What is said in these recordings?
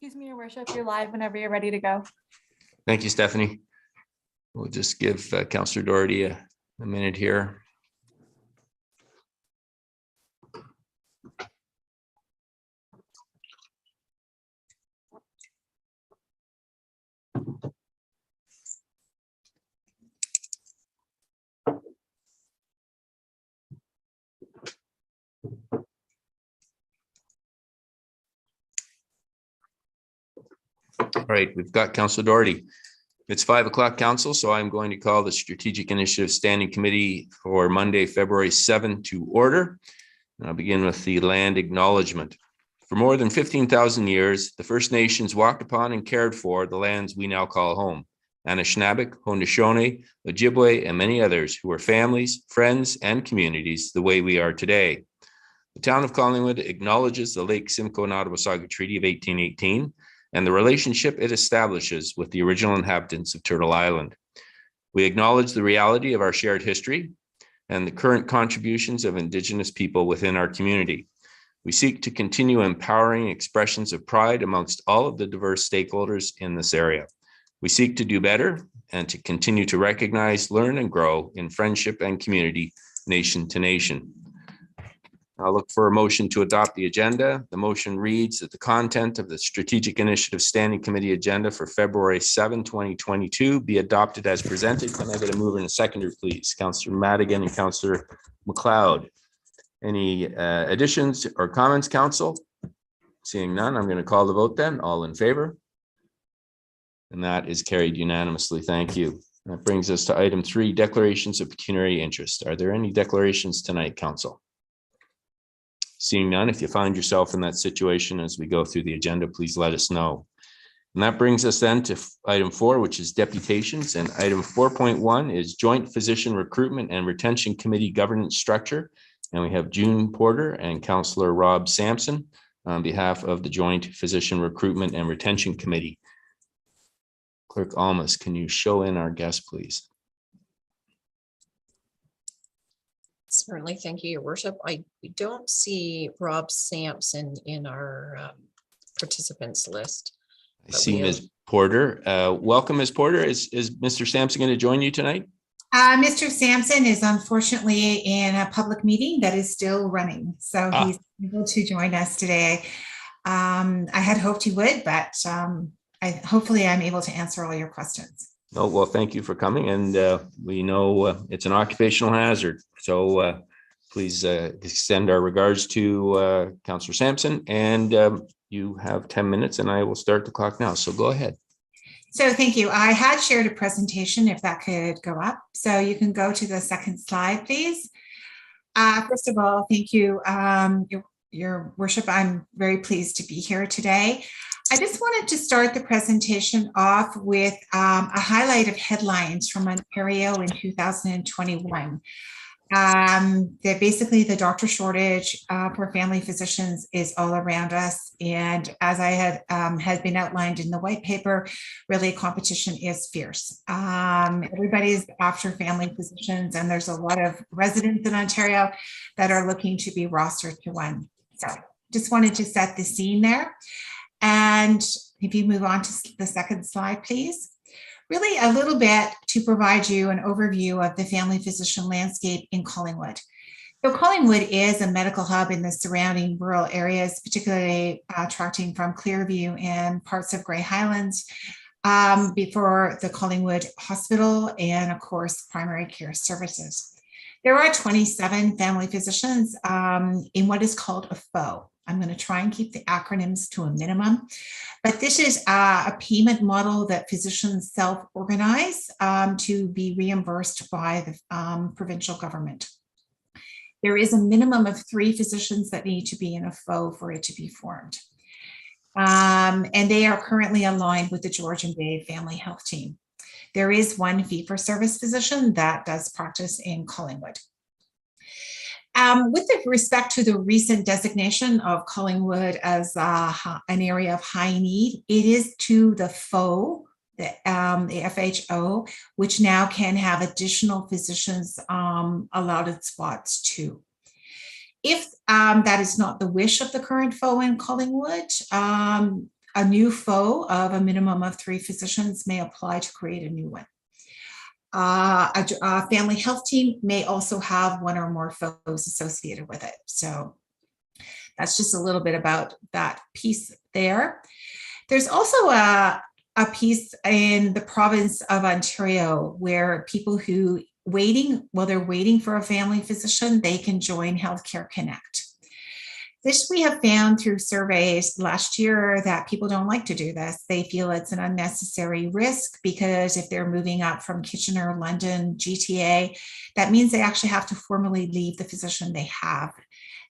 Excuse me, Your Worship, you're live whenever you're ready to go. Thank you, Stephanie. We'll just give Councillor Doherty a minute here. All right, we've got Councillor Doherty. It's 5 o'clock, Council, so I'm going to call the Strategic Initiative Standing Committee for Monday, February 7 to order. And I'll begin with the land acknowledgement. For more than 15,000 years, the First Nations walked upon and cared for the lands we now call home. Anishinaabek, Haudenosaunee, Ojibwe, and many others who were families, friends, and communities the way we are today. The town of Collingwood acknowledges the Lake Simcoe Nottawasaga Treaty of 1818 and the relationship it establishes with the original inhabitants of Turtle Island. We acknowledge the reality of our shared history and the current contributions of Indigenous people within our community. We seek to continue empowering expressions of pride amongst all of the diverse stakeholders in this area. We seek to do better and to continue to recognize, learn, and grow in friendship and community, nation to nation. I'll look for a motion to adopt the agenda. The motion reads that the content of the Strategic Initiative Standing Committee agenda for February 7, 2022 be adopted as presented. Can I get a mover and a seconder, please? Councillor Madigan and Councillor McLeod. Any additions or comments, Council? Seeing none, I'm going to call the vote then. All in favor? And that is carried unanimously. Thank you. That brings us to item 3, declarations of pecuniary interest. Are there any declarations tonight, Council? Seeing none, if you find yourself in that situation as we go through the agenda, please let us know. And that brings us then to item 4, which is deputations. And item 4.1 is Joint Physician Recruitment and Retention Committee Governance Structure. And we have June Porter and Councillor Rob Sampson on behalf of the Joint Physician Recruitment and Retention Committee. Clerk Almas, can you show in our guest, please? Certainly, thank you, Your Worship. We don't see Rob Sampson in our participants list. I see Ms. Porter. Welcome, Ms. Porter. Is Mr. Sampson going to join you tonight? Mr. Sampson is unfortunately in a public meeting that is still running, so he's able to join us today. I had hoped he would, but hopefully I'm able to answer all your questions. Oh, well, thank you for coming. And we know it's an occupational hazard. So please extend our regards to Councillor Sampson. And you have 10 minutes and I will start the clock now. So go ahead. So thank you. I had shared a presentation, if that could go up. So you can go to the second slide, please. First of all, thank you, Your Worship. I'm very pleased to be here today. I just wanted to start the presentation off with a highlight of headlines from Ontario in 2021. Basically, the doctor shortage for family physicians is all around us. And as I had been outlined in the white paper, really competition is fierce. Everybody's after family physicians, and there's a lot of residents in Ontario that are looking to be rostered to one. So just wanted to set the scene there. And if you move on to the second slide, please. Really a little bit to provide you an overview of the family physician landscape in Collingwood. So Collingwood is a medical hub in the surrounding rural areas, particularly attracting from Clearview and parts of Grey Highlands before the Collingwood Hospital and, of course, primary care services. There are 27 family physicians in what is called a FO. I'm going to try and keep the acronyms to a minimum, but this is a payment model that physicians self-organize to be reimbursed by the provincial government. There is a minimum of 3 physicians that need to be in a FO for it to be formed. And they are currently aligned with the Georgian Bay Family Health Team. There is 1 fee-for-service physician that does practice in Collingwood. With respect to the recent designation of Collingwood as an area of high need, it is to the FO, the FHO, which now can have additional physicians allotted spots too. If that is not the wish of the current FO in Collingwood, A new FO of a minimum of 3 physicians may apply to create a new one. A family health team may also have 1 or more FOs associated with it. So that's just a little bit about that piece there. There's also a piece in the province of Ontario where people who they're waiting for a family physician, they can join Healthcare Connect. This we have found through surveys last year that people don't like to do this. They feel it's an unnecessary risk because if they're moving up from Kitchener, London, GTA, that means they actually have to formally leave the physician they have.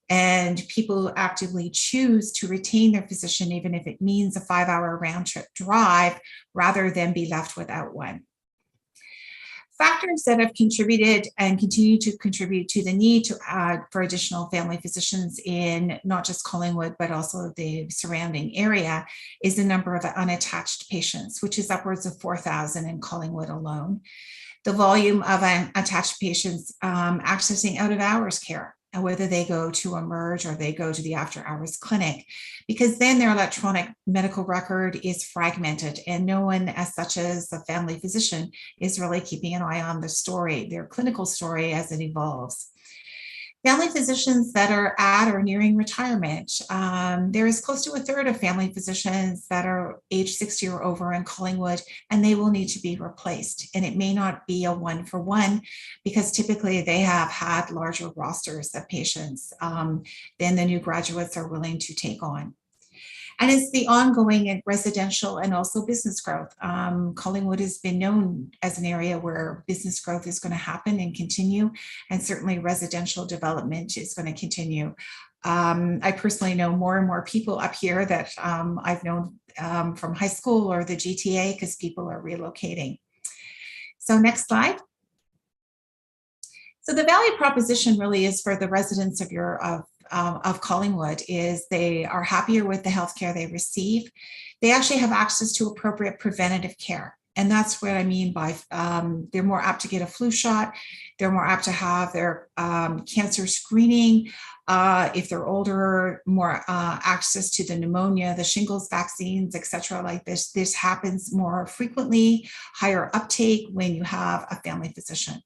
And people actively choose to retain their physician, even if it means a 5-hour round trip drive, rather than be left without one. Factors that have contributed and continue to contribute to the need for additional family physicians in not just Collingwood, but also the surrounding area is the number of unattached patients, which is upwards of 4,000 in Collingwood alone. The volume of unattached patients accessing out-of-hours care, whether they go to Emerge or they go to the after-hours clinic, because then their electronic medical record is fragmented and no one as such as a family physician is really keeping an eye on the story, their clinical story as it evolves. Family physicians that are at or nearing retirement, there is close to 1/3 of family physicians that are age 60 or over in Collingwood, and they will need to be replaced. And it may not be a 1-for-1 because typically they have had larger rosters of patients than the new graduates are willing to take on. And it's the ongoing residential and also business growth. Collingwood has been known as an area where business growth is going to happen and continue, and certainly residential development is going to continue. I personally know more and more people up here that I've known from high school or the GTA because people are relocating. So next slide. So the value proposition really is for the residents of Collingwood is they are happier with the healthcare they receive. They actually have access to appropriate preventative care. And that's what I mean by they're more apt to get a flu shot. They're more apt to have their cancer screening. If they're older, more access to the pneumonia, the shingles vaccines, etc. like this. This happens more frequently, higher uptake when you have a family physician.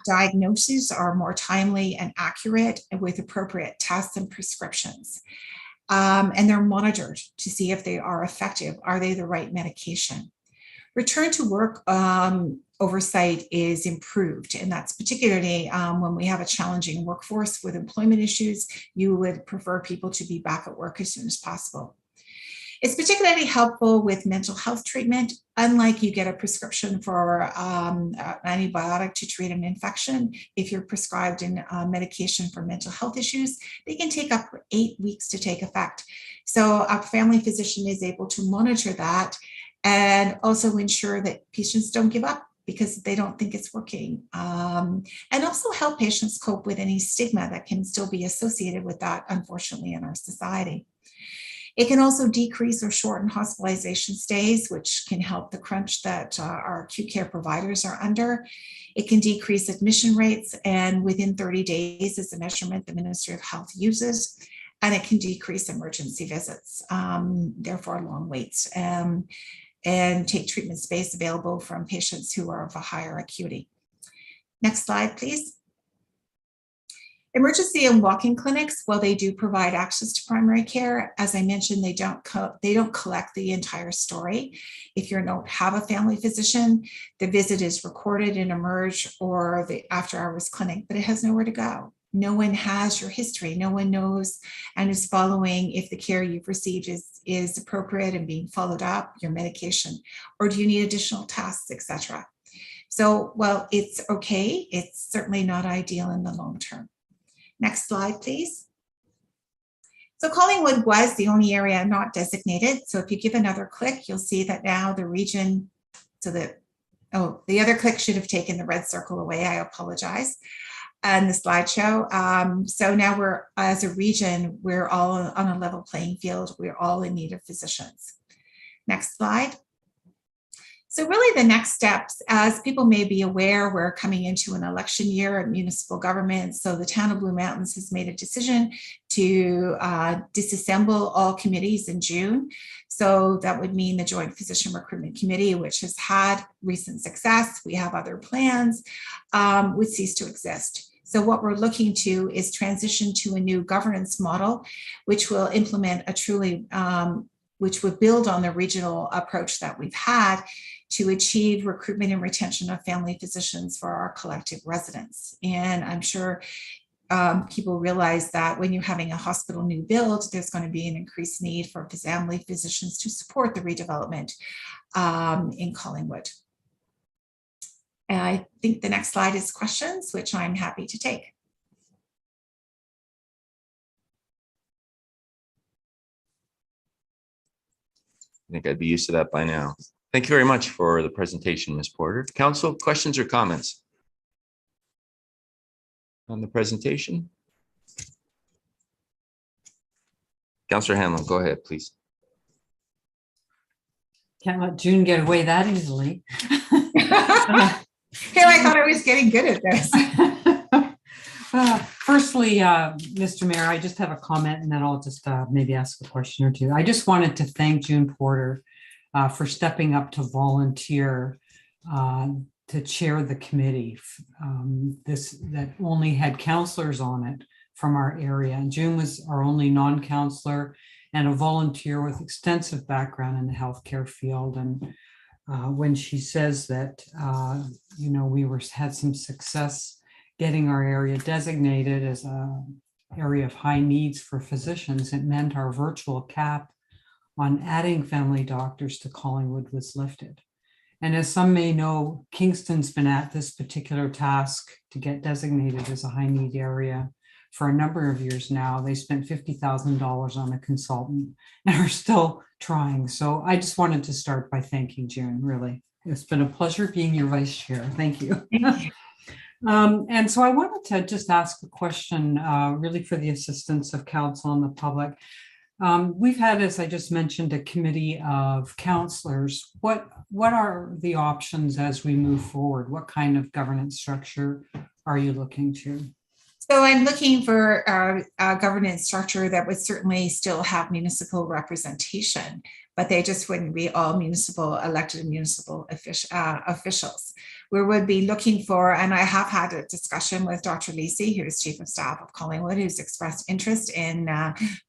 Diagnoses are more timely and accurate with appropriate tests and prescriptions. And they're monitored to see if they are effective. Are they the right medication? Return to work oversight is improved, and that's particularly when we have a challenging workforce with employment issues. You would prefer people to be back at work as soon as possible. It's particularly helpful with mental health treatment. Unlike you get a prescription for an antibiotic to treat an infection, if you're prescribed medication for mental health issues, they can take up to 8 weeks to take effect. So a family physician is able to monitor that and also ensure that patients don't give up because they don't think it's working. And also help patients cope with any stigma that can still be associated with that, unfortunately, in our society. It can also decrease or shorten hospitalization stays, which can help the crunch that our acute care providers are under. It can decrease admission rates, and within 30 days is a measurement the Ministry of Health uses, and it can decrease emergency visits, therefore long waits, and take treatment space available from patients who are of a higher acuity. Next slide, please. Emergency and walk-in clinics, while they do provide access to primary care, as I mentioned, they don't collect the entire story. If you don't have a family physician, the visit is recorded in Emerge or the after-hours clinic, but it has nowhere to go. No one has your history. No one knows and is following if the care you've received is appropriate and being followed up, your medication, or do you need additional tests, etc. So, well, it's okay. It's certainly not ideal in the long term. Next slide, please. So Collingwood was the only area not designated. So if you give another click, you'll see that now the region, the other click should have taken the red circle away. I apologize. And the slideshow. So now we're, as a region, we're all on a level playing field. We're all in need of physicians. Next slide. So really the next steps, as people may be aware, we're coming into an election year at municipal government. So the town of Blue Mountains has made a decision to disassemble all committees in June. So that would mean the Joint Physician Recruitment Committee, which has had recent success, we have other plans, would cease to exist. So what we're looking to is transition to a new governance model, which will implement a truly, which would build on the regional approach that we've had to achieve recruitment and retention of family physicians for our collective residents. And I'm sure people realize that when you're having a hospital new build, there's going to be an increased need for family physicians to support the redevelopment in Collingwood. And I think the next slide is questions, which I'm happy to take. I think I'd be used to that by now. Thank you very much for the presentation, Ms. Porter. Council, questions or comments on the presentation? Councillor Hanlon, go ahead, please. Can't let June get away that easily. Here, I thought I was getting good at this. Firstly, Mr. Mayor, I just have a comment and then I'll just maybe ask a question or two. I just wanted to thank June Porter for stepping up to volunteer to chair the committee. That only had counselors on it from our area. And June was our only non-counselor and a volunteer with extensive background in the healthcare field. And when she says that, you know, we had some success getting our area designated as an area of high needs for physicians, it meant our virtual cap on adding family doctors to Collingwood was lifted. And as some may know, Kingston's been at this particular task to get designated as a high need area for a number of years now. They spent $50,000 on a consultant and are still trying. So I just wanted to start by thanking June, really. It's been a pleasure being your vice chair. Thank you. Thank you. And so I wanted to just ask a question really for the assistance of council and the public. We've had, as I just mentioned, a committee of counselors. What are the options as we move forward? What kind of governance structure are you looking to? So I'm looking for a governance structure that would certainly still have municipal representation, but they just wouldn't be all elected municipal officials. We would be looking for, and I have had a discussion with Dr. Lisi, who is Chief of Staff of Collingwood, who's expressed interest in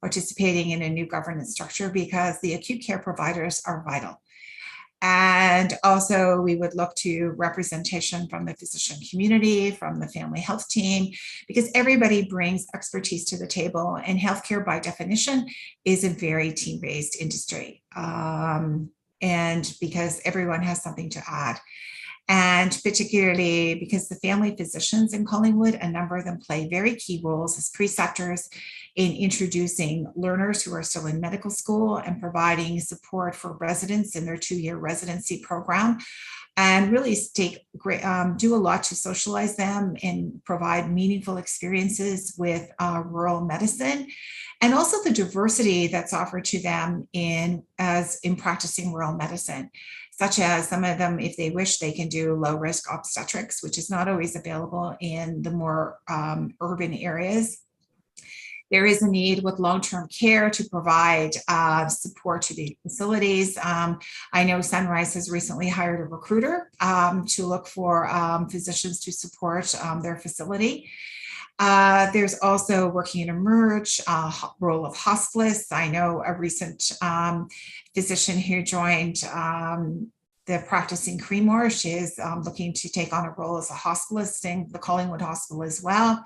participating in a new governance structure because the acute care providers are vital. And also we would look to representation from the physician community, from the family health team, because everybody brings expertise to the table, and healthcare by definition is a very team-based industry. And because everyone has something to add. And particularly because the family physicians in Collingwood, a number of them play very key roles as preceptors in introducing learners who are still in medical school and providing support for residents in their 2-year residency program, and really do a lot to socialize them and provide meaningful experiences with rural medicine, and also the diversity that's offered to them in practicing rural medicine, such as some of them, if they wish, they can do low risk obstetrics, which is not always available in the more urban areas. There is a need with long-term care to provide support to the facilities. I know Sunrise has recently hired a recruiter to look for physicians to support their facility. There's also working in Emerge, role of hospice. I know a recent physician who joined the practice in Creemore. She is looking to take on a role as a hospitalist in the Collingwood Hospital as well.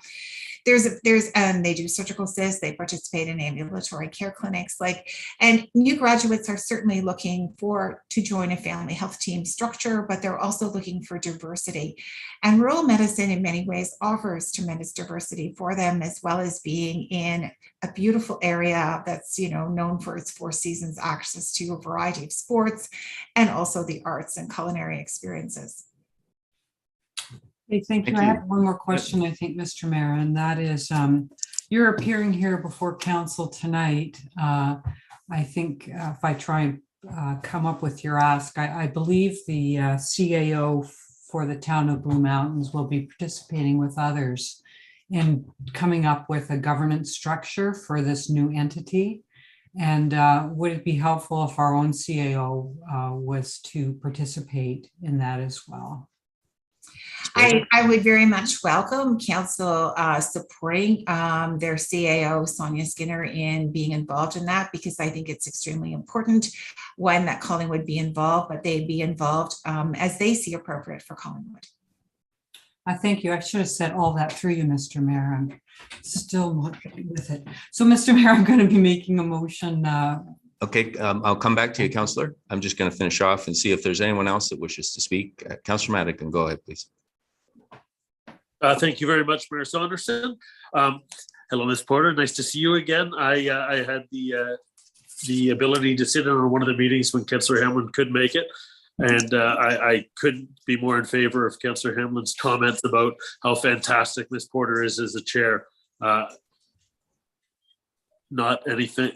And they do surgical cysts, they participate in ambulatory care clinics, and new graduates are certainly looking to join a family health team structure, but they're also looking for diversity. And rural medicine in many ways offers tremendous diversity for them, as well as being in a beautiful area that's, known for its 4 seasons, access to a variety of sports, and also the arts and culinary experiences. Hey, thank you. I have one more question, I think, Mr. Mayor, and that is, you're appearing here before council tonight. I think if I try and come up with your ask, I believe the CAO for the town of Blue Mountains will be participating with others in coming up with a governance structure for this new entity. And would it be helpful if our own CAO was to participate in that as well? I would very much welcome council supporting their CAO, Sonia Skinner, in being involved in that, because I think it's extremely important, one, that Collingwood be involved, but they be involved as they see appropriate for Collingwood. I thank you. I should have said all that through you, Mr. Mayor. I'm still not with it. So, Mr. Mayor, I'm going to be making a motion. Okay, I'll come back to you, Councillor. I'm just going to finish off and see if there's anyone else that wishes to speak. Councillor Madigan, go ahead, please. Thank you very much, Mayor Saunderson. Hello, Ms. Porter. Nice to see you again. I had the ability to sit in on one of the meetings when Councillor Hamlin couldn't make it. And I couldn't be more in favor of Councillor Hamlin's comments about how fantastic Ms. Porter is as a chair. Not anything.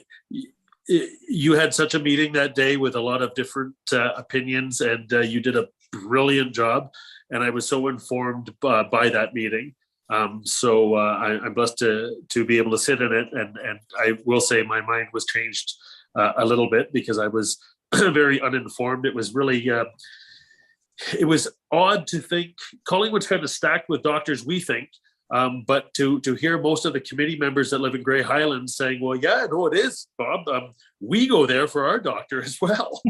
You had such a meeting that day with a lot of different opinions, and you did a brilliant job. And I was so informed by that meeting. So I'm blessed to be able to sit in it. And I will say my mind was changed a little bit because I was very uninformed. It was really, it was odd to think Collingwood's kind of stacked with doctors, we think, but to hear most of the committee members that live in Grey Highlands saying, well, yeah, no, it is, Bob. We go there for our doctor as well.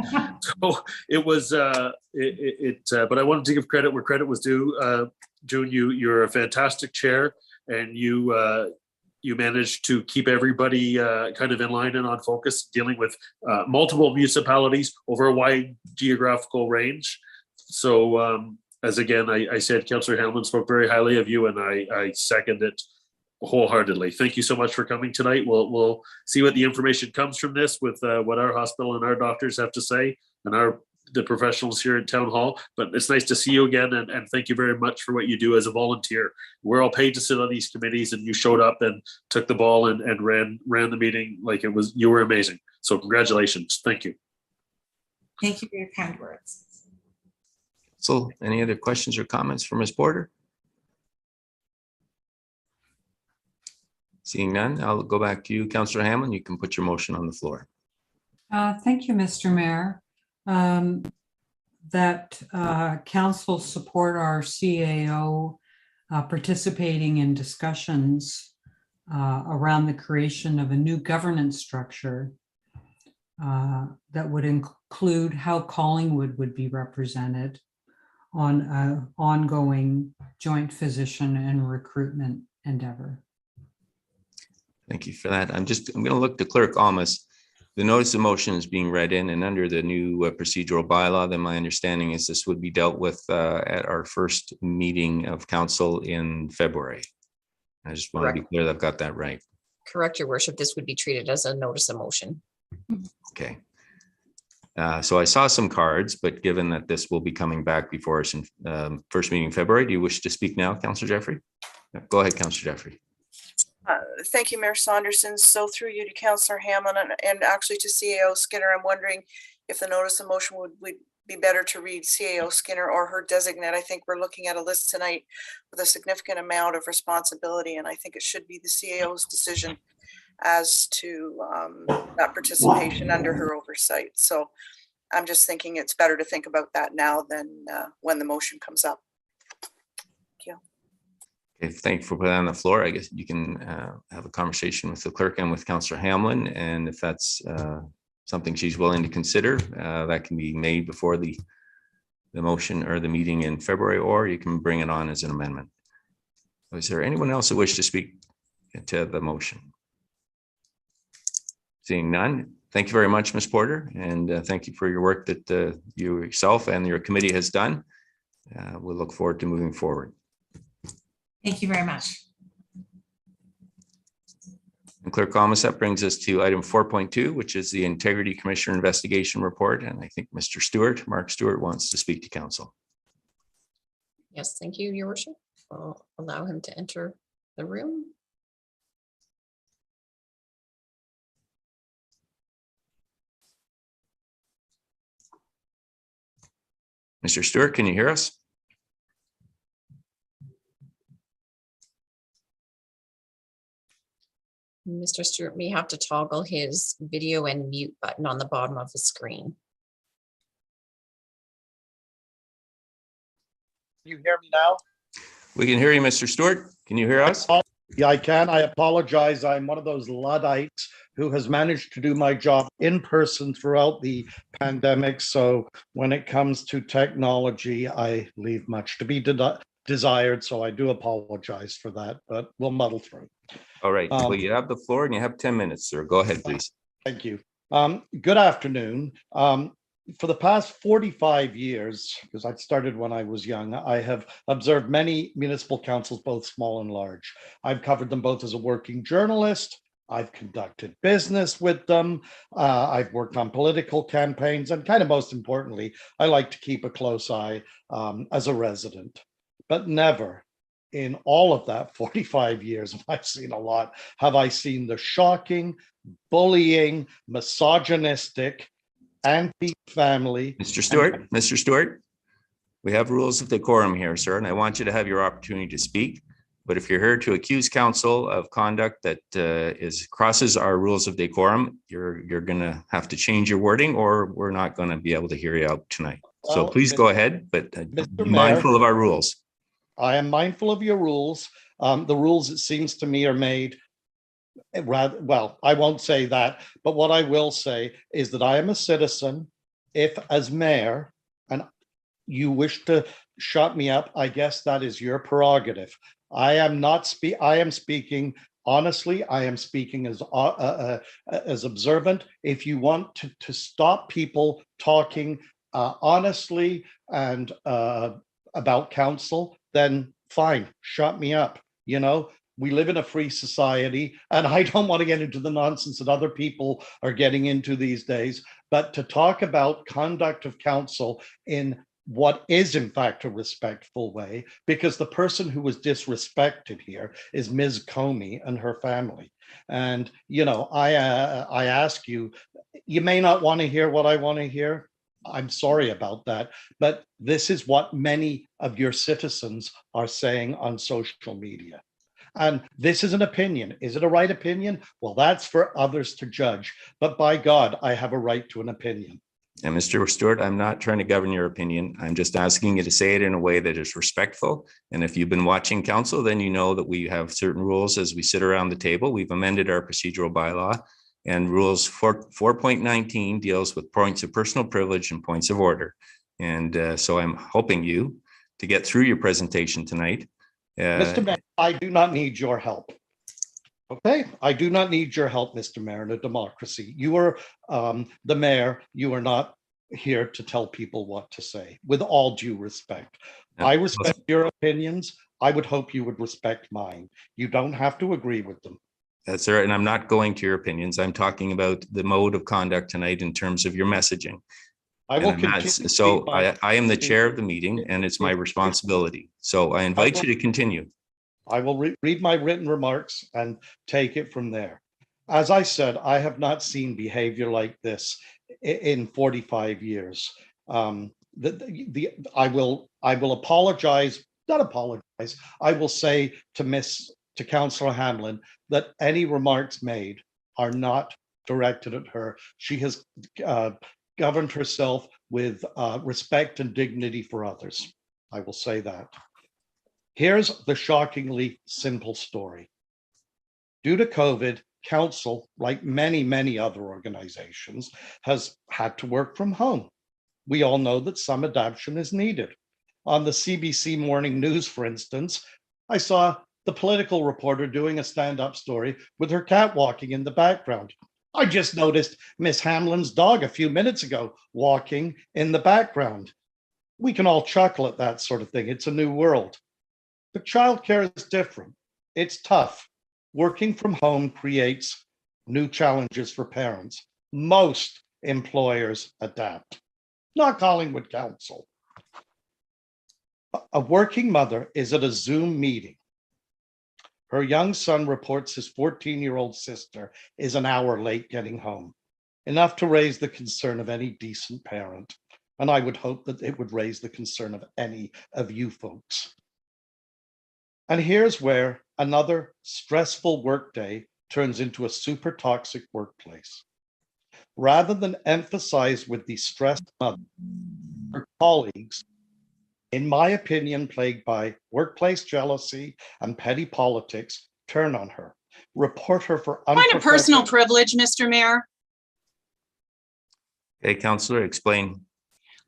So it was, but I wanted to give credit where credit was due. June, you're a fantastic chair, and you managed to keep everybody kind of in line and on focus, dealing with multiple municipalities over a wide geographical range. So as again, I said, Councillor Hamlin spoke very highly of you, and I second it wholeheartedly. Thank you so much for coming tonight. We'll see what the information comes from this with what our hospital and our doctors have to say, and the professionals here at Town Hall. But it's nice to see you again, and thank you very much for what you do as a volunteer. We're all paid to sit on these committees, and you showed up and took the ball and ran the meeting like it was. You were amazing. So congratulations. Thank you. Thank you for your kind words. So any other questions or comments for Ms. Porter? Seeing none, I'll go back to you, Councillor Hamlin. You can put your motion on the floor. Thank you, Mr. Mayor. That council support our CAO participating in discussions around the creation of a new governance structure that would include how Collingwood would be represented on an ongoing joint physician and recruitment endeavor. Thank you for that. I'm going to look to Clerk Almas. The notice of motion is being read in, and under the new procedural bylaw, then my understanding is this would be dealt with at our first meeting of council in February. I just want to be clear that I've got that right. Correct, Your Worship. This would be treated as a notice of motion. Okay. So I saw some cards, but given that this will be coming back before us in first meeting in February, do you wish to speak now, Councillor Jeffrey? Go ahead, Councillor Jeffrey. Thank you, Mayor Saunderson. So through you to Councillor Hamlin and actually to CAO Skinner, I'm wondering if the notice of motion would be better to read CAO Skinner or her designate. I think we're looking at a list tonight with a significant amount of responsibility, and I think it should be the CAO's decision as to that participation under her oversight. So I'm just thinking it's better to think about that now than when the motion comes up. Thank you. Okay, thank you for putting that on the floor. I guess you can have a conversation with the clerk and with Councillor Hamlin, and if that's something she's willing to consider, that can be made before the motion or the meeting in February, or you can bring it on as an amendment. Is there anyone else who wishes to speak to the motion? Seeing none, thank you very much, Ms. Porter, and thank you for your work that you yourself and your committee has done. We'll look forward to moving forward. Thank you very much. And Clerk Almas, that brings us to item 4.2, which is the Integrity Commissioner Investigation Report. And I think Mr. Stewart, Mark Stewart, wants to speak to council. Yes, thank you, Your Worship. I'll allow him to enter the room. Mr. Stewart, can you hear us? Mr. Stewart may have to toggle his video and mute button on the bottom of the screen. You hear me now? We can hear you, Mr. Stewart. Can you hear us? Yeah, I can. I apologize. I'm one of those Luddites who has managed to do my job in person throughout the pandemic. So when it comes to technology, I leave much to be desired. So I do apologize for that, but we'll muddle through. All right. Well, you have the floor and you have 10 minutes, sir. Go ahead, please. Thank you. Good afternoon. For the past 45 years, because I started when I was young, I have observed many municipal councils, both small and large. I've covered them both as a working journalist. I've conducted business with them. I've worked on political campaigns, and kind of most importantly, I like to keep a close eye as a resident. But never in all of that 45 years, and I've seen a lot, have I seen the shocking, bullying, misogynistic, anti-family. Mr. Stewart, we have rules of decorum here, sir, and I want you to have your opportunity to speak. But if you're here to accuse council of conduct that crosses our rules of decorum, you're going to have to change your wording, or we're not going to be able to hear you out tonight. So please go ahead, but be mindful of our rules. I am mindful of your rules. The rules, it seems to me, are made rather, well, I won't say that, but what I will say is that I am a citizen. If as mayor and you wish to shut me up, I guess that is your prerogative. I am speaking honestly. I am speaking as observant. If you want to stop people talking honestly and about council, then fine, shut me up. You know, we live in a free society, and I don't want to get into the nonsense that other people are getting into these days, but to talk about conduct of council in what is in fact a respectful way, because the person who was disrespected here is Ms. Comey and her family. And, you know, I ask you, you may not want to hear what I want to hear. I'm sorry about that, but this is what many of your citizens are saying on social media. And this is an opinion. Is it a right opinion? Well, that's for others to judge. But by God, I have a right to an opinion. And Mr. Stewart, I'm not trying to govern your opinion. I'm just asking you to say it in a way that is respectful. And if you've been watching council, then you know that we have certain rules as we sit around the table. We've amended our procedural bylaw, and rules 4.19 deals with points of personal privilege and points of order. And so I'm hoping you to get through your presentation tonight. Mr. Mayor, I do not need your help. Okay, I do not need your help, Mr. Mayor, in a democracy. You are the mayor. You are not here to tell people what to say, with all due respect. I respect your opinions. I would hope you would respect mine. You don't have to agree with them. That's right. And I'm not going to your opinions. I'm talking about the mode of conduct tonight in terms of your messaging. I will continue. So I am the chair of the meeting, and it's my responsibility. So I invite you to continue. I will read my written remarks and take it from there. As I said, I have not seen behavior like this in 45 years. I will apologize, not apologize. I will say to Councillor Hamlin that any remarks made are not directed at her. She has governed herself with respect and dignity for others. I will say that. Here's the shockingly simple story. Due to COVID, council, like many, many other organizations, has had to work from home. We all know that some adaptation is needed. On the CBC Morning News, for instance, I saw the political reporter doing a stand-up story with her cat walking in the background. I just noticed Miss Hamlin's dog a few minutes ago walking in the background. We can all chuckle at that sort of thing. It's a new world. But childcare is different. It's tough. Working from home creates new challenges for parents. Most employers adapt. Not Collingwood Council. A working mother is at a Zoom meeting. Her young son reports his 14-year-old sister is an hour late getting home, enough to raise the concern of any decent parent. And I would hope that it would raise the concern of any of you folks. And here's where another stressful workday turns into a super toxic workplace. Rather than emphasize with the stressed mother, her colleagues, in my opinion, plagued by workplace jealousy and petty politics, turn on her, report her for Point of personal unprofessional. privilege, Mr. Mayor. Okay, Counselor, explain.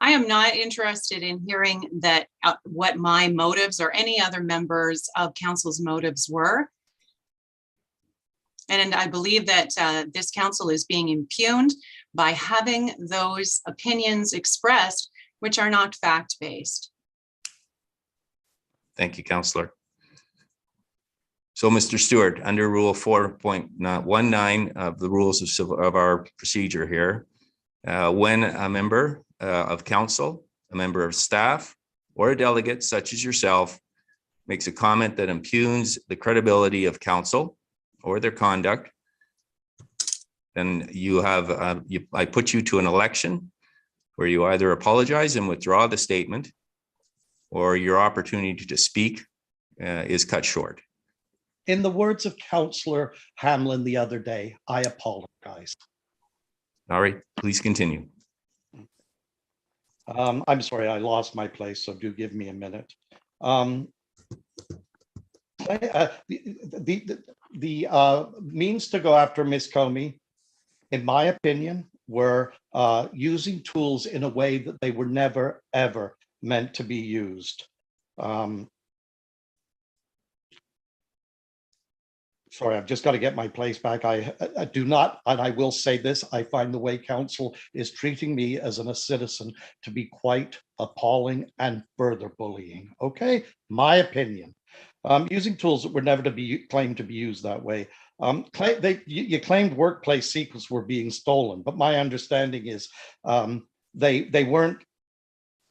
I am not interested in hearing that what my motives or any other members of council's motives were. And I believe that this council is being impugned by having those opinions expressed, which are not fact-based. Thank you, Counselor. So, Mr. Stewart, under Rule 4.19 of the rules of our procedure here, when a member of council, a member of staff, or a delegate such as yourself makes a comment that impugns the credibility of council or their conduct, then you have, I put you to an election where you either apologize and withdraw the statement, or your opportunity to speak is cut short. In the words of Councillor Hamlin the other day, I apologize. All right, please continue. I'm sorry, I lost my place, so do give me a minute. The means to go after Ms. Comey, in my opinion, were using tools in a way that they were never, ever meant to be used. Sorry, I've just got to get my place back. I do not, and I will say this, I find the way council is treating me as a citizen to be quite appalling and further bullying. Okay, my opinion. Using tools that were never to be claimed to be used that way. You claimed workplace secrets were being stolen, but my understanding is they weren't.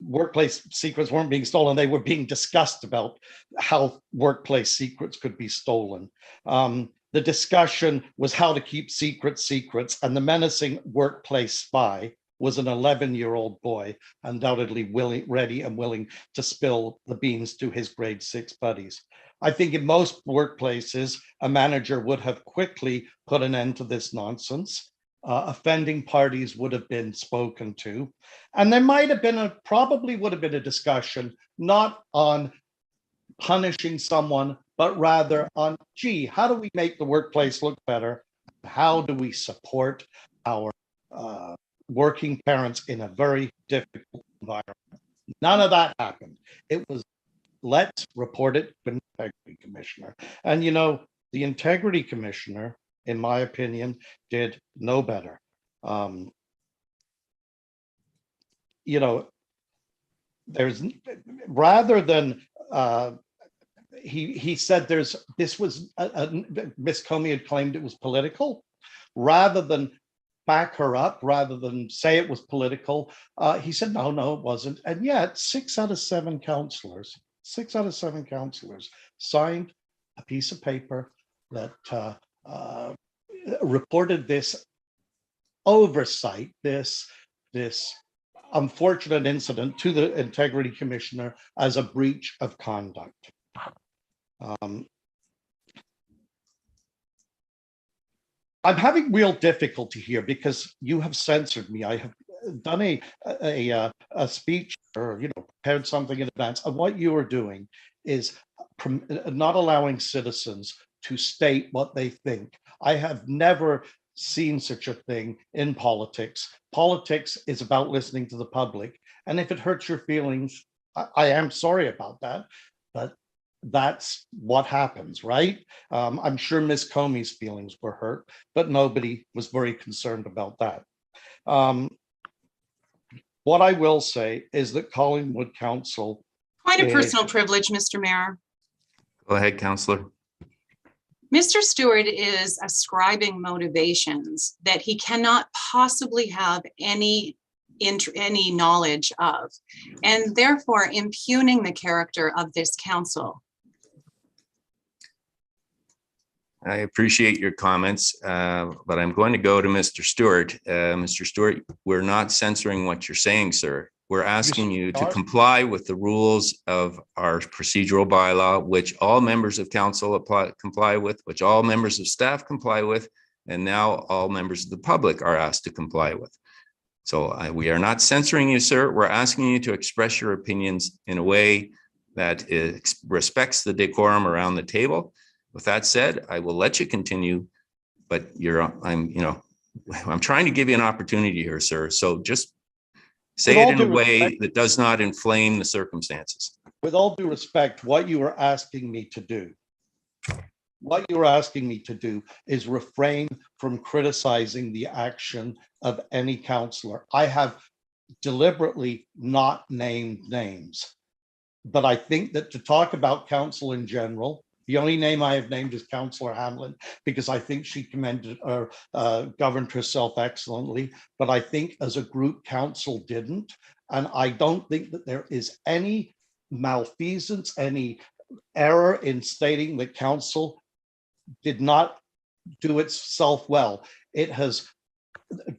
Workplace secrets weren't being stolen. They were being discussed about how workplace secrets could be stolen. The discussion was how to keep secrets, and the menacing workplace spy was an 11-year-old boy, undoubtedly ready and willing to spill the beans to his grade 6 buddies. I think in most workplaces, a manager would have quickly put an end to this nonsense. Offending parties would have been spoken to. And there might have been probably would have been a discussion, not on punishing someone, but rather on, gee, how do we make the workplace look better? How do we support our working parents in a very difficult environment? None of that happened. It was, let's report it to the Integrity Commissioner. And you know, the Integrity Commissioner, in my opinion, did no better. You know, there's, rather than, he said this was, Miss Comey had claimed it was political. Rather than back her up, rather than say it was political, he said, no, it wasn't. And yet 6 out of 7 councillors, 6 out of 7 councillors signed a piece of paper that reported this oversight, this unfortunate incident to the Integrity Commissioner as a breach of conduct. I'm having real difficulty here because you have censored me. I have done a speech, or prepared something in advance, and what you are doing is not allowing citizens to state what they think. I have never seen such a thing in politics. Politics is about listening to the public. And if it hurts your feelings, I am sorry about that, but that's what happens, right? I'm sure Ms. Comey's feelings were hurt, but nobody was very concerned about that. What I will say is that Collingwood Council— Point of personal privilege, Mr. Mayor. Go ahead, Councillor. Mr. Stewart is ascribing motivations that he cannot possibly have any knowledge of, and therefore impugning the character of this council. I appreciate your comments, but I'm going to go to Mr. Stewart. Mr. Stewart, we're not censoring what you're saying, sir. We're asking you to comply with the rules of our procedural bylaw, which all members of council comply with, which all members of staff comply with, and now all members of the public are asked to comply with. So we are not censoring you, sir. We're asking you to express your opinions in a way that respects the decorum around the table. With that said, I will let you continue, but I'm trying to give you an opportunity here, sir. So just say it in a way that does not inflame the circumstances. With all due respect, what you are asking me to do, is refrain from criticizing the action of any councillor. I have deliberately not named names, but I think that to talk about council in general, the only name I have named is Councillor Hamlin, because I think she commended or governed herself excellently. But I think as a group, council didn't. And I don't think that there is any malfeasance, any error in stating that council did not do itself well. It has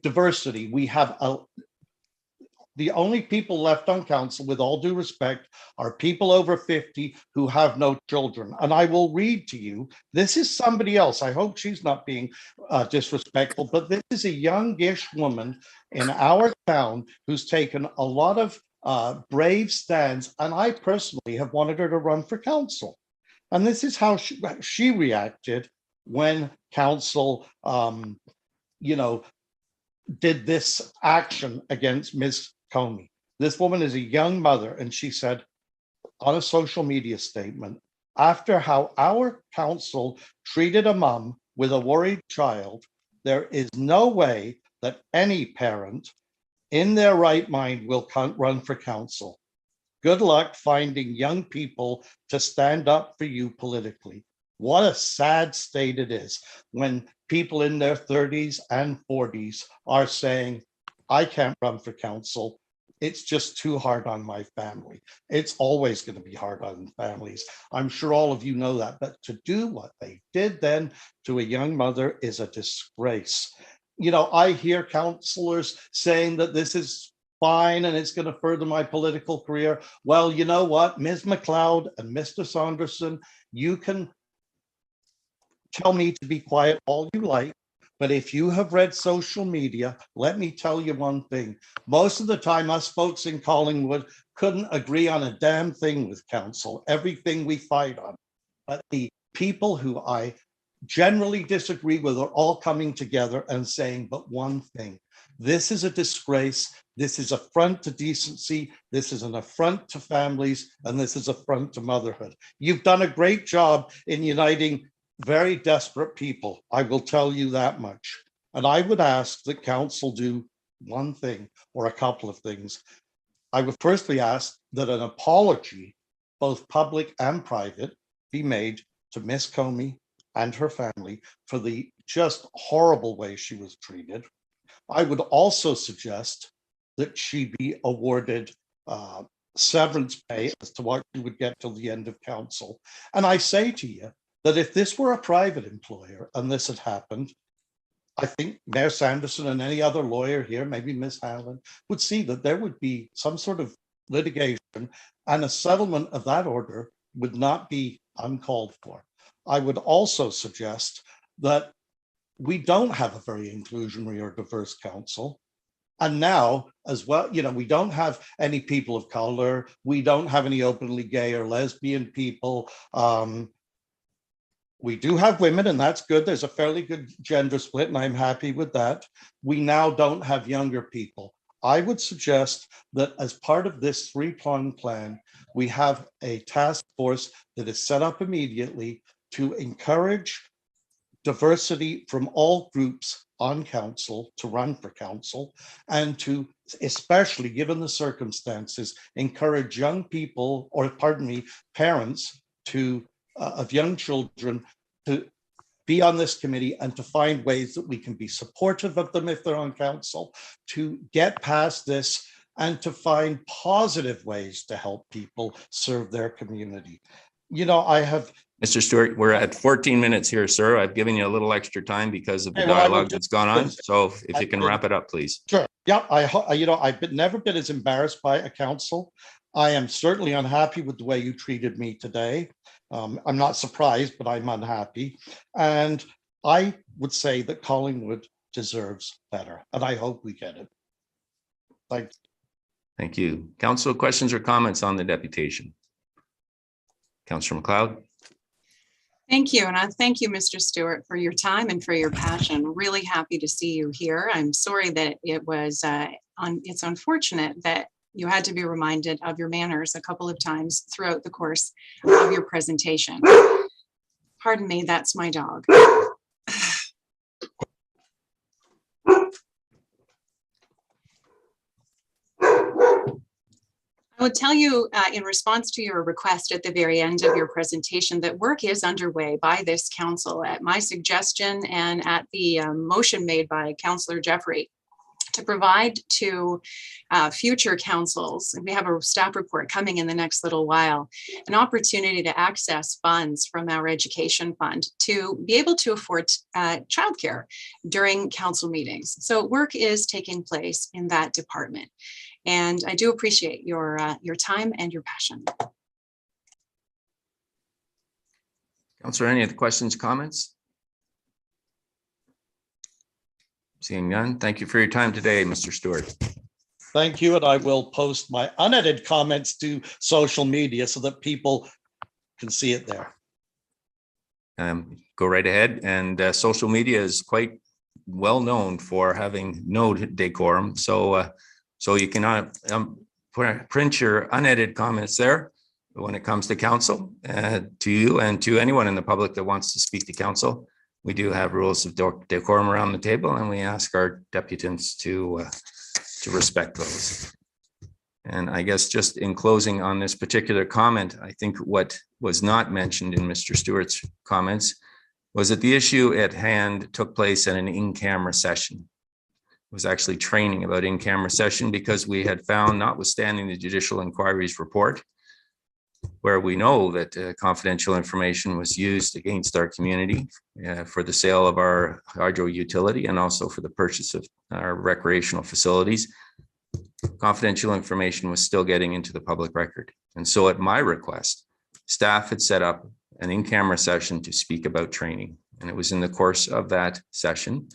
diversity. We have the only people left on council, with all due respect, are people over 50 who have no children. And I will read to you, this is somebody else. I hope she's not being disrespectful, but this is a youngish woman in our town who's taken a lot of brave stands. And I personally have wanted her to run for council. And this is how she reacted when council, did this action against Ms. Comey. This woman is a young mother, and she said on a social media statement, after how our council treated a mom with a worried child, there is no way that any parent in their right mind will run for council. Good luck finding young people to stand up for you politically. What a sad state it is when people in their 30s and 40s are saying, I can't run for council. It's just too hard on my family. It's always going to be hard on families. I'm sure all of you know that, but to do what they did then to a young mother is a disgrace. I hear councillors saying that this is fine and it's going to further my political career. Well, you know what, Ms. McLeod and Mr. Saunderson, you can tell me to be quiet all you like, but if you have read social media, let me tell you one thing. Most of the time, us folks in Collingwood couldn't agree on a damn thing with council, everything we fight on. But the people who I generally disagree with are all coming together and saying but one thing. This is a disgrace. This is an affront to decency. This is an affront to families, and this is an affront to motherhood. You've done a great job in uniting very desperate people. I will tell you that much. And I would ask that council do one thing or a couple of things. I would firstly ask that an apology, both public and private, be made to Miss Comey and her family for the just horrible way she was treated. I would also suggest that she be awarded severance pay as to what she would get till the end of council. And I say to you, that if this were a private employer and this had happened, I think Mayor Sanderson and any other lawyer here, maybe Ms. Hanlon, would see that there would be some sort of litigation and a settlement of that order would not be uncalled for. I would also suggest that we don't have a very inclusionary or diverse council. And now as well, we don't have any people of color. We don't have any openly gay or lesbian people. We do have women, and that's good. There's a fairly good gender split, and I'm happy with that. We now don't have younger people. I would suggest that as part of this three-pronged plan, we have a task force that is set up immediately to encourage diversity from all groups on council to run for council, and to, especially given the circumstances, encourage young people, or parents of young children to be on this committee and to find ways that we can be supportive of them if they're on council, to get past this and to find positive ways to help people serve their community. I have Mr. Stewart, we're at 14 minutes here, sir. I've given you a little extra time because of the Hey, well, I will dialogue that's gone on. just- So if you can wrap it up, please. Sure. Yeah, I've never been as embarrassed by a council. I am certainly unhappy with the way you treated me today. I'm not surprised, but I'm unhappy. And I would say that Collingwood deserves better, and I hope we get it. Thank you. Council, questions or comments on the deputation? Councillor McLeod? Thank you. And I thank you, Mr. Stewart, for your time and for your passion. Really happy to see you here. I'm sorry that it was, it's unfortunate that you had to be reminded of your manners a couple of times throughout the course of your presentation. Pardon me, that's my dog. I would tell you in response to your request at the very end of your presentation that work is underway by this council at my suggestion and at the motion made by Councillor Jeffrey to provide to future councils, and we have a staff report coming in the next little while, an opportunity to access funds from our education fund to be able to afford childcare during council meetings. So work is taking place in that department. And I do appreciate your time and your passion. Councillor, any other questions, comments? Seeing none, thank you for your time today, Mr. Stewart. Thank you, and I will post my unedited comments to social media so that people can see it there. Go right ahead. And social media is quite well known for having no decorum. So you cannot print your unedited comments there when it comes to council, to you and to anyone in the public that wants to speak to council. We do have rules of decorum around the table, and we ask our deputants to respect those. And I guess just in closing on this particular comment, I think what was not mentioned in Mr. Stewart's comments was that the issue at hand took place at an in-camera session. It was actually training about in-camera session because we had found, notwithstanding the judicial inquiry's report, where we know that confidential information was used against our community for the sale of our hydro utility and also for the purchase of our recreational facilities, confidential information was still getting into the public record. And so at my request, staff had set up an in-camera session to speak about training. And it was in the course of that session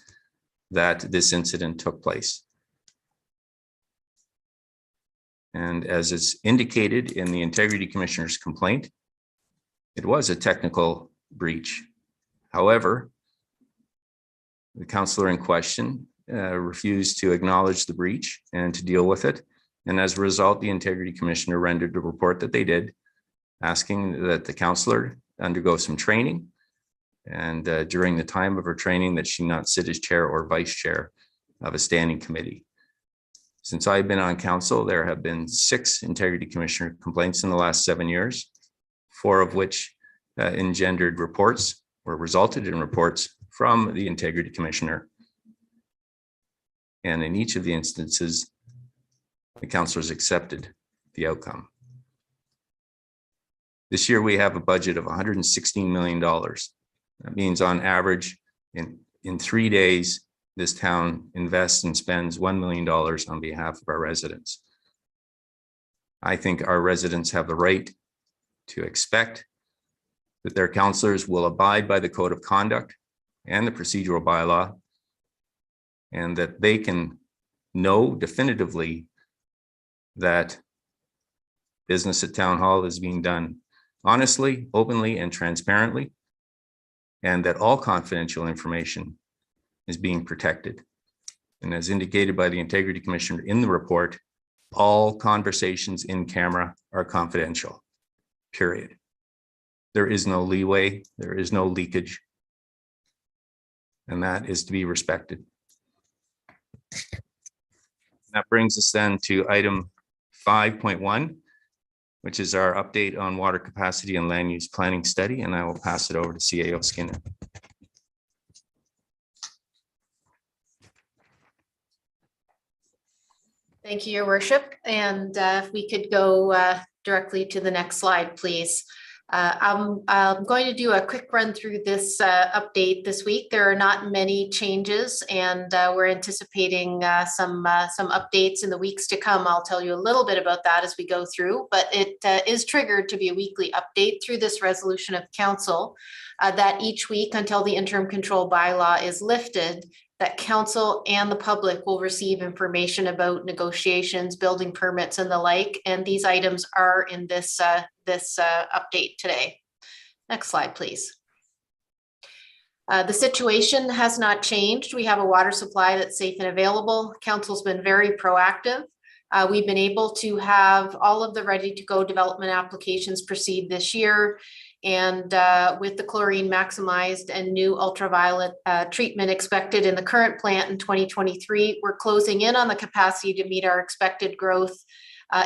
that this incident took place. And as is indicated in the Integrity Commissioner's complaint, it was a technical breach. However, the councillor in question refused to acknowledge the breach and to deal with it. And as a result, the Integrity Commissioner rendered the report that they did, asking that the councillor undergo some training. And during the time of her training, that she not sit as chair or vice chair of a standing committee. Since I've been on council, there have been 6 Integrity Commissioner complaints in the last 7 years, 4 of which engendered reports or resulted in reports from the Integrity Commissioner. And in each of the instances, the councillors accepted the outcome. This year, we have a budget of $116 million. That means on average, in 3 days, this town invests and spends $1 million on behalf of our residents. I think our residents have the right to expect that their councillors will abide by the code of conduct and the procedural bylaw, and that they can know definitively that business at Town Hall is being done honestly, openly, and transparently, and that all confidential information is being protected. And as indicated by the Integrity Commissioner in the report, all conversations in camera are confidential, period. There is no leeway, there is no leakage, and that is to be respected. That brings us then to item 5.1, which is our update on water capacity and land use planning study, and I will pass it over to CAO Skinner. Thank you, Your Worship. And if we could go directly to the next slide, please. I'm going to do a quick run through this update this week. There are not many changes, and we're anticipating some updates in the weeks to come. I'll tell you a little bit about that as we go through, but it is triggered to be a weekly update through this resolution of council that each week until the interim control bylaw is lifted, that council and the public will receive information about negotiations, building permits and the like. And these items are in this update today. Next slide, please. The situation has not changed. We have a water supply that's safe and available. Council's been very proactive. We've been able to have all of the ready to go development applications proceed this year. And with the chlorine maximized and new ultraviolet treatment expected in the current plant in 2023, we're closing in on the capacity to meet our expected growth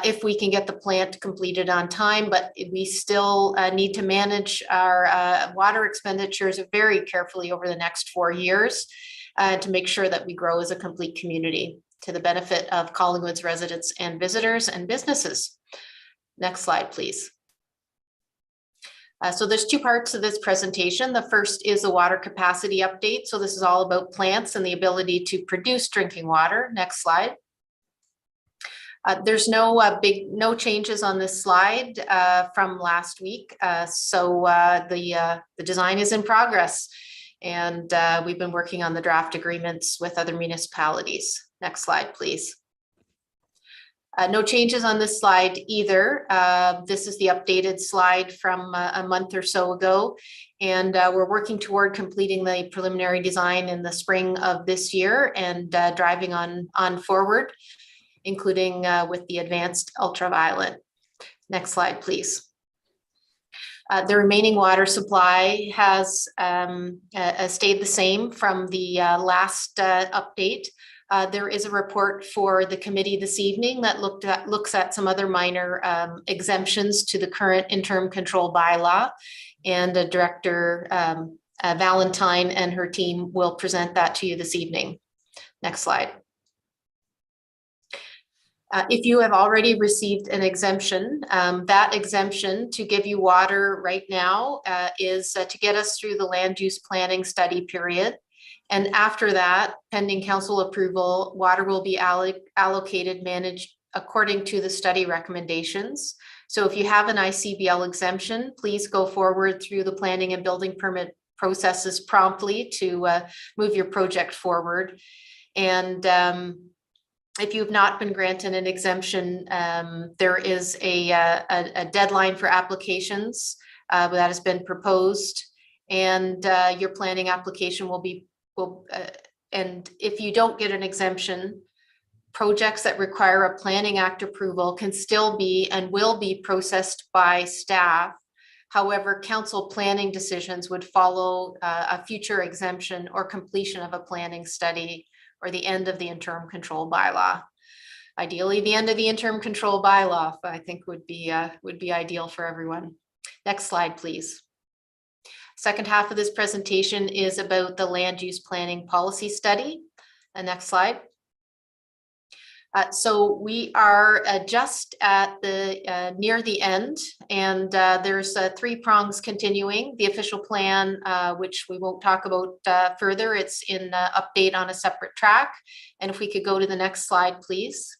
if we can get the plant completed on time, but we still need to manage our water expenditures very carefully over the next 4 years to make sure that we grow as a complete community to the benefit of Collingwood's residents and visitors and businesses. Next slide, please. So there's two parts of this presentation. The first is a water capacity update. So this is all about plants and the ability to produce drinking water. Next slide. There's no changes on this slide from last week. The design is in progress, and we've been working on the draft agreements with other municipalities. Next slide, please. No changes on this slide either. This is the updated slide from a month or so ago, and we're working toward completing the preliminary design in the spring of this year and driving on forward, including with the advanced ultraviolet. Next slide, please. The remaining water supply has stayed the same from the last update. There is a report for the committee this evening that looks at some other minor exemptions to the current interim control bylaw, and Director Valentine and her team will present that to you this evening. Next slide. If you have already received an exemption, that exemption to give you water right now is to get us through the land use planning study period. And after that, pending council approval, water will be allocated, managed according to the study recommendations. So if you have an ICBL exemption, please go forward through the planning and building permit processes promptly to move your project forward. And if you've not been granted an exemption, there is a deadline for applications that has been proposed, and your planning application will be and if you don't get an exemption, projects that require a Planning Act approval can still be and will be processed by staff. However, council planning decisions would follow a future exemption or completion of a planning study or the end of the interim control bylaw. Ideally, the end of the interim control bylaw, I think would be ideal for everyone. Next slide, please. Second half of this presentation is about the land use planning policy study. The next slide. So we are just at the near the end, and there's 3 prongs continuing. The official plan, which we won't talk about further, it's in update on a separate track. And if we could go to the next slide, please.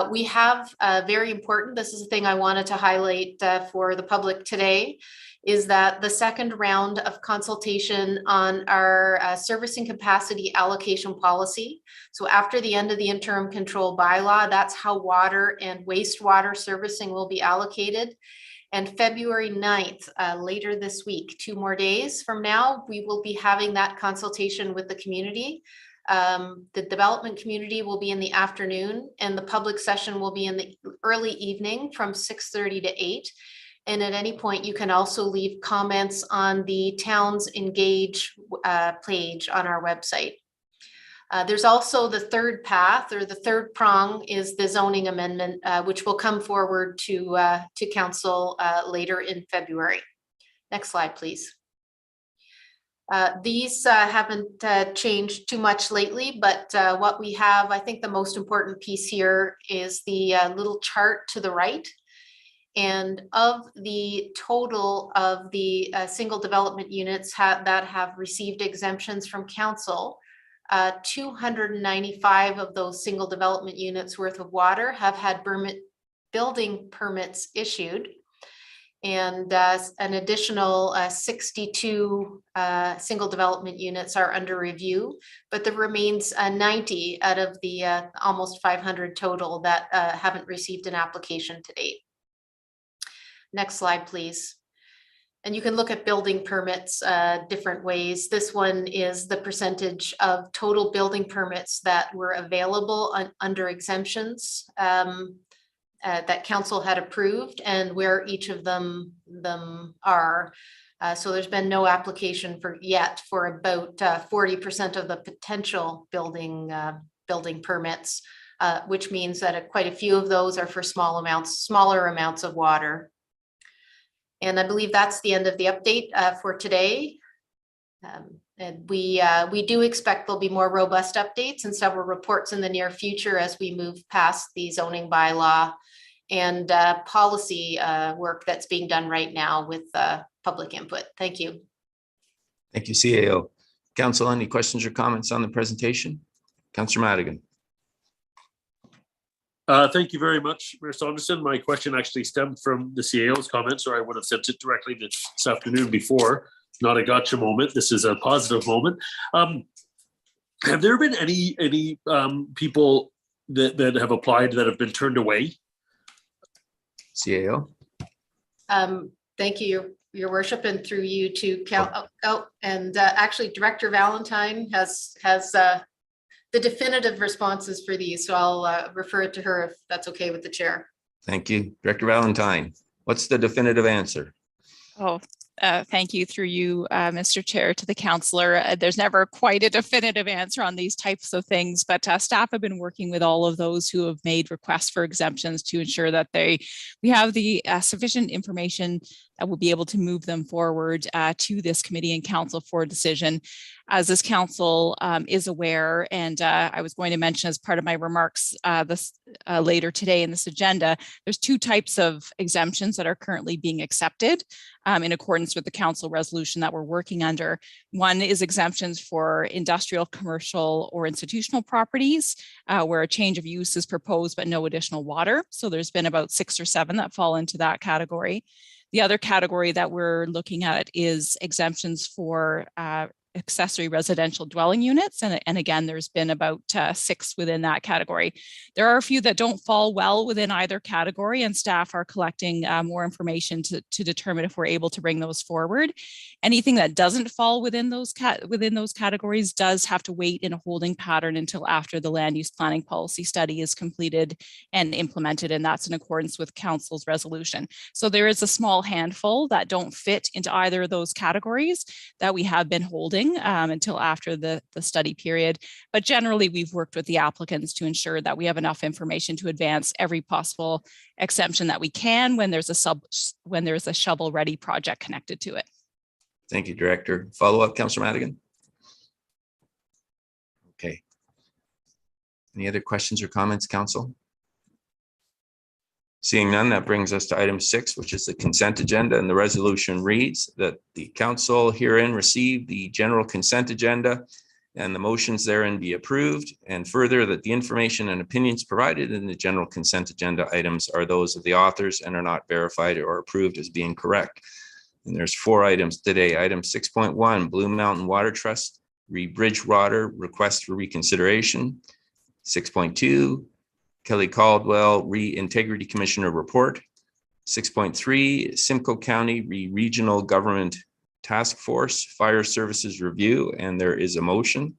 We have very important, this is the thing I wanted to highlight for the public today, is that the second round of consultation on our servicing capacity allocation policy. So after the end of the interim control bylaw, that's how water and wastewater servicing will be allocated. And February 9th, later this week, 2 more days from now, we will be having that consultation with the community. The development community will be in the afternoon, and the public session will be in the early evening from 6:30 to 8. And at any point, you can also leave comments on the Towns Engage page on our website. There's also the third path, or the third prong, is the zoning amendment, which will come forward to council later in February. Next slide, please. These haven't changed too much lately, but what we have, I think the most important piece here is the little chart to the right. And of the total of the single development units that have received exemptions from council, 295 of those single development units worth of water have had building permits issued. And an additional 62 single development units are under review, but there remains 90 out of the almost 500 total that haven't received an application to date. Next slide, please. And you can look at building permits different ways. This one is the percentage of total building permits that were available under exemptions that council had approved, and where each of them are. So there's been no application yet for about 40% of the potential building permits, which means that quite a few of those are for smaller amounts of water. And I believe that's the end of the update for today. And we do expect there'll be more robust updates and several reports in the near future as we move past the zoning bylaw and policy work that's being done right now with public input. Thank you. Thank you, CAO. Council, any questions or comments on the presentation? Councillor Madigan. Thank you very much, Mayor Saunderson. My question actually stemmed from the CAO's comments, or I would have sent it directly this afternoon before. Not a gotcha moment. This is a positive moment. Have there been any people that have applied that have been turned away? CAO. Thank you, Your Worship, and through you to actually Director Valentine has the definitive responses for these, so I'll refer it to her if that's okay with the chair. Thank you. Director Valentine, what's the definitive answer? Oh, thank you through you, Mr. Chair, to the councillor. There's never quite a definitive answer on these types of things, but staff have been working with all of those who have made requests for exemptions to ensure that we have the sufficient information that will be able to move them forward to this committee and council for a decision. As this council is aware, and I was going to mention as part of my remarks later today in this agenda, there's two types of exemptions that are currently being accepted in accordance with the council resolution that we're working under. One is exemptions for industrial, commercial, or institutional properties where a change of use is proposed but no additional water. So there's been about 6 or 7 that fall into that category. The other category that we're looking at is exemptions for accessory residential dwelling units. And again, there's been about 6 within that category. There are a few that don't fall well within either category, and staff are collecting more information to determine if we're able to bring those forward. Anything that doesn't fall within those categories does have to wait in a holding pattern until after the land use planning policy study is completed and implemented, and that's in accordance with council's resolution. So there is a small handful that don't fit into either of those categories that we have been holding until after the study period. But generally, we've worked with the applicants to ensure that we have enough information to advance every possible exemption that we can when there's a shovel-ready project connected to it. Thank you, Director. Follow up, Councillor Madigan. Okay. Any other questions or comments, Council? Seeing none, that brings us to item 6, which is the consent agenda, and the resolution reads that the council herein receive the general consent agenda and the motions therein be approved, and further that the information and opinions provided in the general consent agenda items are those of the authors and are not verified or approved as being correct. And there's 4 items today. Item 6.1, Blue Mountain Water Trust, Bridgewater request for reconsideration. 6.2, Kelly Caldwell Re-Integrity Commissioner Report. 6.3, Simcoe County Regional Government Task Force Fire Services Review, and there is a motion.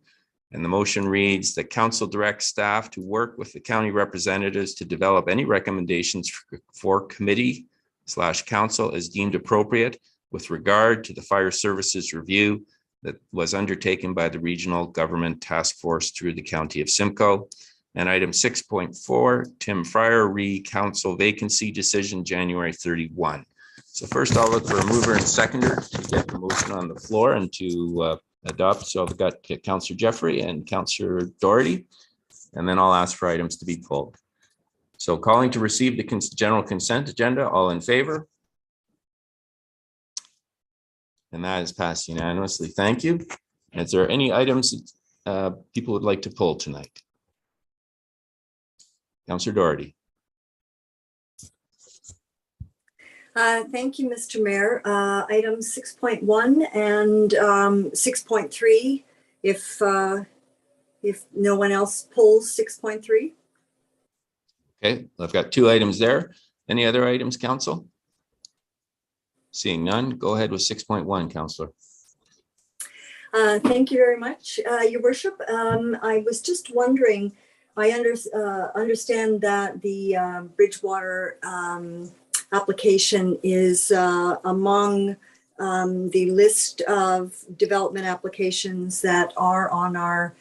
And the motion reads that council directs staff to work with the county representatives to develop any recommendations for committee/council as deemed appropriate with regard to the fire services review that was undertaken by the Regional Government Task Force through the County of Simcoe. And item 6.4, Tim Fryer re-council vacancy decision, January 31. So first I'll look for a mover and seconder to get the motion on the floor and to adopt. So I've got Councillor Jeffrey and Councillor Doherty, and then I'll ask for items to be pulled. So calling to receive the general consent agenda, all in favor? And that is passed unanimously. Thank you. Is there any items people would like to pull tonight? Councillor Doherty. Thank you, Mr. Mayor. Items 6.1 and 6.3, if no one else pulls 6.3. Okay, I've got two items there. Any other items, council? Seeing none, go ahead with 6.1, Councillor. Thank you very much, Your Worship. I was just wondering, I understand that the Bridgewater application is among the list of development applications that are on our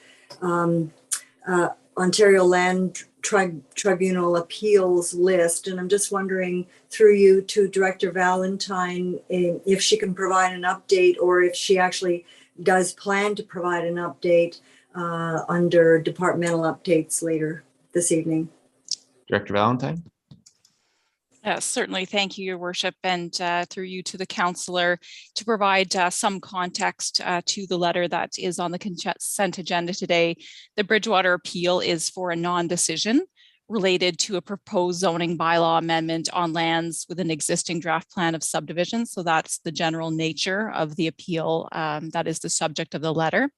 Ontario Land Tribunal appeals list. And I'm just wondering through you to Director Valentine, if she can provide an update or if she actually does plan to provide an update under departmental updates later this evening. Director Valentine. Certainly. Thank you, Your Worship, and through you to the councillor to provide some context to the letter that is on the consent agenda today. The Bridgewater appeal is for a non-decision related to a proposed zoning bylaw amendment on lands with an existing draft plan of subdivision. So that's the general nature of the appeal that is the subject of the letter.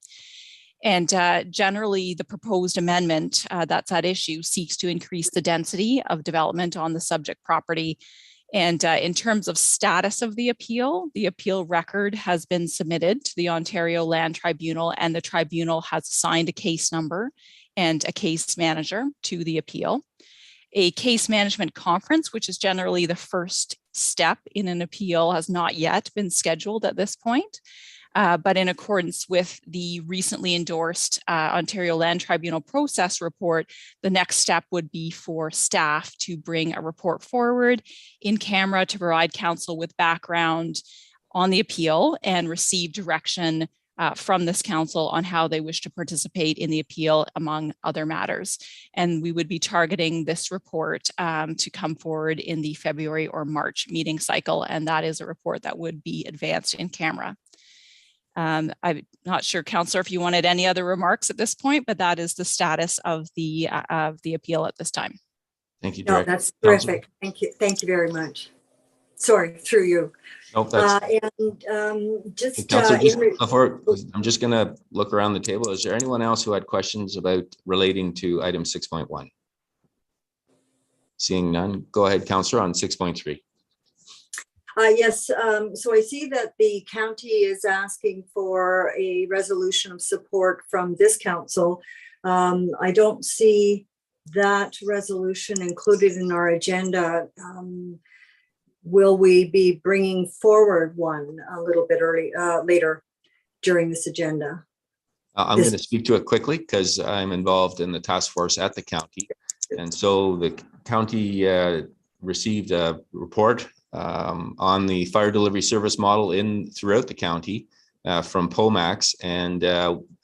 And generally, the proposed amendment that's at issue seeks to increase the density of development on the subject property. And in terms of status of the appeal record has been submitted to the Ontario Land Tribunal, and the tribunal has assigned a case number and a case manager to the appeal. A case management conference, which is generally the first step in an appeal, has not yet been scheduled at this point. But in accordance with the recently endorsed Ontario Land Tribunal process report, the next step would be for staff to bring a report forward in camera to provide council with background on the appeal and receive direction from this council on how they wish to participate in the appeal, among other matters. And we would be targeting this report to come forward in the February or March meeting cycle. And that is a report that would be advanced in camera. I'm not sure, Councillor, if you wanted any other remarks at this point, but that is the status of the appeal at this time. Thank you, No, Director. that's terrific. Thank you. Thank you very much. Sorry, through you. No, that's just Councillor, before I'm just going to look around the table. Is there anyone else who had questions about relating to item 6.1? Seeing none, go ahead, Councillor, on 6.3. Yes, so I see that the county is asking for a resolution of support from this council. I don't see that resolution included in our agenda. Will we be bringing forward one a little bit later during this agenda? I'm going to speak to it quickly because I'm involved in the task force at the county. And so the county received a report on the fire delivery service model throughout the county from POMAX, and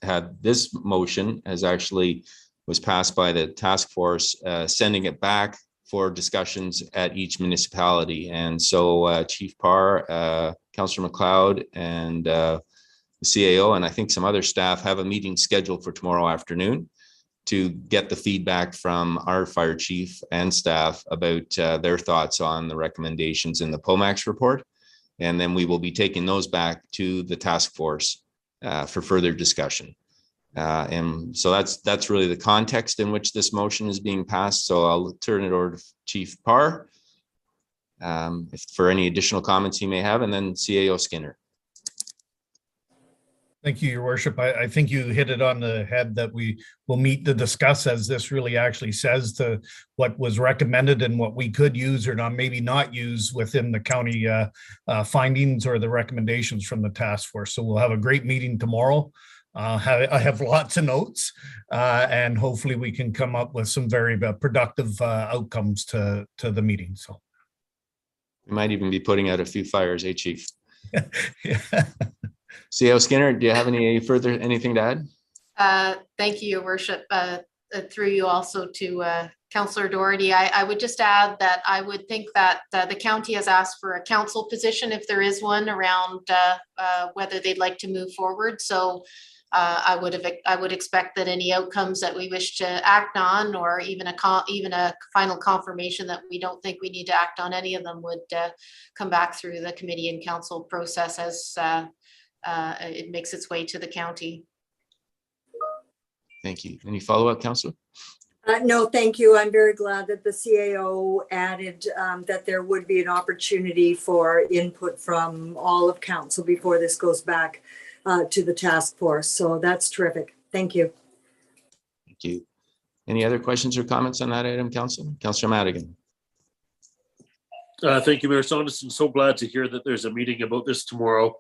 had this motion was passed by the task force, sending it back for discussions at each municipality. And so Chief Parr, Councillor McLeod, and the CAO, and I think some other staff have a meeting scheduled for tomorrow afternoon to get the feedback from our fire chief and staff about their thoughts on the recommendations in the POMAX report. And then we will be taking those back to the task force for further discussion. And so that's really the context in which this motion is being passed. So I'll turn it over to Chief Parr for any additional comments he may have, and then CAO Skinner. Thank you, Your Worship. I think you hit it on the head that we will meet to discuss, as this really actually says to what was recommended and what we could use or not, maybe not use within the county findings or the recommendations from the task force. So we'll have a great meeting tomorrow. I have lots of notes, and hopefully we can come up with some very productive outcomes to the meeting. So we might even be putting out a few fires, Chief? Yeah. CAO Skinner, do you have anything to add? Thank you, Your Worship. through you also to Councillor Doherty, I would just add that I would think that the county has asked for a council position, if there is one, around whether they'd like to move forward. So I would expect that any outcomes that we wish to act on, or even a final confirmation that we don't think we need to act on any of them, would come back through the committee and council process as it makes its way to the county. Thank you. Any follow-up, Councillor? No, thank you. I'm very glad that the CAO added that there would be an opportunity for input from all of council before this goes back to the task force. So that's terrific. Thank you. Thank you. Any other questions or comments on that item, Councillor? Councillor Madigan. Thank you, Mayor Saunderson. So glad to hear that there's a meeting about this tomorrow.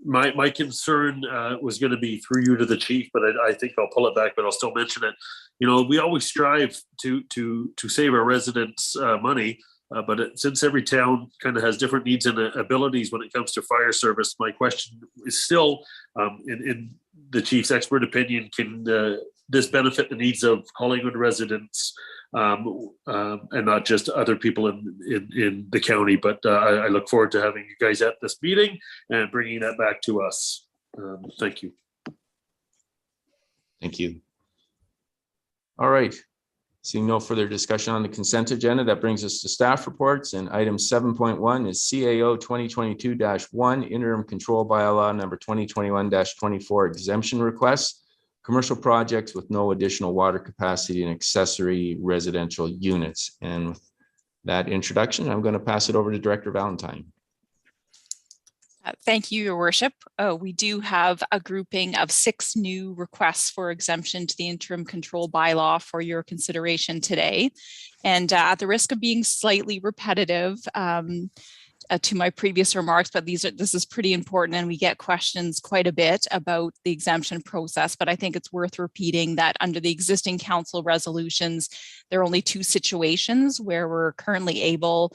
My concern was going to be through you to the chief, but I think I'll pull it back, but I'll still mention it. You know, we always strive to save our residents money, but since every town kind of has different needs and abilities when it comes to fire service, my question is still, in the chief's expert opinion, can this benefit the needs of Collingwood residents and not just other people in the county? But I look forward to having you guys at this meeting and bringing that back to us. Thank you. Thank you. All right. Seeing no further discussion on the consent agenda, that brings us to staff reports, and item 7.1 is CAO 2022-1 interim control bylaw number 2021-24 exemption requests, commercial projects with no additional water capacity and accessory residential units. And with that introduction, I'm going to pass it over to Director Valentine. Thank you, Your Worship. We do have a grouping of 6 new requests for exemption to the interim control bylaw for your consideration today. And at the risk of being slightly repetitive to my previous remarks, but this is pretty important, and we get questions quite a bit about the exemption process, but I think it's worth repeating that under the existing council resolutions, there are only 2 situations where we're currently able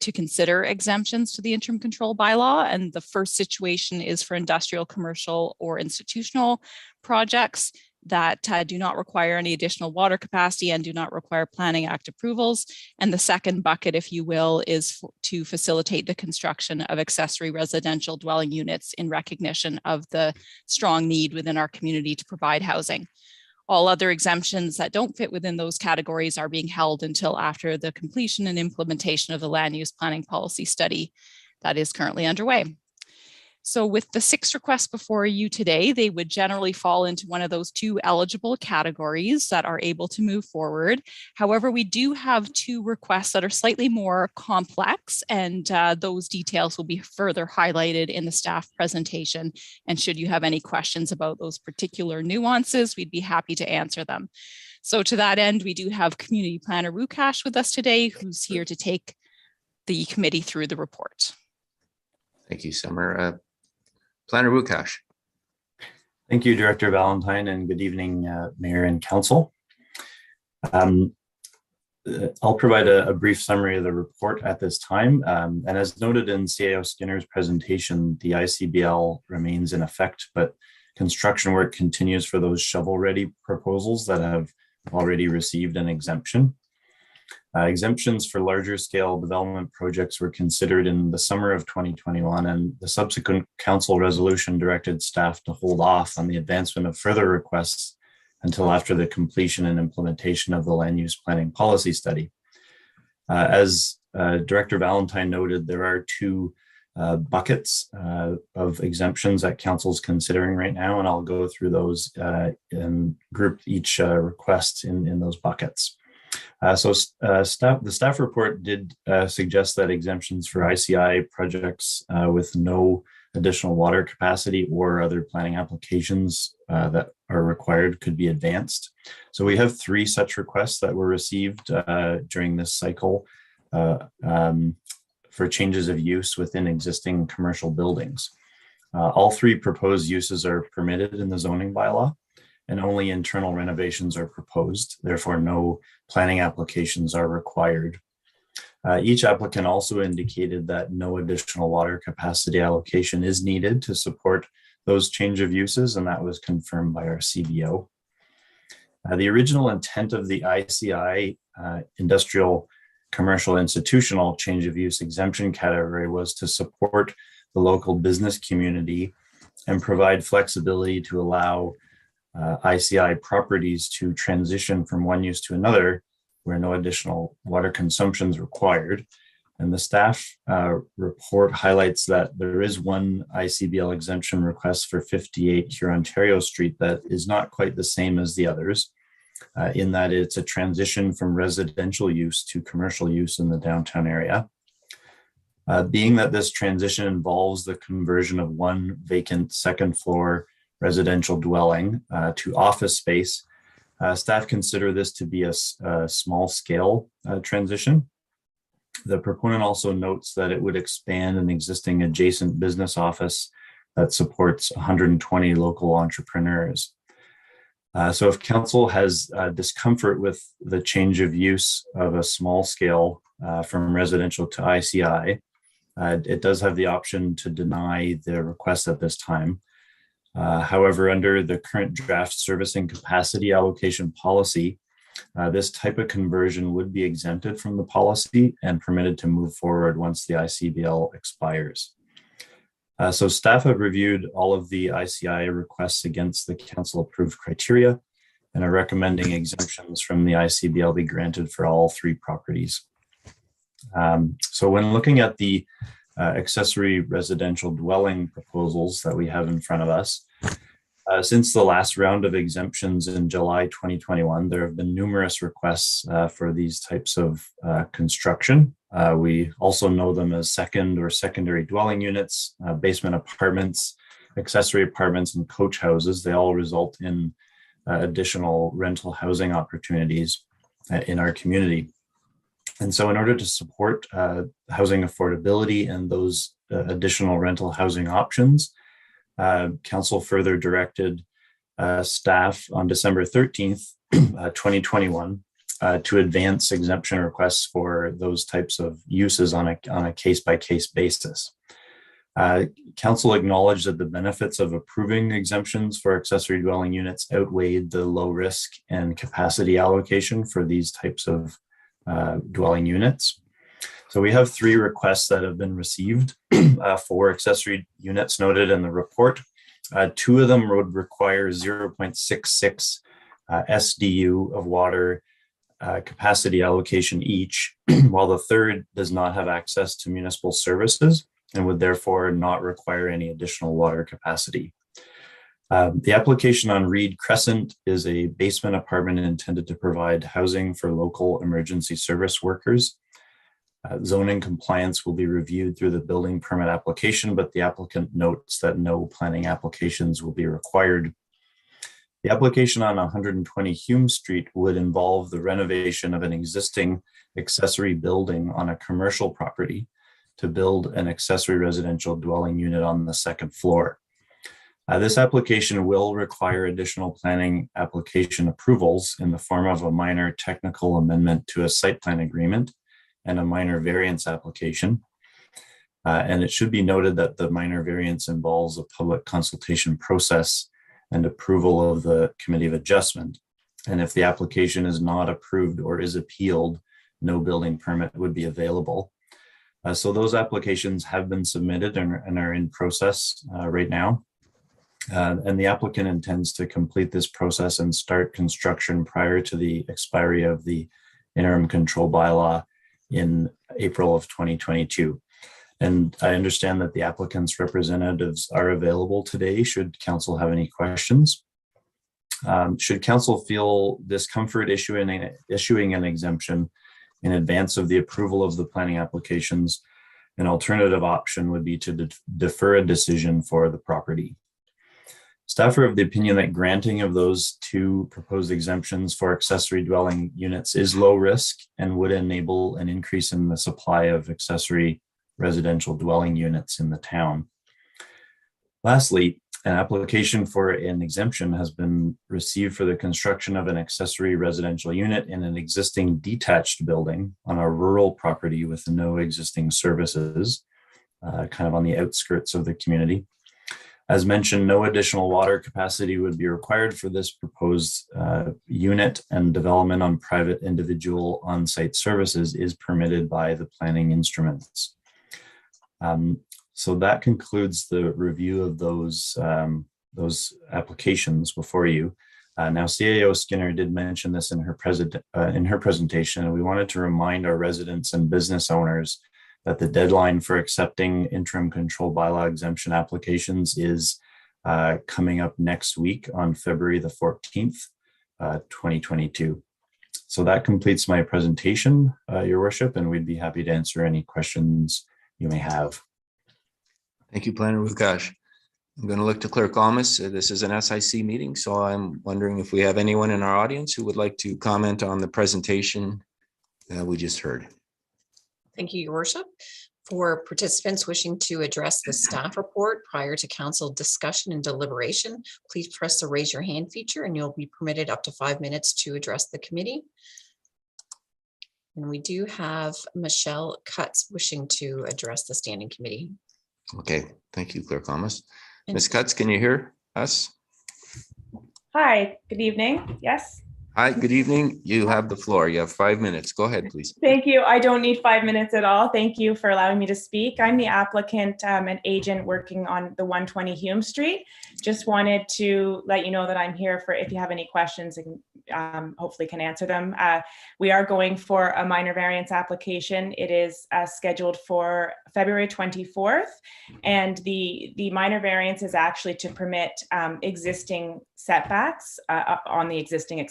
to consider exemptions to the interim control bylaw. And the first situation is for industrial, commercial, or institutional projects that do not require any additional water capacity and do not require Planning Act approvals. And the second bucket, if you will, is to facilitate the construction of accessory residential dwelling units in recognition of the strong need within our community to provide housing. All other exemptions that don't fit within those categories are being held until after the completion and implementation of the land use planning policy study that is currently underway. So with the 6 requests before you today, they would generally fall into one of those 2 eligible categories that are able to move forward. However, we do have 2 requests that are slightly more complex, and those details will be further highlighted in the staff presentation. And should you have any questions about those particular nuances, we'd be happy to answer them. So to that end, we do have Community Planner Rukash with us today, who's here to take the committee through the report. Thank you, Summer. Planner Rukash. Thank you, Director Valentine, and good evening, Mayor and Council. I'll provide a brief summary of the report at this time. And as noted in CAO Skinner's presentation, the ICBL remains in effect, but construction work continues for those shovel-ready proposals that have already received an exemption. Exemptions for larger scale development projects were considered in the summer of 2021, and the subsequent council resolution directed staff to hold off on the advancement of further requests until after the completion and implementation of the land use planning policy study. As Director Valentine noted, there are 2 buckets of exemptions that council's considering right now, and I'll go through those and group each request in those buckets. The staff report did suggest that exemptions for ICI projects with no additional water capacity or other planning applications that are required could be advanced. So we have 3 such requests that were received during this cycle for changes of use within existing commercial buildings. All 3 proposed uses are permitted in the zoning bylaw, and only internal renovations are proposed. Therefore, no planning applications are required. Each applicant also indicated that no additional water capacity allocation is needed to support those change of uses, and that was confirmed by our CBO. The original intent of the ICI industrial commercial institutional change of use exemption category was to support the local business community and provide flexibility to allow ICI properties to transition from one use to another where no additional water consumption is required. And the staff report highlights that there is one ICBL exemption request for 58 Hurontario Street that is not quite the same as the others, in that it's a transition from residential use to commercial use in the downtown area. Being that this transition involves the conversion of one vacant second floor residential dwelling to office space, staff consider this to be a small scale transition. The proponent also notes that it would expand an existing adjacent business office that supports 120 local entrepreneurs. So if council has discomfort with the change of use of a small scale from residential to ICI, it does have the option to deny the request at this time. However, under the current draft servicing capacity allocation policy, this type of conversion would be exempted from the policy and permitted to move forward once the ICBL expires. So staff have reviewed all of the ICI requests against the council approved criteria and are recommending exemptions from the ICBL be granted for all three properties. So when looking at the accessory residential dwelling proposals that we have in front of us, since the last round of exemptions in July 2021, there have been numerous requests for these types of construction. We also know them as second or secondary dwelling units, basement apartments, accessory apartments, and coach houses. They all result in additional rental housing opportunities in our community. And so in order to support housing affordability and those additional rental housing options, council further directed staff on December 13th, 2021 to advance exemption requests for those types of uses on a case-by-case basis. Council acknowledged that the benefits of approving exemptions for accessory dwelling units outweighed the low risk and capacity allocation for these types of dwelling units. So we have three requests that have been received for accessory units noted in the report. Two of them would require 0.66 SDU of water capacity allocation each, while the third does not have access to municipal services and would therefore not require any additional water capacity. The application on Reed Crescent is a basement apartment intended to provide housing for local emergency service workers. Zoning compliance will be reviewed through the building permit application, but the applicant notes that no planning applications will be required. The application on 120 Hume Street would involve the renovation of an existing accessory building on a commercial property to build an accessory residential dwelling unit on the second floor. This application will require additional planning application approvals in the form of a minor technical amendment to a site plan agreement and a minor variance application. And it should be noted that the minor variance involves a public consultation process and approval of the Committee of Adjustment. And if the application is not approved or is appealed, no building permit would be available. So those applications have been submitted and are in process right now. And the applicant intends to complete this process and start construction prior to the expiry of the interim control bylaw in April of 2022. And I understand that the applicant's representatives are available today should council have any questions. Should council feel discomfort issuing an exemption in advance of the approval of the planning applications, an alternative option would be to defer a decision for the property. Staff are of the opinion that granting of those two proposed exemptions for accessory dwelling units is low risk and would enable an increase in the supply of accessory residential dwelling units in the town. Lastly, an application for an exemption has been received for the construction of an accessory residential unit in an existing detached building on a rural property with no existing services, kind of on the outskirts of the community. As mentioned, no additional water capacity would be required for this proposed unit, and development on private individual on-site services is permitted by the planning instruments. So that concludes the review of those applications before you. Now, CAO Skinner did mention this in her presentation, and we wanted to remind our residents and business owners that the deadline for accepting interim control bylaw exemption applications is coming up next week on February the 14th, 2022. So that completes my presentation, Your Worship, and we'd be happy to answer any questions you may have. Thank you, Planner Lukash. I'm going to look to Clerk Almus. This is an SIC meeting, so I'm wondering if we have anyone in our audience who would like to comment on the presentation we just heard. Thank you, Your Worship. For participants wishing to address the staff report prior to council discussion and deliberation, please press the raise your hand feature and you'll be permitted up to 5 minutes to address the committee. And we do have Michelle Cutts wishing to address the standing committee. Okay, thank you, Clerk Almus. Ms. Cutts, can you hear us? Hi, good evening. Yes. Hi, good evening. You have the floor. You have 5 minutes. Go ahead, please. Thank you. I don't need 5 minutes at all. Thank you for allowing me to speak. I'm the applicant and agent working on the 120 Hume Street. Just wanted to let you know that I'm here for if you have any questions and hopefully can answer them. We are going for a minor variance application. It is scheduled for February 24th. And the minor variance is actually to permit existing setbacks on the existing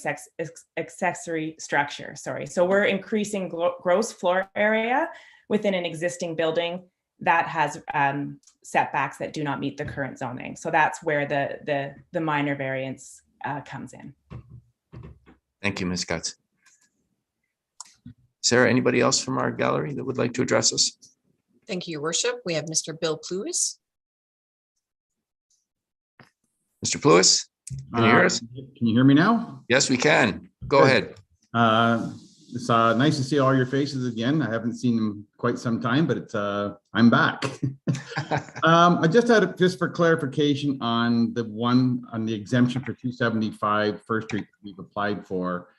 accessory structure, sorry. So we're increasing gross floor area within an existing building that has setbacks that do not meet the current zoning. So that's where the minor variance comes in. Thank you, Ms. Cutts. Sarah, anybody else from our gallery that would like to address us? Thank you, Your Worship. We have Mr. Bill Pluis. Mr. Pluis, can you hear us? Can you hear me now? Yes, we can. Go ahead. It's nice to see all your faces again. I haven't seen them quite some time, but it's I'm back. I just had just for clarification on the exemption for 275 First Street we've applied for.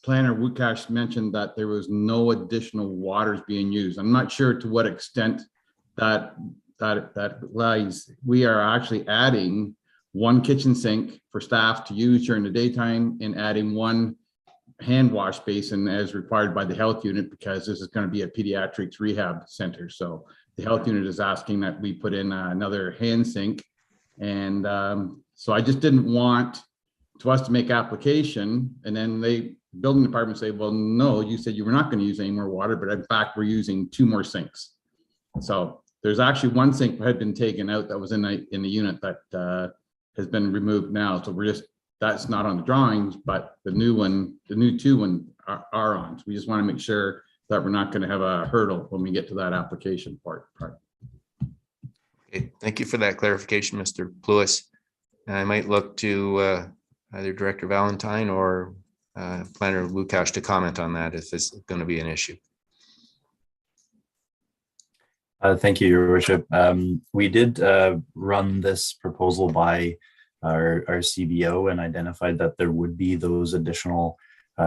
Planner Lukash mentioned that there was no additional waters being used. I'm not sure to what extent that lies. We are actually adding one kitchen sink for staff to use during the daytime and adding one hand wash basin as required by the health unit, because this is going to be a pediatrics rehab center. So the health unit is asking that we put in another hand sink. And so I just didn't want us to make application and then the building department say, well, no, you said you were not going to use any more water, but in fact, we're using 2 more sinks. So there's actually one sink that had been taken out that was in the unit that has been removed now. So we're just, that's not on the drawings, but the new 2 are on. So we just want to make sure that we're not going to have a hurdle when we get to that application part. Okay, thank you for that clarification, Mr. Pluis. I might look to either Director Valentine or Planner Lukash to comment on that if it's going to be an issue. Thank you, Your Worship. We did run this proposal by our CBO and identified that there would be those additional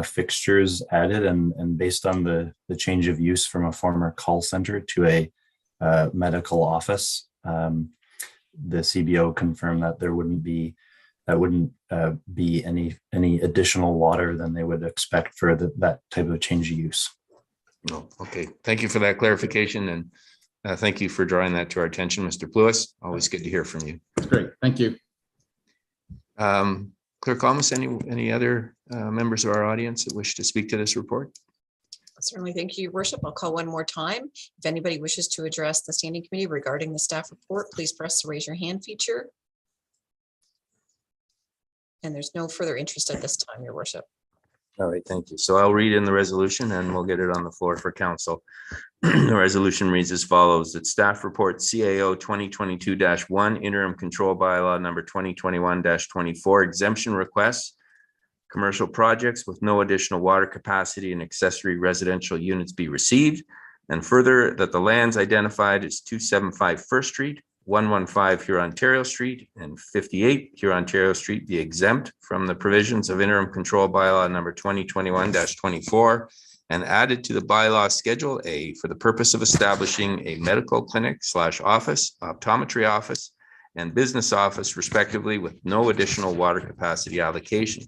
fixtures added, and based on the change of use from a former call center to a medical office, the CBO confirmed that there wouldn't be any additional water than they would expect for that type of change of use. No, okay, thank you for that clarification, and thank you for drawing that to our attention, Mr. Pluis. Always good to hear from you. That's great. Thank you. Clerk Almus, any other members of our audience that wish to speak to this report? Certainly, thank you, Your Worship. I'll call one more time. If anybody wishes to address the standing committee regarding the staff report, please press the raise your hand feature. And there's no further interest at this time, Your Worship. All right, thank you. So I'll read in the resolution and we'll get it on the floor for council. The resolution reads as follows: that staff report CAO 2022-1 interim control bylaw number 2021-24 exemption requests, commercial projects with no additional water capacity and accessory residential units be received, And further, that the lands identified as 275 First Street, 115 Huron-Ontario Street, and 58 Huron-Ontario Street be exempt from the provisions of interim control bylaw number 2021-24 and added to the bylaw Schedule A for the purpose of establishing a medical clinic / office, optometry office, and business office respectively, with no additional water capacity allocation.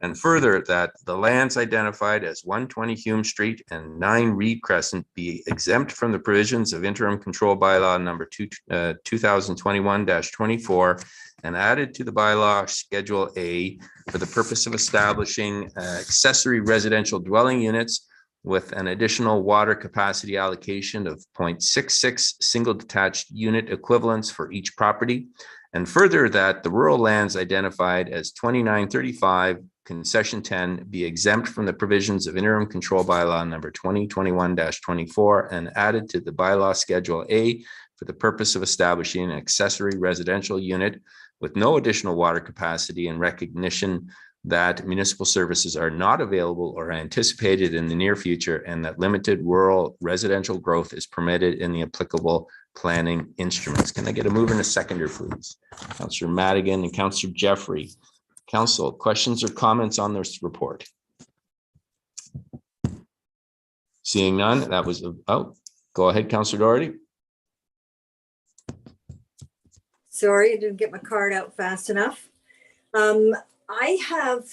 And further, that the lands identified as 120 Hume Street and 9 Reed Crescent be exempt from the provisions of interim control bylaw number 2021-24 and added to the bylaw Schedule A for the purpose of establishing accessory residential dwelling units with an additional water capacity allocation of 0.66 single detached unit equivalents for each property. And further, that the rural lands identified as 2935 concession 10 be exempt from the provisions of interim control bylaw number 2021-24 and added to the bylaw Schedule A for the purpose of establishing an accessory residential unit with no additional water capacity, in recognition that municipal services are not available or anticipated in the near future, and that limited rural residential growth is permitted in the applicable planning instruments. Can I get a mover and a seconder, please? Councillor Madigan and Councillor Jeffrey. Council, questions or comments on this report? Seeing none, that was, oh, go ahead, Councillor Doherty. Sorry, I didn't get my card out fast enough. I have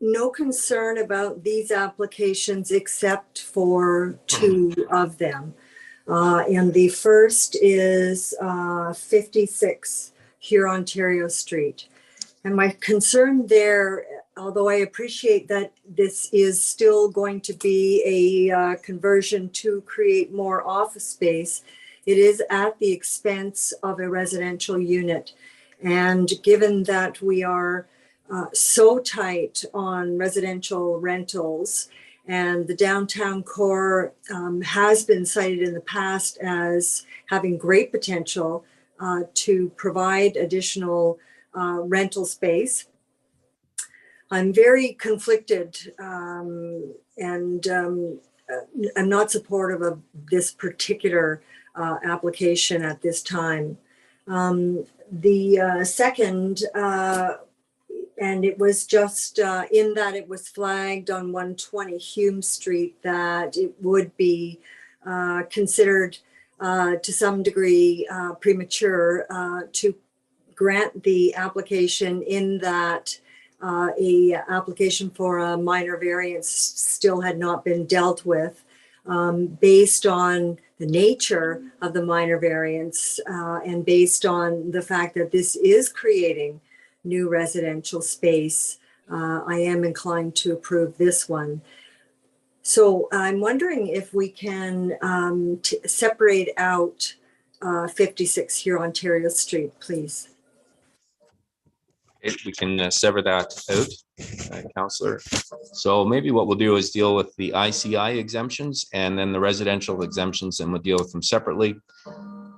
no concern about these applications except for 2 of them. And the first is 56 Huron-Ontario Street. And my concern there, although I appreciate that this is still going to be a conversion to create more office space, it is at the expense of a residential unit. And given that we are so tight on residential rentals, and the downtown core has been cited in the past as having great potential to provide additional rental space, I'm very conflicted and I'm not supportive of this particular application at this time. The second, and it was just in that it was flagged on 120 Hume Street that it would be considered to some degree premature to grant the application, in that a application for a minor variance still had not been dealt with based on the nature of the minor variance and based on the fact that this is creating new residential space. I am inclined to approve this one. So I'm wondering if we can separate out 56 Huron-Ontario Street, please. If we can sever that out, Councillor. So maybe what we'll do is deal with the ICI exemptions and then the residential exemptions, and we'll deal with them separately.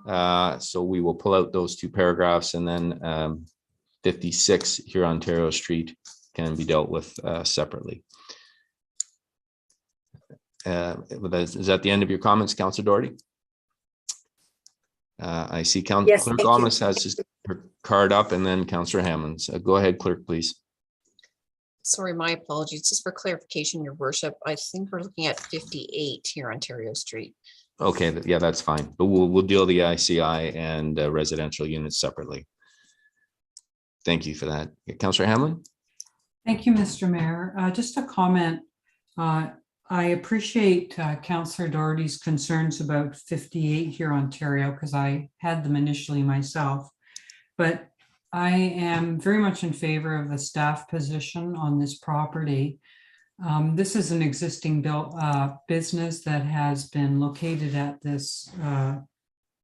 So we will pull out those 2 paragraphs, and then 56 Huron-Ontario Street can be dealt with separately. Is that the end of your comments, Councillor Doherty? I see Clerk Almas has her card up, and then Councillor Hammonds. Go ahead, Clerk, please. Sorry, my apologies. Just for clarification, Your Worship, I think we're looking at 58 here, Ontario Street. Okay, yeah, that's fine. But we'll deal the ICI and residential units separately. Thank you for that. Councillor Hamlin. Thank you, Mr. Mayor. Just a comment. I appreciate Councillor Doherty's concerns about 58 here, Ontario, because I had them initially myself. But I am very much in favor of the staff position on this property. This is an existing business that has been located at this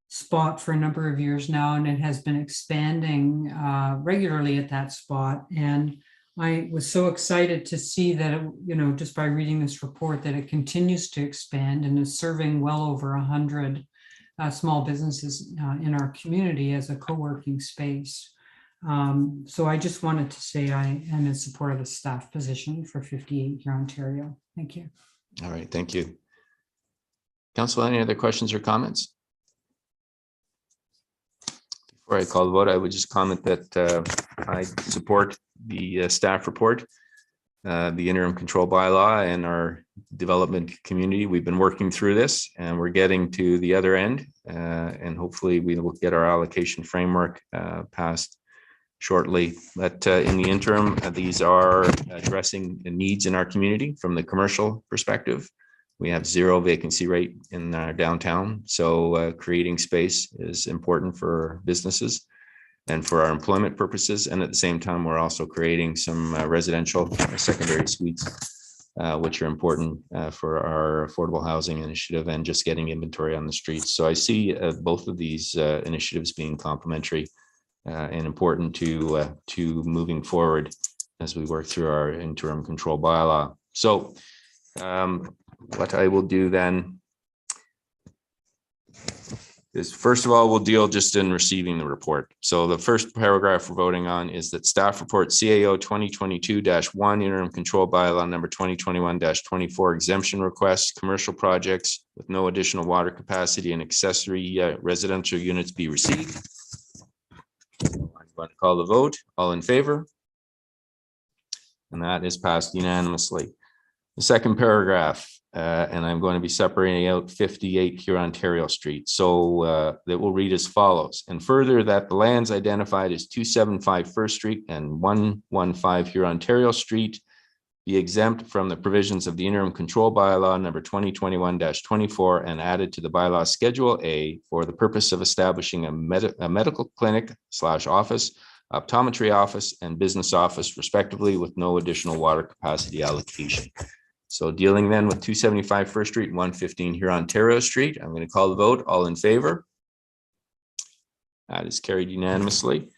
spot for a number of years now, and it has been expanding regularly at that spot. And I was so excited to see that, just by reading this report, that it continues to expand and is serving well over 100 small businesses in our community as a co-working space. So I just wanted to say I am in support of the staff position for 58 here, Ontario. Thank you. All right, thank you. Council, any other questions or comments? Before I call the vote, I would just comment that I support the staff report, the interim control bylaw, and our development community. We've been working through this and we're getting to the other end, and hopefully we will get our allocation framework passed shortly. But in the interim, these are addressing the needs in our community from the commercial perspective. We have 0 vacancy rate in our downtown, so creating space is important for businesses and for our employment purposes. And at the same time, we're also creating some residential secondary suites, which are important for our affordable housing initiative and just getting inventory on the streets. So I see both of these initiatives being complementary and important to moving forward as we work through our interim control bylaw. So what I will do then is, first of all, we'll deal just in receiving the report. So the first paragraph we're voting on is that staff report CAO 2022-1 interim control bylaw number 2021-24 exemption requests, commercial projects with no additional water capacity and accessory residential units be received. I'm going to call the vote. All in favor? And that is passed unanimously. The second paragraph, and I'm going to be separating out 58 Hurontario Street. So that will read as follows. And further, that the lands identified as 275 First Street and 115 Hurontario Street be exempt from the provisions of the interim control bylaw number 2021-24 and added to the bylaw Schedule A for the purpose of establishing a medical clinic / office, optometry office, and business office respectively, with no additional water capacity allocation. So dealing then with 275 First Street and 115 Hurontario Street, I'm going to call the vote. All in favor? That is carried unanimously.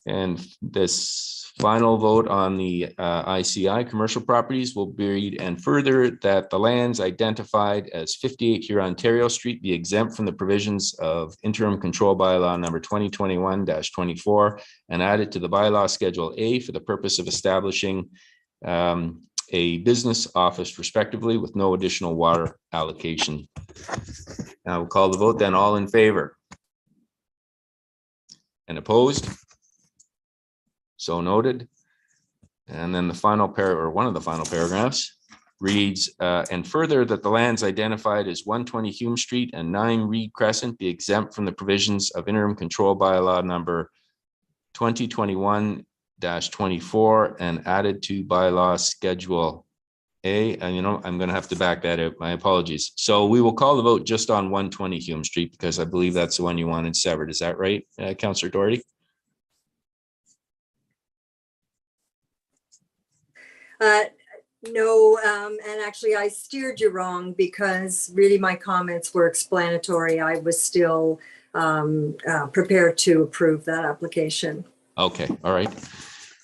And this final vote on the ICI commercial properties will be read, and further that the lands identified as 58 Hurontario Street be exempt from the provisions of interim control bylaw number 2021-24 and added to the bylaw Schedule A for the purpose of establishing a business office respectively, with no additional water allocation. Now we'll call the vote then. All in favor? And opposed? So noted. And then the final or one of the final paragraphs reads, and further that the lands identified as 120 Hume Street and 9 Reed Crescent be exempt from the provisions of interim control bylaw number 2021-24 and added to bylaw Schedule A. And I'm going to have to back that out. My apologies. So we will call the vote just on 120 Hume Street because I believe that's the one you wanted severed. Is that right, Councillor Doherty? No, and actually I steered you wrong because really my comments were explanatory. I was still prepared to approve that application. Okay, all right.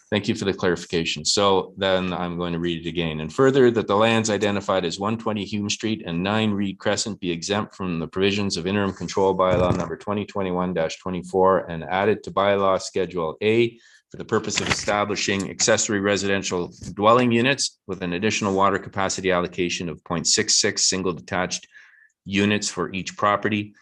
Thank you for the clarification. So then I'm going to read it again. And further that the lands identified as 120 Hume Street and 9 Reed Crescent be exempt from the provisions of interim control bylaw number 2021-24 and added to bylaw Schedule A for the purpose of establishing accessory residential dwelling units with an additional water capacity allocation of 0.66 single detached units for each property.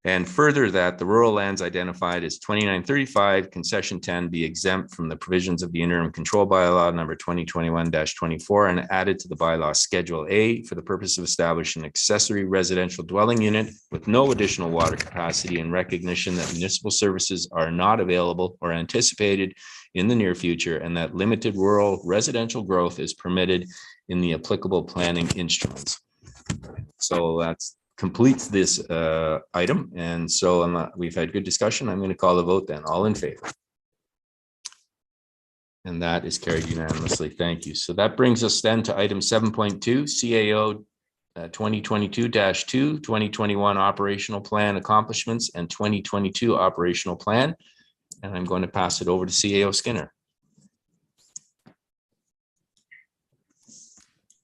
And further that the rural lands identified as 2935 concession 10 be exempt from the provisions of the interim control bylaw number 2021-24 and added to the bylaw Schedule A for the purpose of establishing an accessory residential dwelling unit with no additional water capacity, in recognition that municipal services are not available or anticipated in the near future, and that limited rural residential growth is permitted in the applicable planning instruments. So that's completes this item. And so we've had good discussion. I'm going to call the vote then. All in favor? And that is carried unanimously. Thank you. So that brings us then to item 7.2, CAO 2022-2, 2021 operational plan accomplishments and 2022 operational plan. And I'm going to pass it over to CAO Skinner.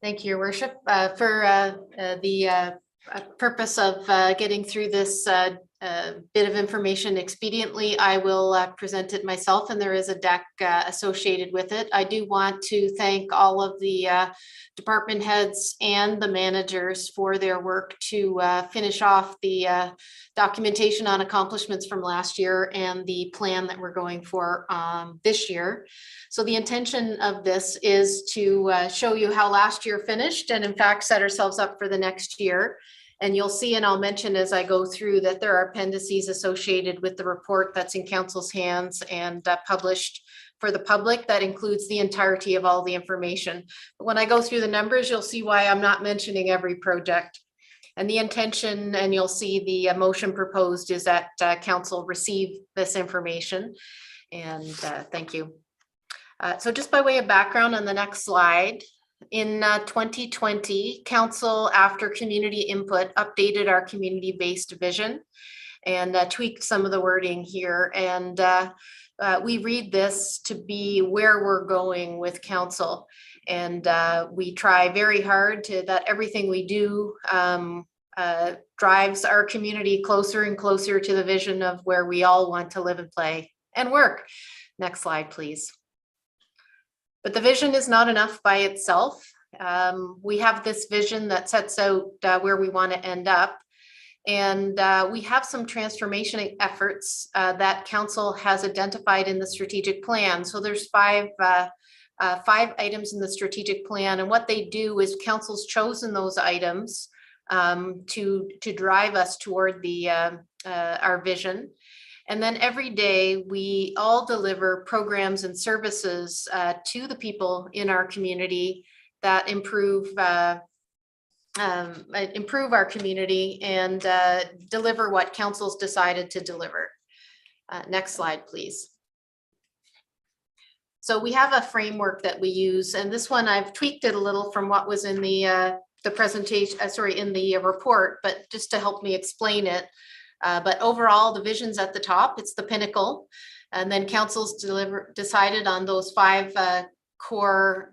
Thank you, Your Worship. For the purpose of getting through this bit of information expediently, I will present it myself, and there is a deck associated with it. I do want to thank all of the department heads and the managers for their work to finish off the documentation on accomplishments from last year and the plan that we're going for this year. So the intention of this is to show you how last year finished, and in fact set ourselves up for the next year. And you'll see, and I'll mention as I go through, that there are appendices associated with the report that's in council's hands and published for the public. That includes the entirety of all the information. But when I go through the numbers, you'll see why I'm not mentioning every project. And the intention, and you'll see the motion proposed, is that council receive this information. And thank you. So just by way of background on the next slide, in 2020, council, after community input, updated our community-based vision and tweaked some of the wording here. And we read this to be where we're going with council. And we try very hard to that everything we do drives our community closer and closer to the vision of where we all want to live and play and work. Next slide, please. But the vision is not enough by itself. We have this vision that sets out where we want to end up. And we have some transformation efforts that council has identified in the strategic plan. So there's five items in the strategic plan. And what they do is council's chosen those items to drive us toward our vision. And then every day we all deliver programs and services to the people in our community that improve our community and deliver what council's decided to deliver. Next slide, please. So we have a framework that we use, and this one I've tweaked it a little from what was in the presentation, in the report, but just to help me explain it. But overall, the vision's at the top, it's the pinnacle. And then council's decided on those five core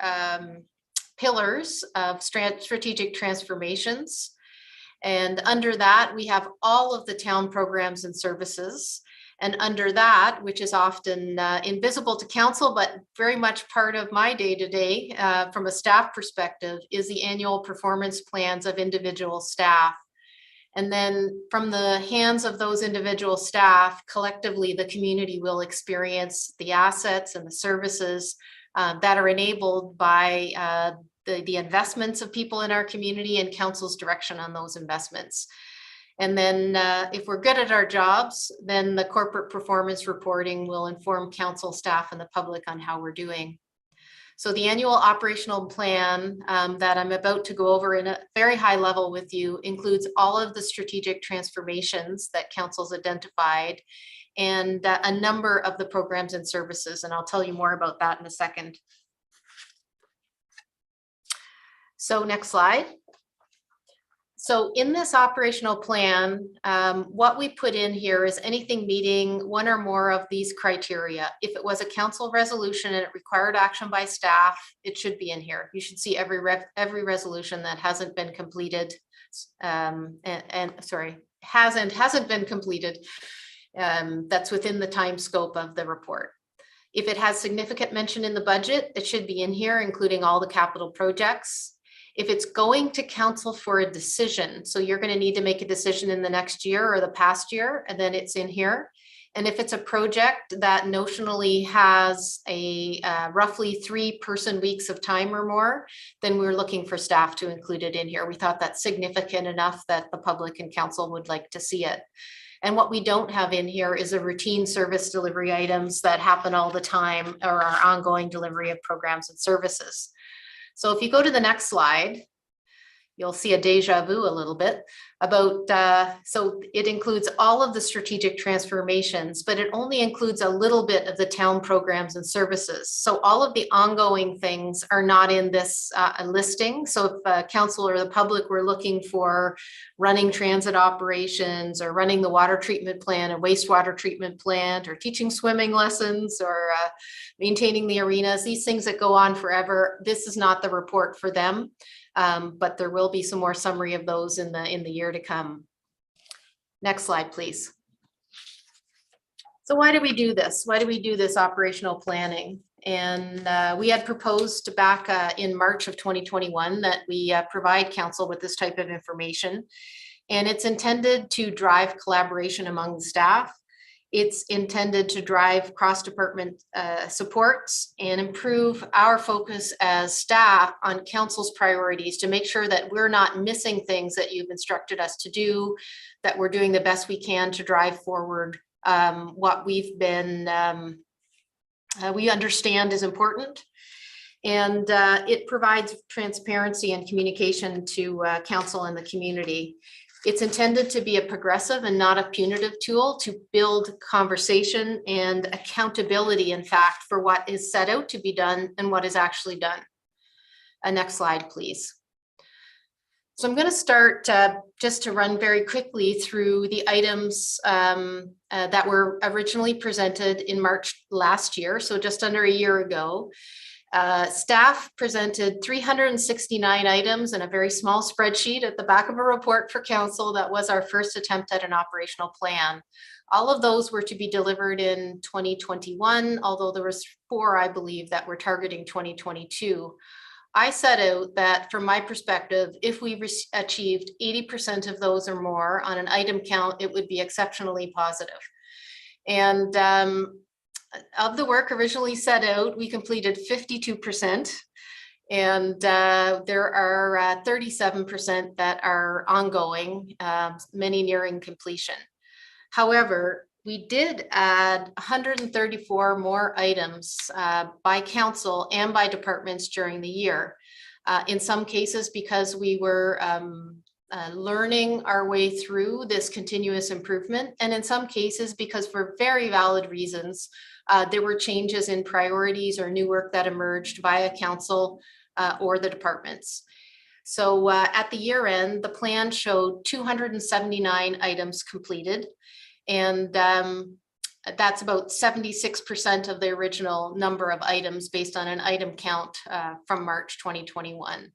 pillars of strategic transformations. And under that, we have all of the town programs and services. And under that, which is often invisible to council, but very much part of my day-to-day from a staff perspective, is the annual performance plans of individual staff. And then from the hands of those individual staff, collectively, the community will experience the assets and the services that are enabled by the investments of people in our community and council's direction on those investments. And then if we're good at our jobs, then the corporate performance reporting will inform council, staff, and the public on how we're doing. So the annual operational plan that I'm about to go over in a very high level with you includes all of the strategic transformations that council's identified and a number of the programs and services. And I'll tell you more about that in a second. So next slide. So in this operational plan, what we put in here is anything meeting one or more of these criteria. If it was a council resolution and it required action by staff, it should be in here. You should see every resolution that hasn't been completed, hasn't been completed. That's within the time scope of the report. If it has significant mention in the budget, it should be in here, including all the capital projects. If it's going to council for a decision, so you're going to need to make a decision in the next year or the past year, and then it's in here. And if it's a project that notionally has a roughly 3 person weeks of time or more, then we're looking for staff to include it in here. We thought that's significant enough that the public and council would like to see it. And what we don't have in here is a routine service delivery items that happen all the time or our ongoing delivery of programs and services. So if you go to the next slide, you'll see a deja vu a little bit about, so it includes all of the strategic transformations, but it only includes a little bit of the town programs and services. So all of the ongoing things are not in this listing. So if council or the public were looking for running transit operations or running the water treatment plant and wastewater treatment plant or teaching swimming lessons or maintaining the arenas, these things that go on forever, this is not the report for them. But there will be some more summary of those in the year to come. Next slide, please. So why do we do this? Why do we do this operational planning? And we had proposed back in March of 2021 that we provide council with this type of information. And it's intended to drive collaboration among the staff. It's intended to drive cross-department supports and improve our focus as staff on council's priorities to make sure that we're not missing things that you've instructed us to do, that we're doing the best we can to drive forward what we've been, we understand is important. And it provides transparency and communication to council and the community. It's intended to be a progressive and not a punitive tool to build conversation and accountability, in fact, for what is set out to be done and what is actually done. Next slide, please. So I'm going to start just to run very quickly through the items that were originally presented in March last year, so just under a year ago. Staff presented 369 items in a very small spreadsheet at the back of a report for council. That was our first attempt at an operational plan. All of those were to be delivered in 2021, although there was 4, I believe, that were targeting 2022. I set out that from my perspective, if we achieved 80% of those or more on an item count, it would be exceptionally positive. And of the work originally set out, we completed 52%. And there are 37% that are ongoing, many nearing completion. However, we did add 134 more items by council and by departments during the year. In some cases, because we were learning our way through this continuous improvement, and in some cases, because for very valid reasons, there were changes in priorities or new work that emerged via council or the departments. So at the year end, the plan showed 279 items completed. And that's about 76% of the original number of items based on an item count from March 2021.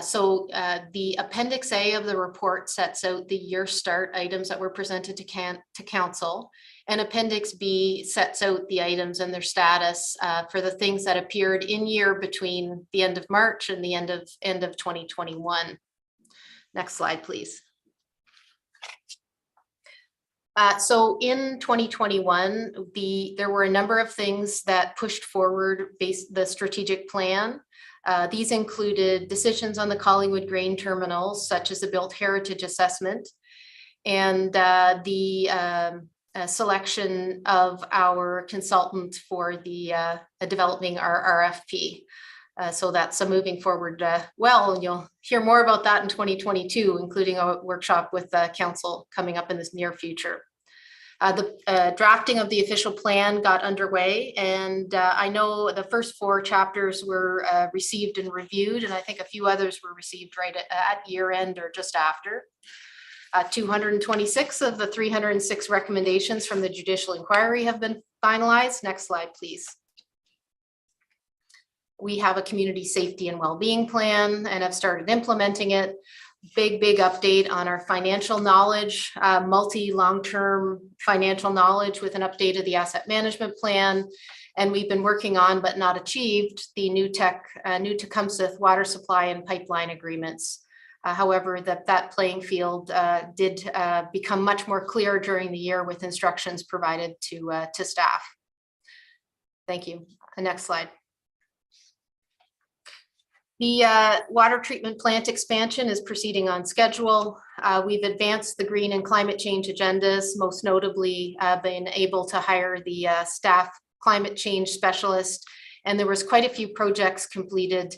So the Appendix A of the report sets out the year start items that were presented to council, and Appendix B sets out the items and their status for the things that appeared in year between the end of March and the end of 2021. Next slide, please. So in 2021, there were a number of things that pushed forward the strategic plan. These included decisions on the Collingwood grain terminals, such as the built heritage assessment, and the selection of our consultant for the developing our RFP. So that's moving forward well, and you'll hear more about that in 2022, including a workshop with council coming up in this near future. The drafting of the official plan got underway, and I know the first 4 chapters were received and reviewed, and I think a few others were received right at year end or just after. 226 of the 306 recommendations from the judicial inquiry have been finalized. Next slide, please. We have a community safety and well-being plan and have started implementing it. Big update on our financial knowledge, long-term financial knowledge with an update of the asset management plan. And we've been working on, but not achieved, the new Tecumseh water supply and pipeline agreements. However, that playing field did become much more clear during the year with instructions provided to staff. Thank you. The next slide. The water treatment plant expansion is proceeding on schedule. We've advanced the green and climate change agendas, most notably been able to hire the staff climate change specialist. And there was quite a few projects completed,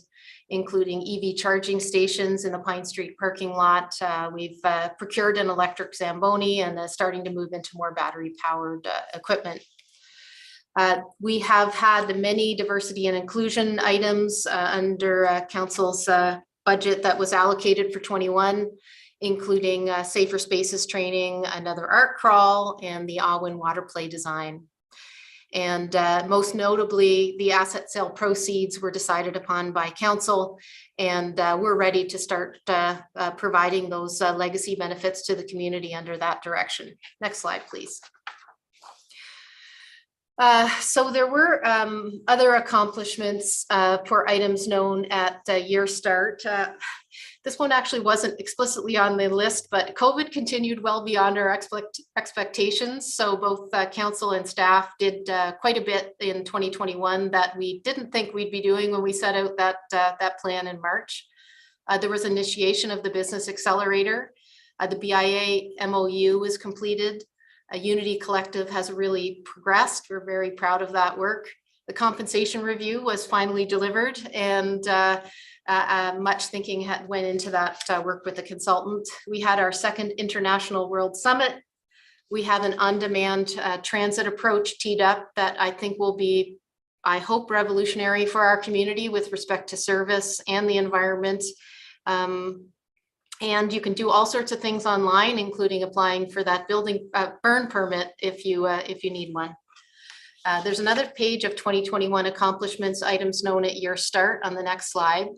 including EV charging stations in the Pine Street parking lot. We've procured an electric Zamboni and starting to move into more battery powered equipment. We have had many diversity and inclusion items under council's budget that was allocated for 21, including safer spaces training, another art crawl, and the Awin water play design. And most notably, the asset sale proceeds were decided upon by council, and we're ready to start providing those legacy benefits to the community under that direction. Next slide, please. So there were other accomplishments for items known at year start. This one actually wasn't explicitly on the list, but COVID continued well beyond our expectations. So both council and staff did quite a bit in 2021 that we didn't think we'd be doing when we set out that plan in March. There was initiation of the business accelerator. The BIA MOU was completed. Unity Collective has really progressed. We're very proud of that work. The compensation review was finally delivered, and much thinking went into that work with the consultant. We had our second International World Summit. We have an on-demand transit approach teed up that I think will be, I hope, revolutionary for our community with respect to service and the environment. And you can do all sorts of things online, including applying for that building burn permit if you need one. There's another page of 2021 accomplishments, items known at year start on the next slide.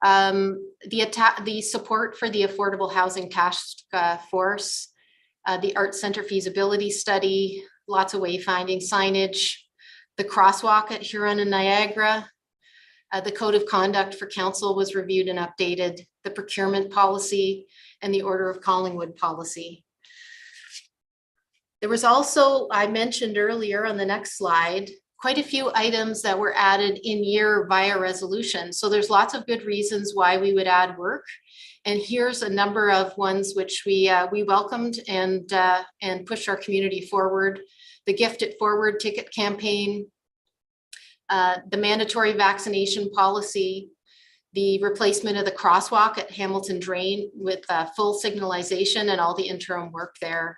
The support for the affordable housing task force, the Arts Center feasibility study, lots of wayfinding signage, the crosswalk at Huron and Niagara. The code of conduct for council was reviewed and updated, the procurement policy, and the order of Collingwood policy. There was also, I mentioned earlier on the next slide, quite a few items that were added in year via resolution. So there's lots of good reasons why we would add work. And here's a number of ones which we welcomed and pushed our community forward. The Gift It Forward ticket campaign, the mandatory vaccination policy, the replacement of the crosswalk at Hamilton Drain with full signalization and all the interim work there.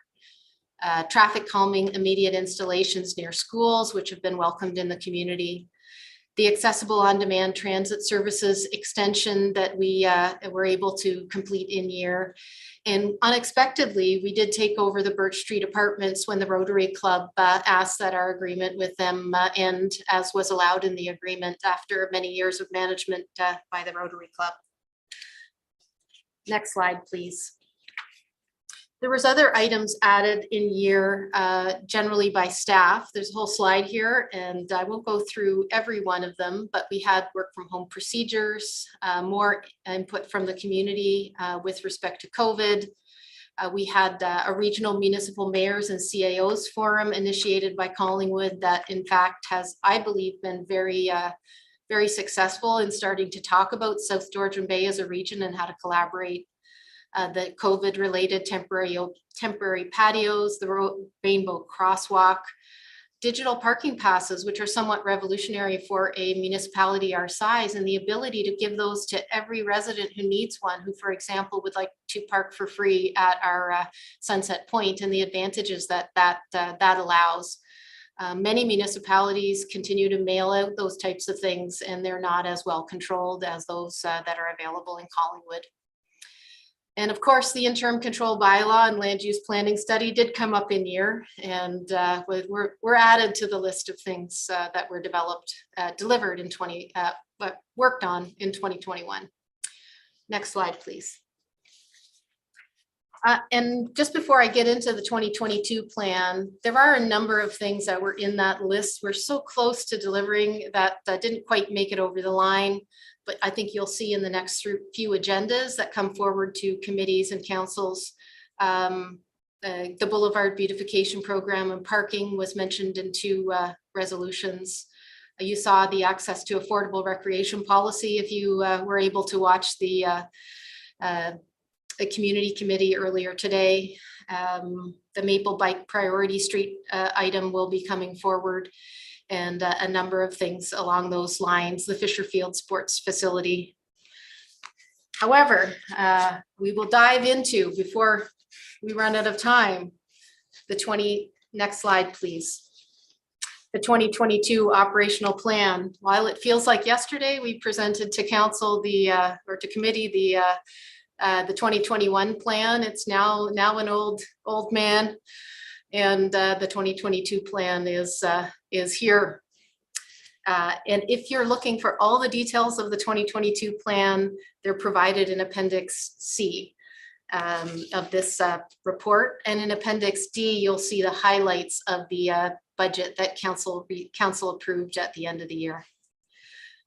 Traffic calming immediate installations near schools, which have been welcomed in the community. The accessible on-demand transit services extension that we were able to complete in year. And unexpectedly, we did take over the Birch Street apartments when the Rotary Club asked that our agreement with them end, as was allowed in the agreement after many years of management by the Rotary Club. Next slide, please. There was other items added in year, generally by staff. There's a whole slide here, and I won't go through every one of them, but we had work from home procedures, more input from the community with respect to COVID. We had a regional municipal mayors and CAOs forum initiated by Collingwood that in fact has, I believe, been very, very successful in starting to talk about South Georgian Bay as a region and how to collaborate. The COVID-related temporary patios, the rainbow crosswalk, digital parking passes, which are somewhat revolutionary for a municipality our size, and the ability to give those to every resident who needs one, who, for example, would like to park for free at our Sunset Point, and the advantages that allows. Many municipalities continue to mail out those types of things, and they're not as well controlled as those that are available in Collingwood. And of course, the interim control bylaw and land use planning study did come up in year, and we're added to the list of things that were delivered in worked on in 2021. Next slide, please. And just before I get into the 2022 plan, there are a number of things that were in that list. We're so close to delivering that didn't quite make it over the line. But I think you'll see in the next few agendas that come forward to committees and councils. The Boulevard Beautification Program and parking was mentioned in two resolutions. You saw the access to affordable recreation policy if you were able to watch the community committee earlier today. The Maple Bike Priority Street item will be coming forward, and a number of things along those lines, the Fisherfield Sports Facility. However, we will dive into, before we run out of time, next slide, please. The 2022 operational plan. While it feels like yesterday, we presented to council or to committee the 2021 plan. It's now an old man. And the 2022 plan is here. And if you're looking for all the details of the 2022 plan, they're provided in Appendix C of this report. And in Appendix D, you'll see the highlights of the budget that council approved at the end of the year.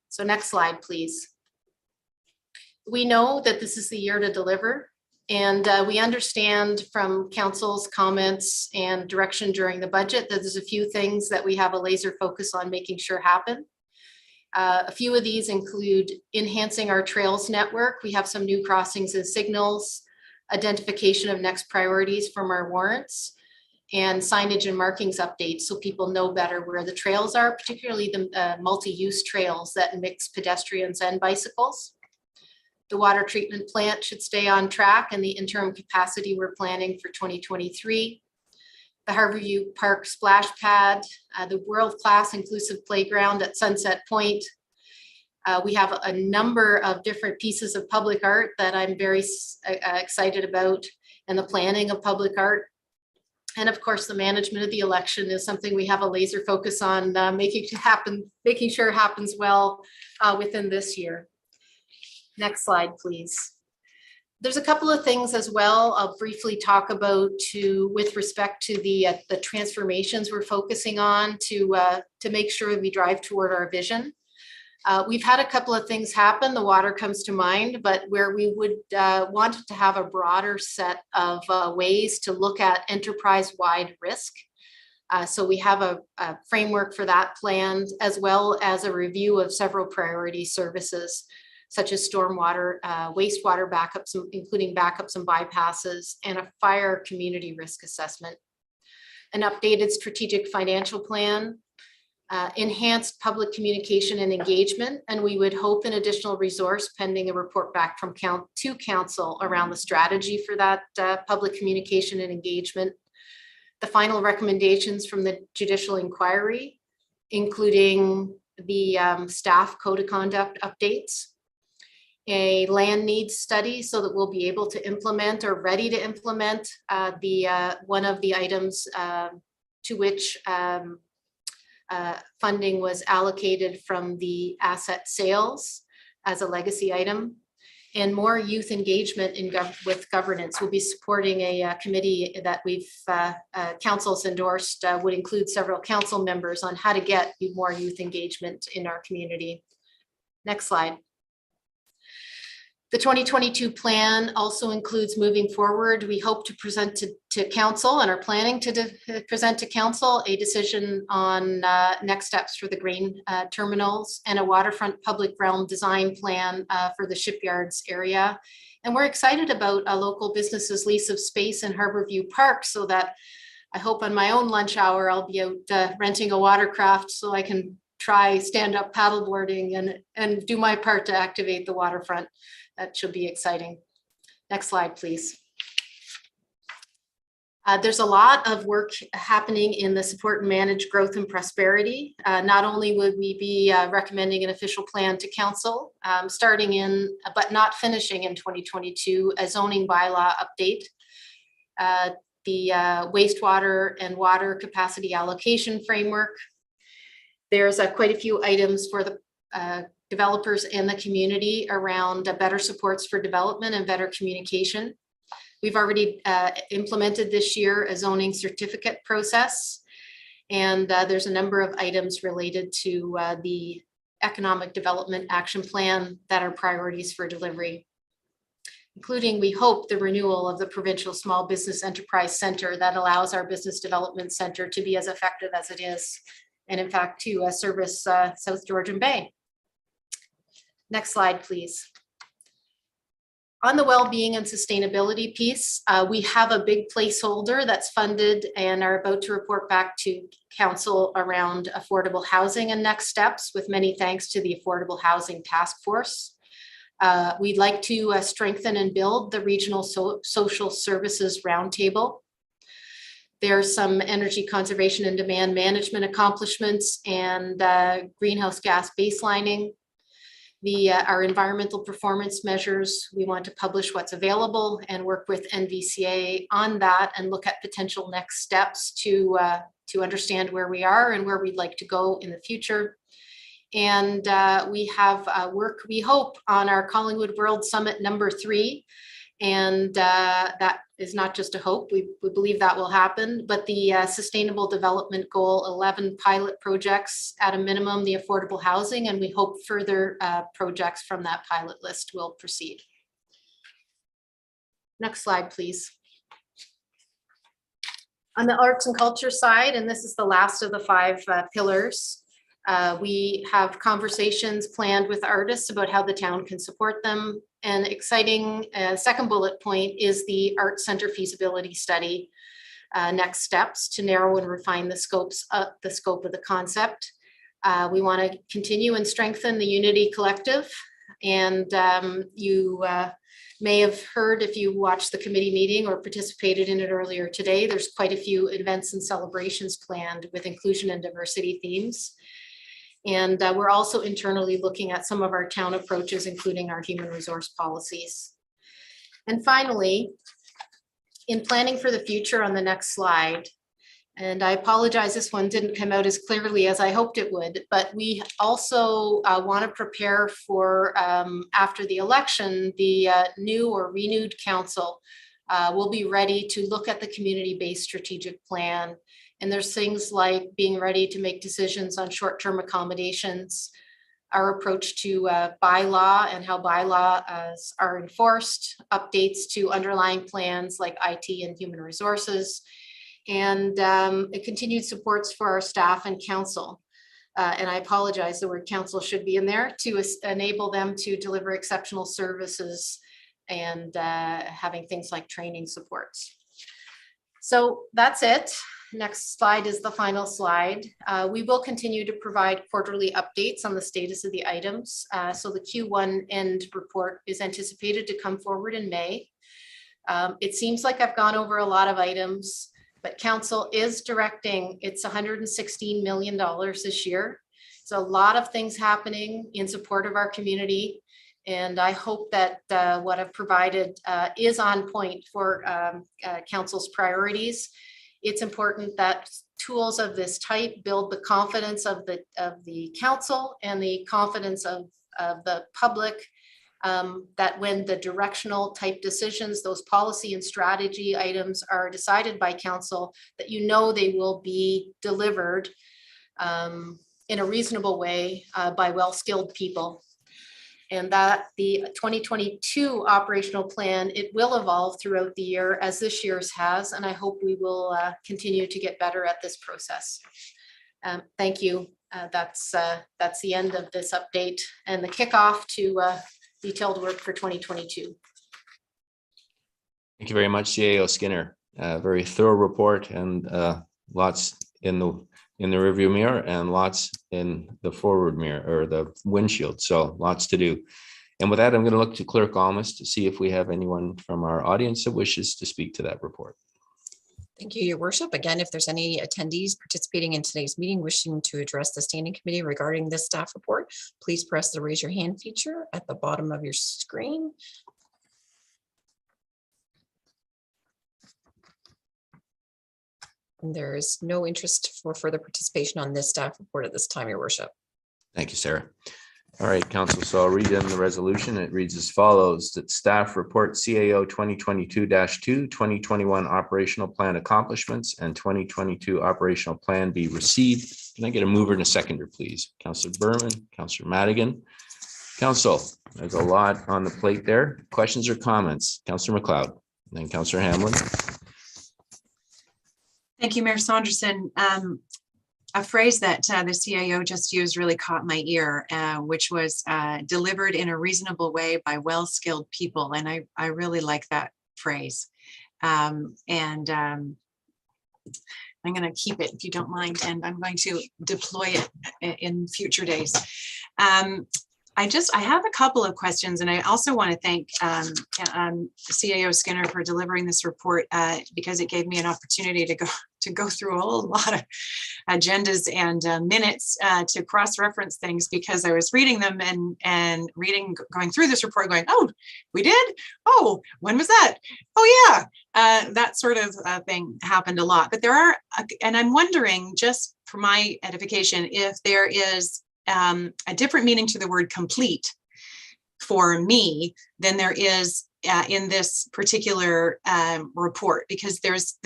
So next slide, please. We know that this is the year to deliver, and we understand from council's comments and direction during the budget that there's a few things that we have a laser focus on making sure happen. A few of these include enhancing our trails network. We have some new crossings and signals, identification of next priorities from our warrants, and signage and markings updates so people know better where the trails are, particularly the multi-use trails that mix pedestrians and bicycles. The water treatment plant should stay on track, and the interim capacity we're planning for 2023. The Harborview Park splash pad, the world-class inclusive playground at Sunset Point. We have a number of different pieces of public art that I'm very excited about, and the planning of public art. And of course, the management of the election is something we have a laser focus on making sure it happens well within this year. Next slide, please. There's a couple of things as well I'll briefly talk about with respect to the transformations we're focusing on to make sure we drive toward our vision. We've had a couple of things happen. The water comes to mind, but where we would want to have a broader set of ways to look at enterprise-wide risk. So we have a framework for that planned, as well as a review of several priority services, such as stormwater, wastewater backups, including backups and bypasses, and a fire community risk assessment. An updated strategic financial plan, enhanced public communication and engagement, and we would hope an additional resource pending a report back from council around the strategy for that public communication and engagement. The final recommendations from the judicial inquiry, including the staff code of conduct updates, a land needs study so that we'll be able to implement or ready to implement one of the items to which funding was allocated from the asset sales as a legacy item, and more youth engagement with governance. We'll be supporting a committee that council's endorsed, would include several council members on how to get more youth engagement in our community. Next slide. The 2022 plan also includes moving forward. We hope to present to council and are planning to present to council a decision on next steps for the grain terminals and a waterfront public realm design plan for the shipyards area. And we're excited about a local business's lease of space in Harborview Park, so that I hope on my own lunch hour, I'll be out renting a watercraft so I can try stand-up paddleboarding and do my part to activate the waterfront. That should be exciting. Next slide, please. There's a lot of work happening in the support and manage growth and prosperity. Not only would we be recommending an official plan to council, starting in, but not finishing in 2022, a zoning bylaw update, the wastewater and water capacity allocation framework. There's quite a few items for the developers and the community around better supports for development and better communication. We've already implemented this year a zoning certificate process, and there's a number of items related to the economic development action plan that are priorities for delivery, including, we hope, the renewal of the Provincial Small Business Enterprise Center that allows our Business Development Center to be as effective as it is, and in fact to service South Georgian Bay. Next slide, please. On the well-being and sustainability piece, we have a big placeholder that's funded and are about to report back to council around affordable housing and next steps, with many thanks to the Affordable Housing Task Force. We'd like to strengthen and build the Regional Social Services Roundtable. There's some energy conservation and demand management accomplishments and greenhouse gas baselining. Our environmental performance measures, we want to publish what's available and work with NVCA on that and look at potential next steps to understand where we are and where we'd like to go in the future. And we have work, we hope, on our Collingwood World Summit #3 And that is not just a hope. We believe that will happen, but the Sustainable Development Goal 11 pilot projects at a minimum, the affordable housing, and we hope further projects from that pilot list will proceed. Next slide, please. On the arts and culture side, and this is the last of the 5 pillars, we have conversations planned with artists about how the town can support them. An exciting second bullet point is the Art Center feasibility study. Next steps to narrow and refine the scope of the concept. We want to continue and strengthen the Unity Collective, and you may have heard, if you watched the committee meeting or participated in it earlier today, there's quite a few events and celebrations planned with inclusion and diversity themes. And we're also internally looking at some of our town approaches, including our human resource policies. And finally, in planning for the future on the next slide, and I apologize, this one didn't come out as clearly as I hoped it would, but we also want to prepare for, after the election, the new or renewed council will be ready to look at the community-based strategic plan. And there's things like being ready to make decisions on short-term accommodations, our approach to bylaw and how bylaws are enforced, updates to underlying plans like IT and human resources, and continued supports for our staff and council. And I apologize, the word council should be in there to enable them to deliver exceptional services and having things like training supports. So that's it. Next slide is the final slide. We will continue to provide quarterly updates on the status of the items. So the Q1 end report is anticipated to come forward in May. It seems like I've gone over a lot of items, but council is directing its $116 million this year. So a lot of things happening in support of our community. And I hope that what I've provided is on point for council's priorities. It's important that tools of this type build the confidence of the council and the confidence of the public, that when the directional type decisions, those policy and strategy items are decided by council, that you know they will be delivered in a reasonable way by well-skilled people. And that the 2022 operational plan, it will evolve throughout the year as this year's has, and I hope we will continue to get better at this process. Thank you. That's the end of this update and the kickoff to detailed work for 2022. Thank you very much, CAO Skinner. Very thorough report and lots in the rearview mirror and lots in the forward mirror or the windshield. So lots to do. And with that, I'm going to look to Clerk Almas to see if we have anyone from our audience that wishes to speak to that report. Thank you, Your Worship. Again, if there's any attendees participating in today's meeting wishing to address the standing committee regarding this staff report, please press the raise your hand feature at the bottom of your screen. And there is no interest for further participation on this staff report at this time, Your Worship. Thank you, Sarah. All right, Council. So I'll read in the resolution. It reads as follows: that staff report CAO 2022-2, 2021 operational plan accomplishments and 2022 operational plan be received. Can I get a mover and a seconder, please? Councillor Berman, Councillor Madigan. Council, there's a lot on the plate there. Questions or comments? Councillor McLeod, and then Councillor Hamlin. Thank you, Mayor Saunderson. A phrase that the CAO just used really caught my ear, which was delivered in a reasonable way by well-skilled people. And I really like that phrase. I'm going to keep it if you don't mind, and I'm going to deploy it in future days. I have a couple of questions, and I also want to thank CAO Skinner for delivering this report because it gave me an opportunity to go through a whole lot of agendas and minutes to cross-reference things, because I was reading them and going through this report going, oh, we did? Oh, when was that? Oh yeah, that sort of thing happened a lot. But there are, and I'm wondering, just for my edification, if there is a different meaning to the word complete for me than there is in this particular report, because there's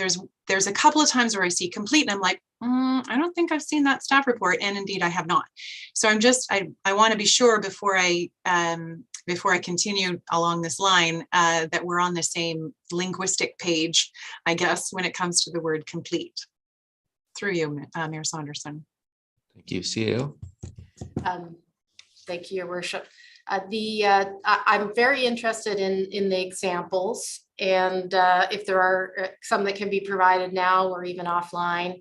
a couple of times where I see complete and I'm like, I don't think I've seen that staff report, and indeed I have not. So I want to be sure before I continue along this line that we're on the same linguistic page, I guess, when it comes to the word complete. Through you, Mayor Saunderson. Thank you, CAO. Thank you, Your Worship. I'm very interested in the examples, and if there are some that can be provided now or even offline.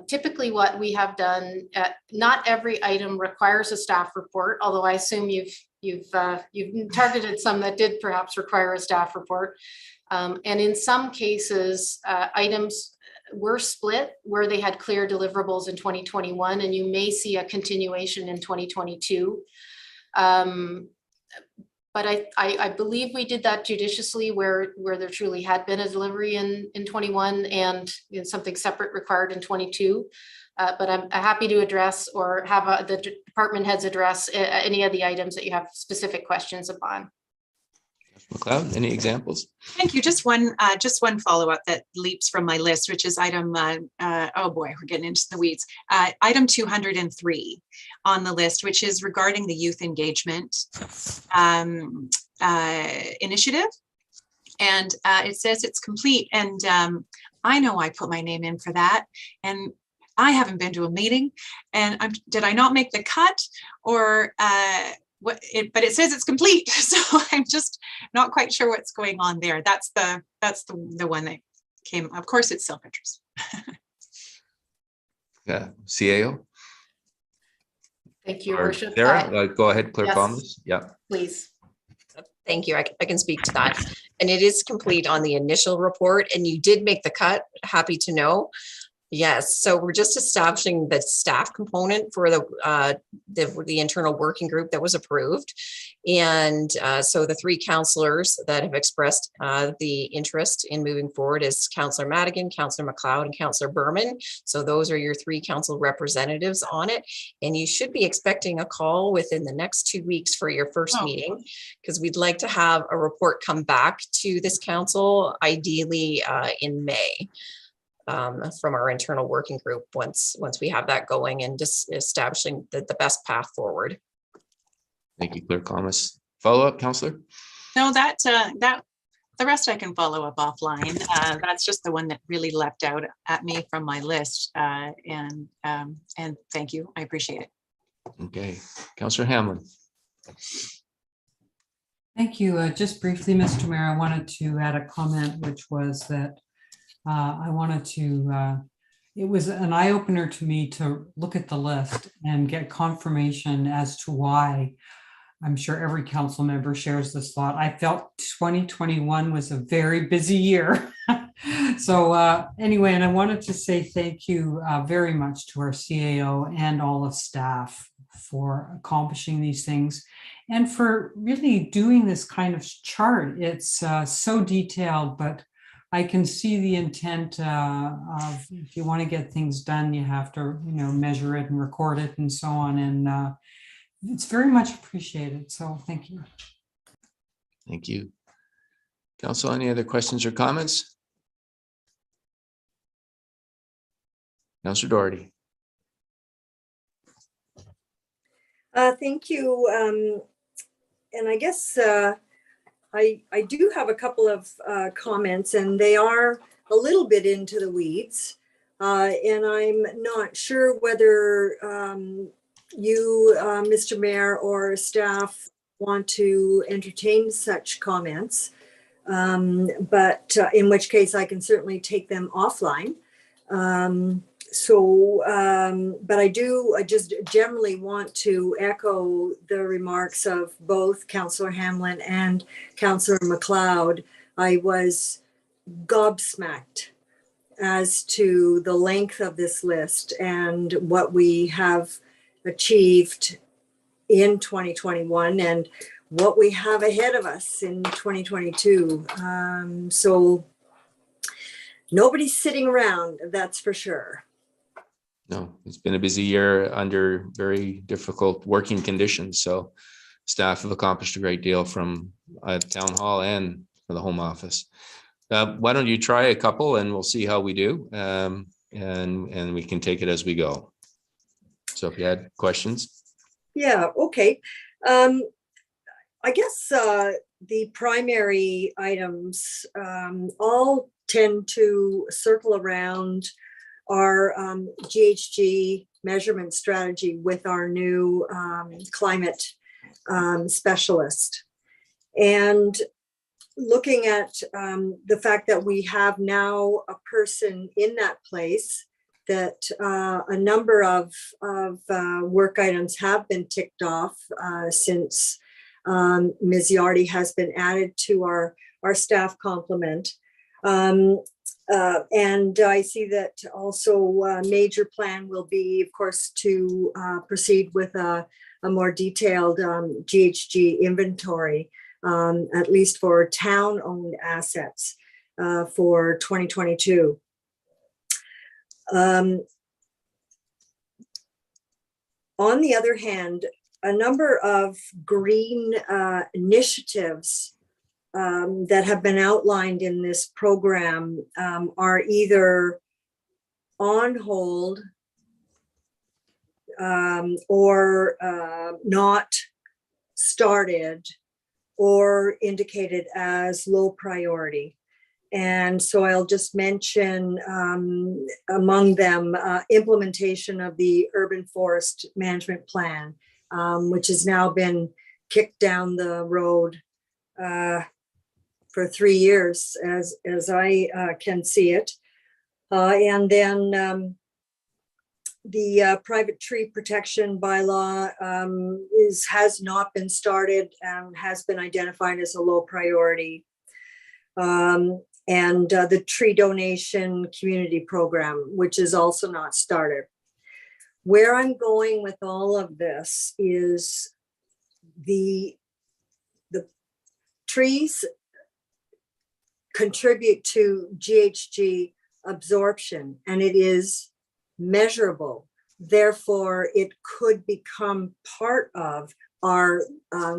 Typically what we have done, not every item requires a staff report, although I assume you've targeted some that did perhaps require a staff report. And in some cases, items were split where they had clear deliverables in 2021, and you may see a continuation in 2022. But I believe we did that judiciously where there truly had been a delivery in 21 and something separate required in 22. But I'm happy to address or have the department heads address any of the items that you have specific questions upon. McLeod, any examples? Thank you. Just one follow-up that leaps from my list, which is item, oh boy, we're getting into the weeds. Item 203 on the list, which is regarding the youth engagement initiative. And it says it's complete. And I know I put my name in for that. And I haven't been to a meeting. And did I not make the cut? Or but it says it's complete, so I'm just not quite sure what's going on there. That's the one that came. Of course, it's self-interest. Yeah, CAO. Thank you, Your Worship. Sarah, go ahead, Clerk Yes. Thomas. Yeah. Please. Thank you. I can speak to that. And it is complete on the initial report, and you did make the cut. Happy to know. Yes, so we're just establishing the staff component for the internal working group that was approved. And so the three councillors that have expressed the interest in moving forward is Councillor Madigan, Councillor McLeod, and Councillor Berman. So those are your three council representatives on it. And you should be expecting a call within the next 2 weeks for your first meeting, because we'd like to have a report come back to this council, ideally in May. From our internal working group once we have that going and just establishing the best path forward. Thank you, Clerk Thomas. Follow up, Councillor? No, that the rest I can follow up offline. That's just the one that really leapt out at me from my list. And thank you. I appreciate it. Okay, Councillor Hamlin. Thank you. Just briefly, Mr. Mayor, I wanted to add a comment, which was that I wanted to, it was an eye opener to me to look at the list and get confirmation as to why. I'm sure every council member shares this thought. I felt 2021 was a very busy year. So anyway, and I wanted to say thank you very much to our CAO and all of staff for accomplishing these things and for really doing this kind of chart. It's so detailed, but I can see the intent of if you want to get things done, you have to, measure it and record it and so on. And it's very much appreciated. So thank you. Thank you. Council, any other questions or comments? Councillor Doherty. Thank you. And I guess I do have a couple of comments, and they are a little bit into the weeds. And I'm not sure whether you, Mr. Mayor, or staff want to entertain such comments, but in which case I can certainly take them offline. But I just generally want to echo the remarks of both Councillor Hamlin and Councillor McLeod. I was gobsmacked as to the length of this list and what we have achieved in 2021 and what we have ahead of us in 2022. So nobody's sitting around, that's for sure. No, it's been a busy year under very difficult working conditions. So staff have accomplished a great deal from town hall and for the home office. Why don't you try a couple and we'll see how we do, and we can take it as we go. So if you had questions. Yeah, okay. I guess the primary items all tend to circle around our GHG measurement strategy with our new climate specialist. And looking at the fact that we have now a person in that place, that a number of work items have been ticked off since Ms. Yardy has been added to our staff complement. And I see that also a major plan will be, of course, to proceed with a more detailed GHG inventory, at least for town-owned assets for 2022. On the other hand, a number of green initiatives that have been outlined in this program are either on hold or not started or indicated as low priority. And so I'll just mention among them implementation of the Urban Forest Management Plan, which has now been kicked down the road for 3 years, as I can see it. And then the private tree protection bylaw has not been started and has been identified as a low priority. And the tree donation community program, which is also not started. Where I'm going with all of this is the trees contribute to GHG absorption, and it is measurable. Therefore, it could become part of our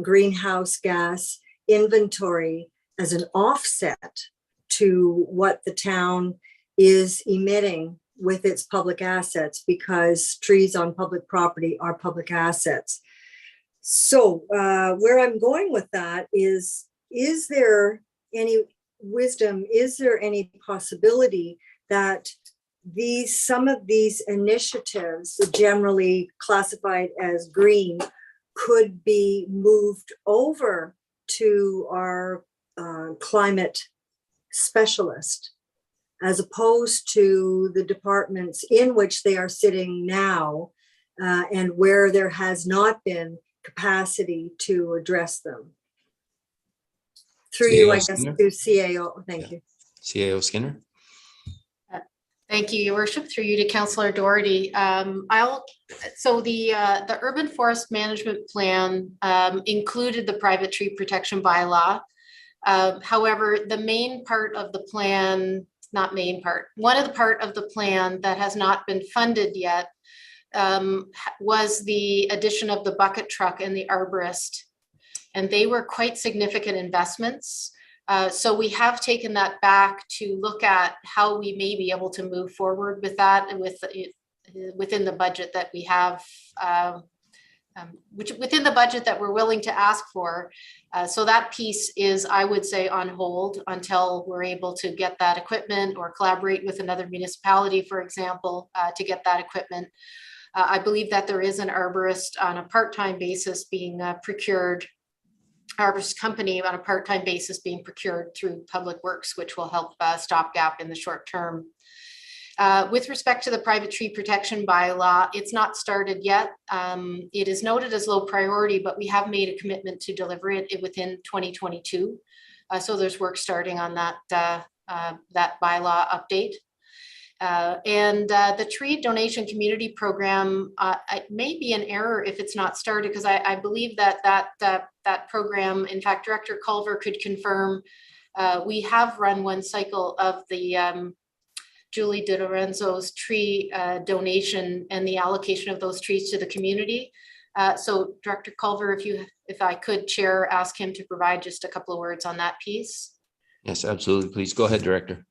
greenhouse gas inventory as an offset to what the town is emitting with its public assets, because trees on public property are public assets. So where I'm going with that is there any wisdom, is there any possibility that some of these initiatives, generally classified as green, could be moved over to our climate specialist, as opposed to the departments in which they are sitting now, and where there has not been capacity to address them? Through you, I guess, to CAO. Thank you. CAO Skinner. Thank you, Your Worship. Through you to Councillor Doherty. So the Urban Forest Management Plan included the private tree protection bylaw. However, the main part of the plan, not main part, one of the part of the plan that has not been funded yet was the addition of the bucket truck and the arborist. And they were quite significant investments. So we have taken that back to look at how we may be able to move forward with that within the budget that we have, within the budget that we're willing to ask for. So that piece is, I would say, on hold until we're able to get that equipment or collaborate with another municipality, for example, to get that equipment. I believe that there is an arborist on a part-time basis being procured, arborist company on a part-time basis being procured through Public Works, which will help stopgap in the short term. With respect to the private tree protection bylaw, it's not started yet. It is noted as low priority, but we have made a commitment to deliver it within 2022. So there's work starting on that bylaw update. And the tree donation community program, it may be an error if it's not started, because I believe that program, in fact, Director Culver could confirm, we have run one cycle of the Julie DiLorenzo's tree donation and the allocation of those trees to the community. So Director Culver, if I could, Chair, ask him to provide just a couple of words on that piece. Yes, absolutely. Please go ahead, Director.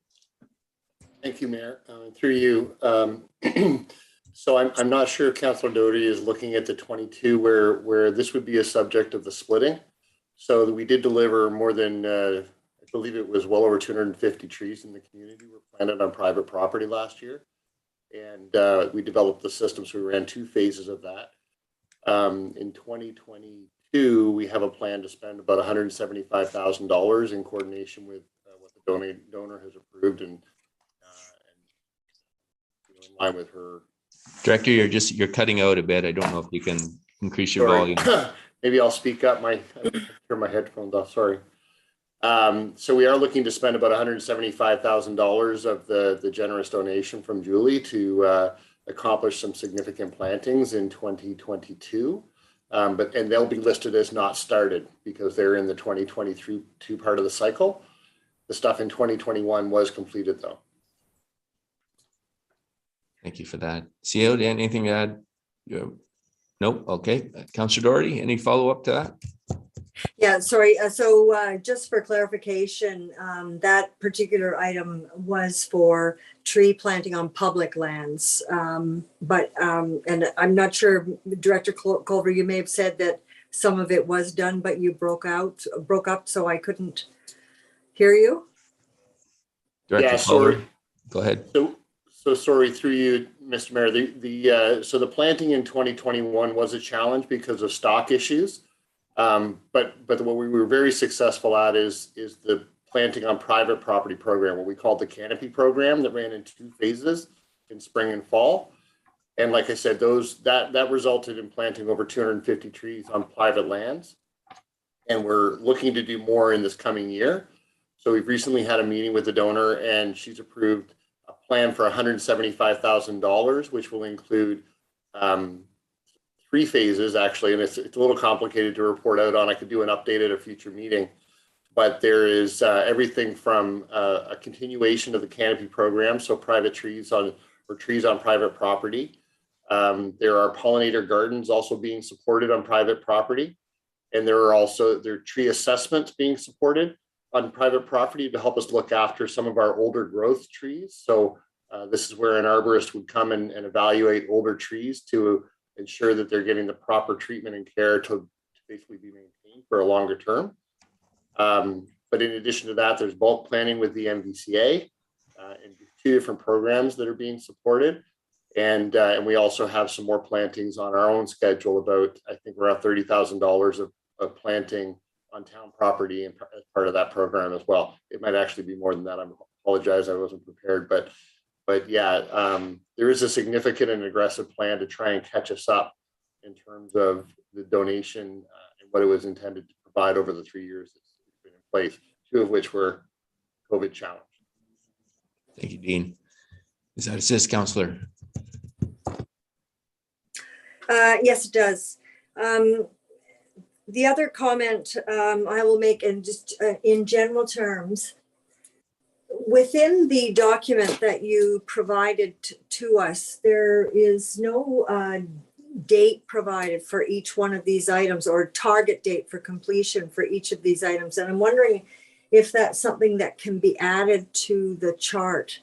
Thank you, Mayor. Through you. So I'm not sure if Councillor Doherty is looking at the 22 where this would be a subject of the splitting. So we did deliver more than, I believe it was well over 250 trees in the community were planted on private property last year. And we developed the system, so we ran 2 phases of that. In 2022, we have a plan to spend about $175,000 in coordination with what the donor has approved and in line with her. Director, you're cutting out a bit. I don't know if you can increase your volume. Maybe I'll speak up. Turn my headphones off. Sorry. So we are looking to spend about $175,000 of the generous donation from Julie to accomplish some significant plantings in 2022. And they'll be listed as not started because they're in the 2023 part of the cycle. The stuff in 2021 was completed though. Thank you for that. CEO, anything to add? Nope. Okay. Councillor Doherty, any follow-up to that? Yeah, sorry. So just for clarification, that particular item was for tree planting on public lands. And I'm not sure, Director Culver, you may have said that some of it was done, but you broke up, so I couldn't hear you. Director Culver, go ahead. So sorry, through you, Mr. Mayor. So the planting in 2021 was a challenge because of stock issues. But what we were very successful at is the planting on private property program, what we called the canopy program, that ran in 2 phases in spring and fall. And like I said, that resulted in planting over 250 trees on private lands. And we're looking to do more in this coming year. So we've recently had a meeting with the donor and she's approved a plan for $175,000, which will include 3 phases actually, and it's a little complicated to report out on. I could do an update at a future meeting, but there is everything from a continuation of the canopy program, so private trees on private property. There are pollinator gardens also being supported on private property, and there are tree assessments being supported on private property to help us look after some of our older growth trees. So this is where an arborist would come and evaluate older trees to ensure that they're getting the proper treatment and care to basically be maintained for a longer term. But in addition to that, there's bulk planting with the MVCA and 2 different programs that are being supported. And we also have some more plantings on our own schedule, about, I think, around $30,000 of planting on town property and as part of that program as well. It might actually be more than that. I apologize, I wasn't prepared, but yeah, there is a significant and aggressive plan to try and catch us up in terms of the donation and what it was intended to provide over the 3 years it's been in place, 2 of which were COVID challenged. Thank you, Dean. Does that assist, Councillor? Yes, it does. The other comment I will make, and just in general terms, within the document that you provided to us, there is no date provided for each one of these items or target date for completion for each of these items. And I'm wondering if that's something that can be added to the chart.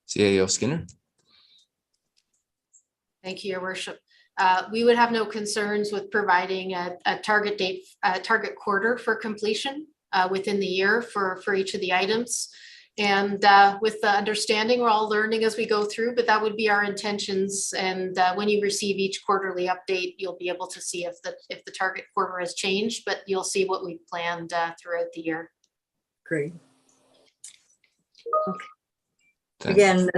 CAO Skinner. Thank you, Your Worship. We would have no concerns with providing a target date, target quarter for completion within the year for each of the items. And with the understanding, we're all learning as we go through, but that would be our intentions. And when you receive each quarterly update, you'll be able to see if the target quarter has changed, but you'll see what we've planned throughout the year. Great. Okay. Again,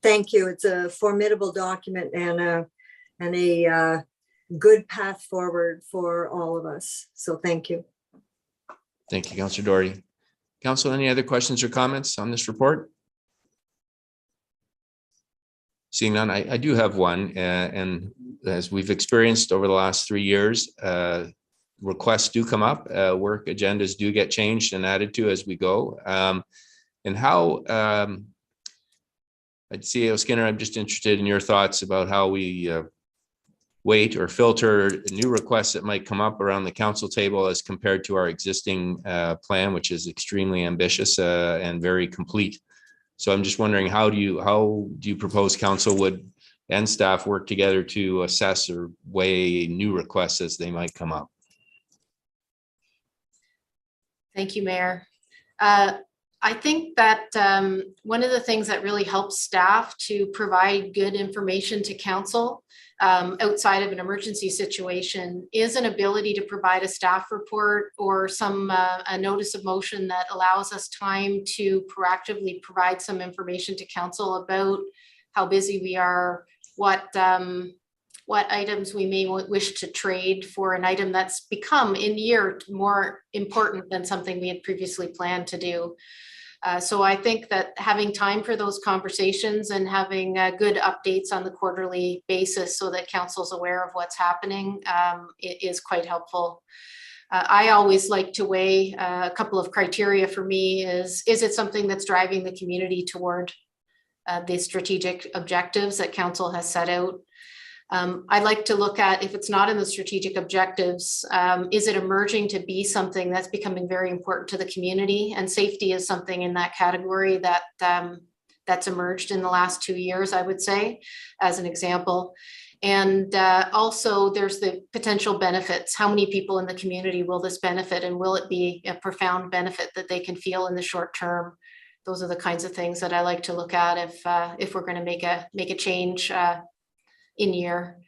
thank you. It's a formidable document and a good path forward for all of us. So thank you. Thank you, Councillor Doherty. Council, any other questions or comments on this report? Seeing none, I do have one, and as we've experienced over the last 3 years, requests do come up, work agendas do get changed and added to as we go. And how, I'd CAO Skinner, I'm just interested in your thoughts about how we weight or filter new requests that might come up around the council table as compared to our existing plan, which is extremely ambitious and very complete. So I'm just wondering, how do you propose council would and staff work together to assess or weigh new requests as they might come up? Thank you, Mayor. I think that one of the things that really helps staff to provide good information to council outside of an emergency situation is an ability to provide a staff report or a notice of motion that allows us time to proactively provide some information to council about how busy we are, what items we may wish to trade for an item that's become in year more important than something we had previously planned to do. So I think that having time for those conversations and having good updates on the quarterly basis so that council's aware of what's happening is quite helpful. I always like to weigh a couple of criteria for me is it something that's driving the community toward the strategic objectives that council has set out? I like to look at, if it's not in the strategic objectives, is it emerging to be something that's becoming very important to the community? And safety is something in that category that that's emerged in the last 2 years, I would say, as an example. And also there's the potential benefits. How many people in the community will this benefit, and will it be a profound benefit that they can feel in the short term? Those are the kinds of things that I like to look at if we're going to make a change in year.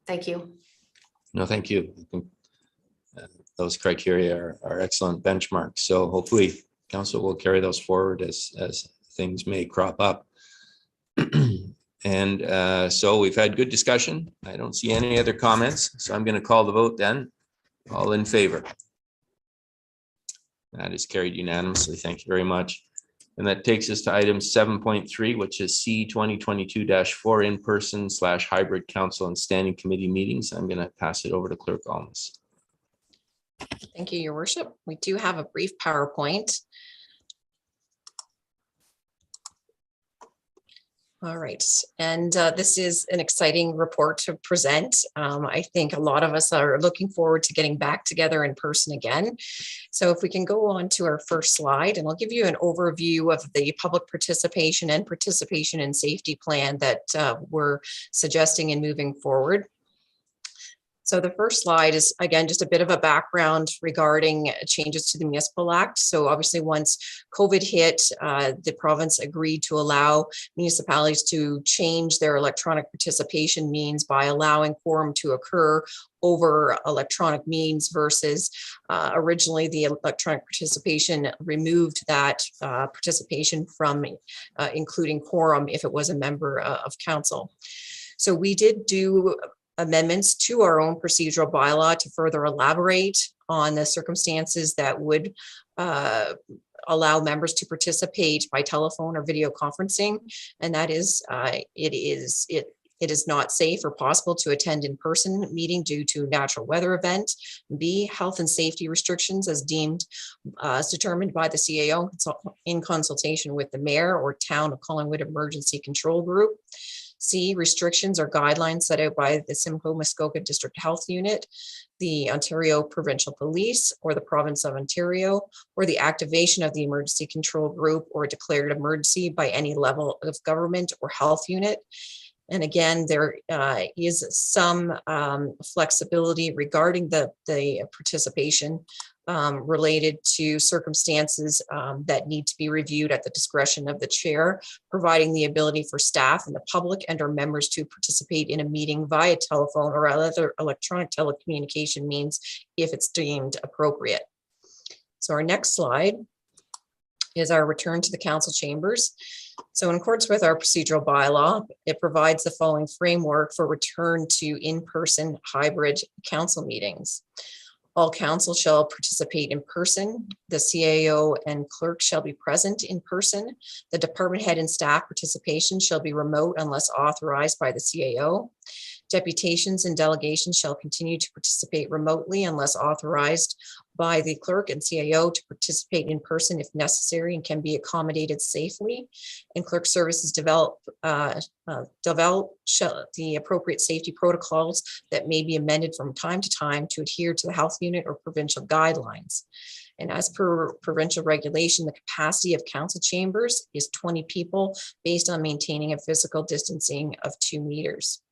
Thank you. No, thank you. I think those criteria are excellent benchmarks. So hopefully council will carry those forward as things may crop up. And so we've had good discussion. I don't see any other comments. So I'm going to call the vote then. All in favor? That is carried unanimously. Thank you very much. And that takes us to item 7.3, which is C 2022-4 in-person / hybrid council and standing committee meetings. I'm going to pass it over to Clerk Almus. Thank you, Your Worship. We do have a brief PowerPoint. All right, and this is an exciting report to present. I think a lot of us are looking forward to getting back together in person again. So if we can go on to our first slide, and I'll give you an overview of the public participation and participation in safety plan that we're suggesting in moving forward. So the first slide is, again, just a bit of a background regarding changes to the Municipal Act. So obviously once COVID hit, the province agreed to allow municipalities to change their electronic participation means by allowing quorum to occur over electronic means versus originally the electronic participation removed that participation from including quorum if it was a member of council. So we did do amendments to our own procedural bylaw to further elaborate on the circumstances that would allow members to participate by telephone or video conferencing. And that is, it is not safe or possible to attend in-person meeting due to natural weather event. B, health and safety restrictions as deemed, as determined by the CAO in consultation with the mayor or town of Collingwood Emergency Control Group. C, restrictions or guidelines set out by the Simcoe Muskoka District Health Unit, the Ontario Provincial Police, or the Province of Ontario, or the activation of the Emergency Control Group or declared emergency by any level of government or health unit. And again, there is some flexibility regarding the participation related to circumstances that need to be reviewed at the discretion of the chair, providing the ability for staff and the public and or members to participate in a meeting via telephone or other electronic telecommunication means if it's deemed appropriate. So our next slide is our return to the council chambers. So in accordance with our procedural bylaw, it provides the following framework for return to in-person hybrid council meetings. All council shall participate in person. The CAO and clerk shall be present in person. The department head and staff participation shall be remote unless authorized by the CAO. Deputations and delegations shall continue to participate remotely unless authorized by the clerk and CAO to participate in person if necessary and can be accommodated safely. And clerk services develop the appropriate safety protocols that may be amended from time to time to adhere to the health unit or provincial guidelines. And as per provincial regulation, the capacity of council chambers is 20 people based on maintaining a physical distancing of 2 meters.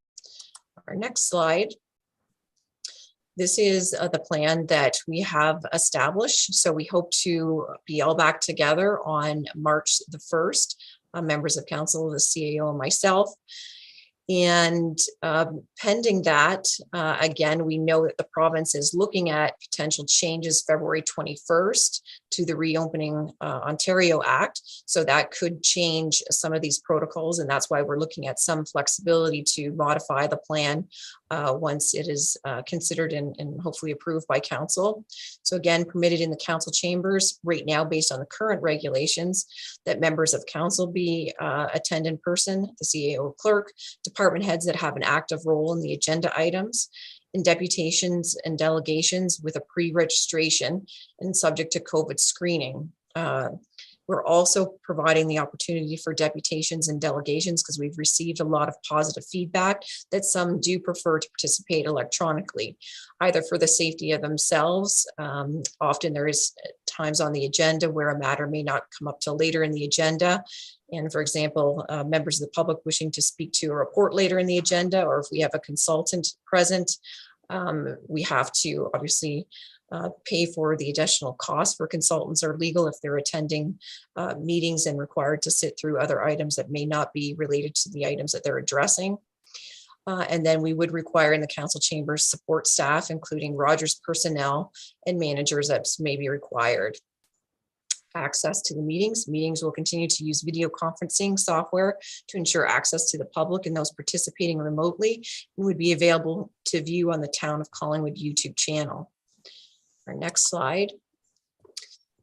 Our next slide. This is the plan that we have established. So we hope to be all back together on March the 1st, members of council, the CAO and myself. And pending that, again, we know that the province is looking at potential changes February 21st to the Reopening Ontario Act. So that could change some of these protocols. And that's why we're looking at some flexibility to modify the plan once it is considered and hopefully approved by council. So again, permitted in the council chambers right now based on the current regulations that members of council be attend in person, the CAO clerk, department heads that have an active role in the agenda items, and deputations and delegations with a pre-registration and subject to COVID screening. We're also providing the opportunity for deputations and delegations because we've received a lot of positive feedback that some do prefer to participate electronically, either for the safety of themselves. Often there is times on the agenda where a matter may not come up till later in the agenda. And for example, members of the public wishing to speak to a report later in the agenda, or if we have a consultant present, we have to obviously pay for the additional cost for consultants or legal if they're attending meetings and required to sit through other items that may not be related to the items that they're addressing. And then we would require in the council chambers support staff, including Rogers personnel and managers that may be required. Access to the meetings. Meetings will continue to use video conferencing software to ensure access to the public and those participating remotely, and would be available to view on the Town of Collingwood YouTube channel. Our next slide.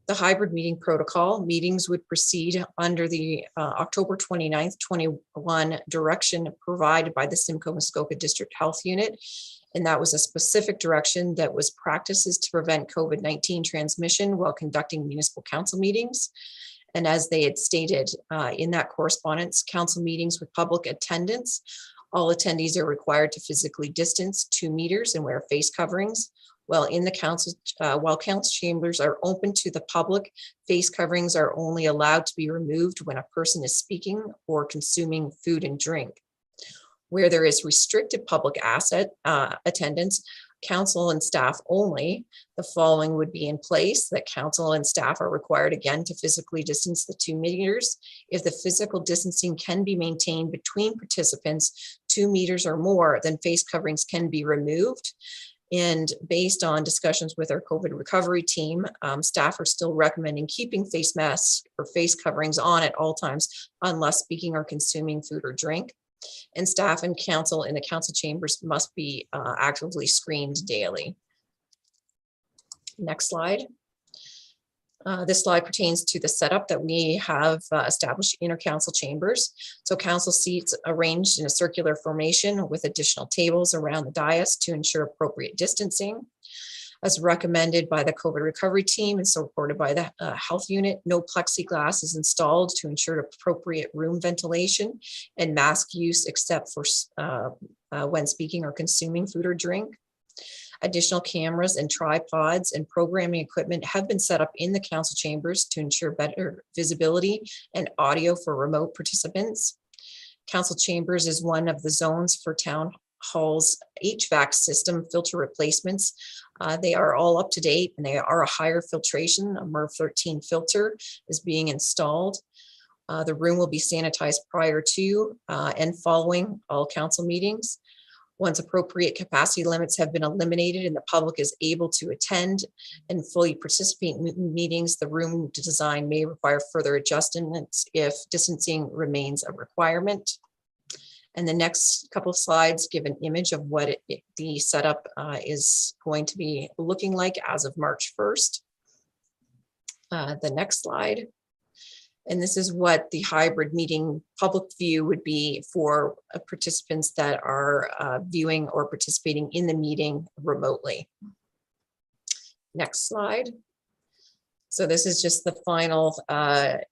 The hybrid meeting protocol. Meetings would proceed under the October 29th, 21 direction provided by the Simcoe Muskoka District Health Unit. And that was a specific direction that was practices to prevent COVID-19 transmission while conducting municipal council meetings. And as they had stated in that correspondence, council meetings with public attendance, all attendees are required to physically distance 2 meters and wear face coverings. While in the council, while council chambers are open to the public, face coverings are only allowed to be removed when a person is speaking or consuming food and drink. Where there is restricted public attendance, council and staff only, the following would be in place: that council and staff are required again to physically distance the 2 meters. If the physical distancing can be maintained between participants 2 meters or more, then face coverings can be removed. And based on discussions with our COVID recovery team, staff are still recommending keeping face masks or face coverings on at all times unless speaking or consuming food or drink. And staff and council in the council chambers must be actively screened daily. Next slide. This slide pertains to the setup that we have established in our council chambers. So council seats arranged in a circular formation with additional tables around the dais to ensure appropriate distancing. As recommended by the COVID recovery team and supported by the health unit, no plexiglass is installed to ensure appropriate room ventilation and mask use except for when speaking or consuming food or drink. Additional cameras and tripods and programming equipment have been set up in the council chambers to ensure better visibility and audio for remote participants. Council chambers is one of the zones for town hall's HVAC system filter replacements. They are all up to date and they are a higher filtration. A MERV 13 filter is being installed. The room will be sanitized prior to and following all council meetings. Once appropriate capacity limits have been eliminated and the public is able to attend and fully participate in meetings, the room design may require further adjustments if distancing remains a requirement. And the next couple of slides give an image of what the setup is going to be looking like as of March 1st. The next slide. And this is what the hybrid meeting public view would be for participants that are viewing or participating in the meeting remotely. Next slide. So this is just the final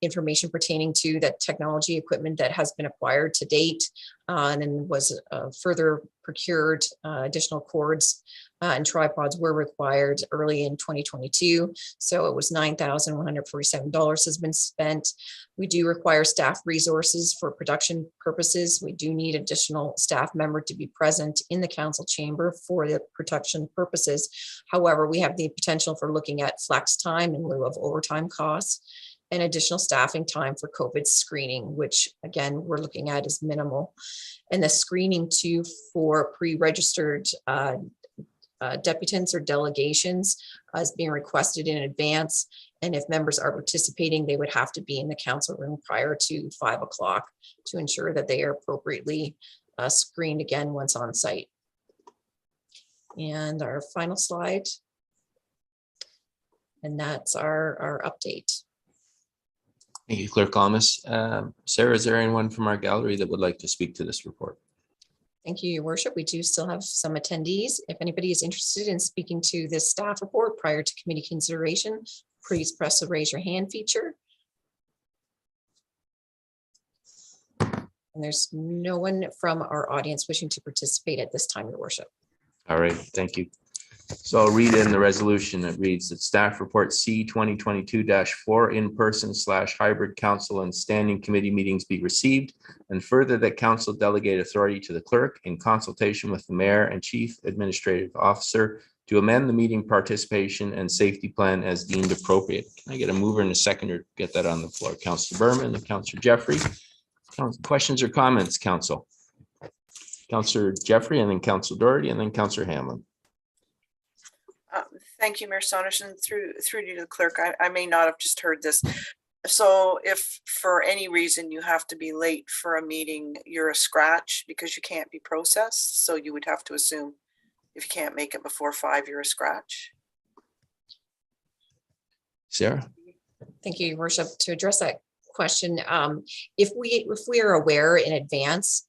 information pertaining to that technology equipment that has been acquired to date and then was further procured. Additional cords and tripods were required early in 2022. So it was $9,147 has been spent. We do require staff resources for production purposes. We do need additional staff member to be present in the council chamber for the production purposes. However, we have the potential for looking at flex time in lieu of overtime costs and additional staffing time for COVID screening, which again, we're looking at as minimal. And the screening too for pre-registered deputants or delegations is being requested in advance. And if members are participating, they would have to be in the council room prior to 5 o'clock to ensure that they are appropriately screened again once on site. And our final slide. And that's our update. Thank you, Clerk Thomas. Sarah, is there anyone from our gallery that would like to speak to this report? Thank you, Your Worship. We do still have some attendees. If anybody is interested in speaking to this staff report prior to committee consideration, please press the raise your hand feature. And there's no one from our audience wishing to participate at this time, Your Worship. All right, thank you. So I'll read in the resolution. It reads that staff report C 2022-4 in-person / hybrid council and standing committee meetings be received, and further that council delegate authority to the clerk in consultation with the mayor and chief administrative officer to amend the meeting participation and safety plan as deemed appropriate. Can I get a mover and a seconder to get that on the floor? Councillor Berman and Councillor Jeffrey. Questions or comments, council? Councillor Jeffrey and then Councillor Doherty and then Councillor Hamlin. Thank you, Mayor Saunderson. Through you to the clerk, I may not have just heard this. So if for any reason you have to be late for a meeting, you're a scratch because you can't be processed. So you would have to assume if you can't make it before 5, you're a scratch. Sarah? Thank you, Your Worship. To address that question, if we are aware in advance,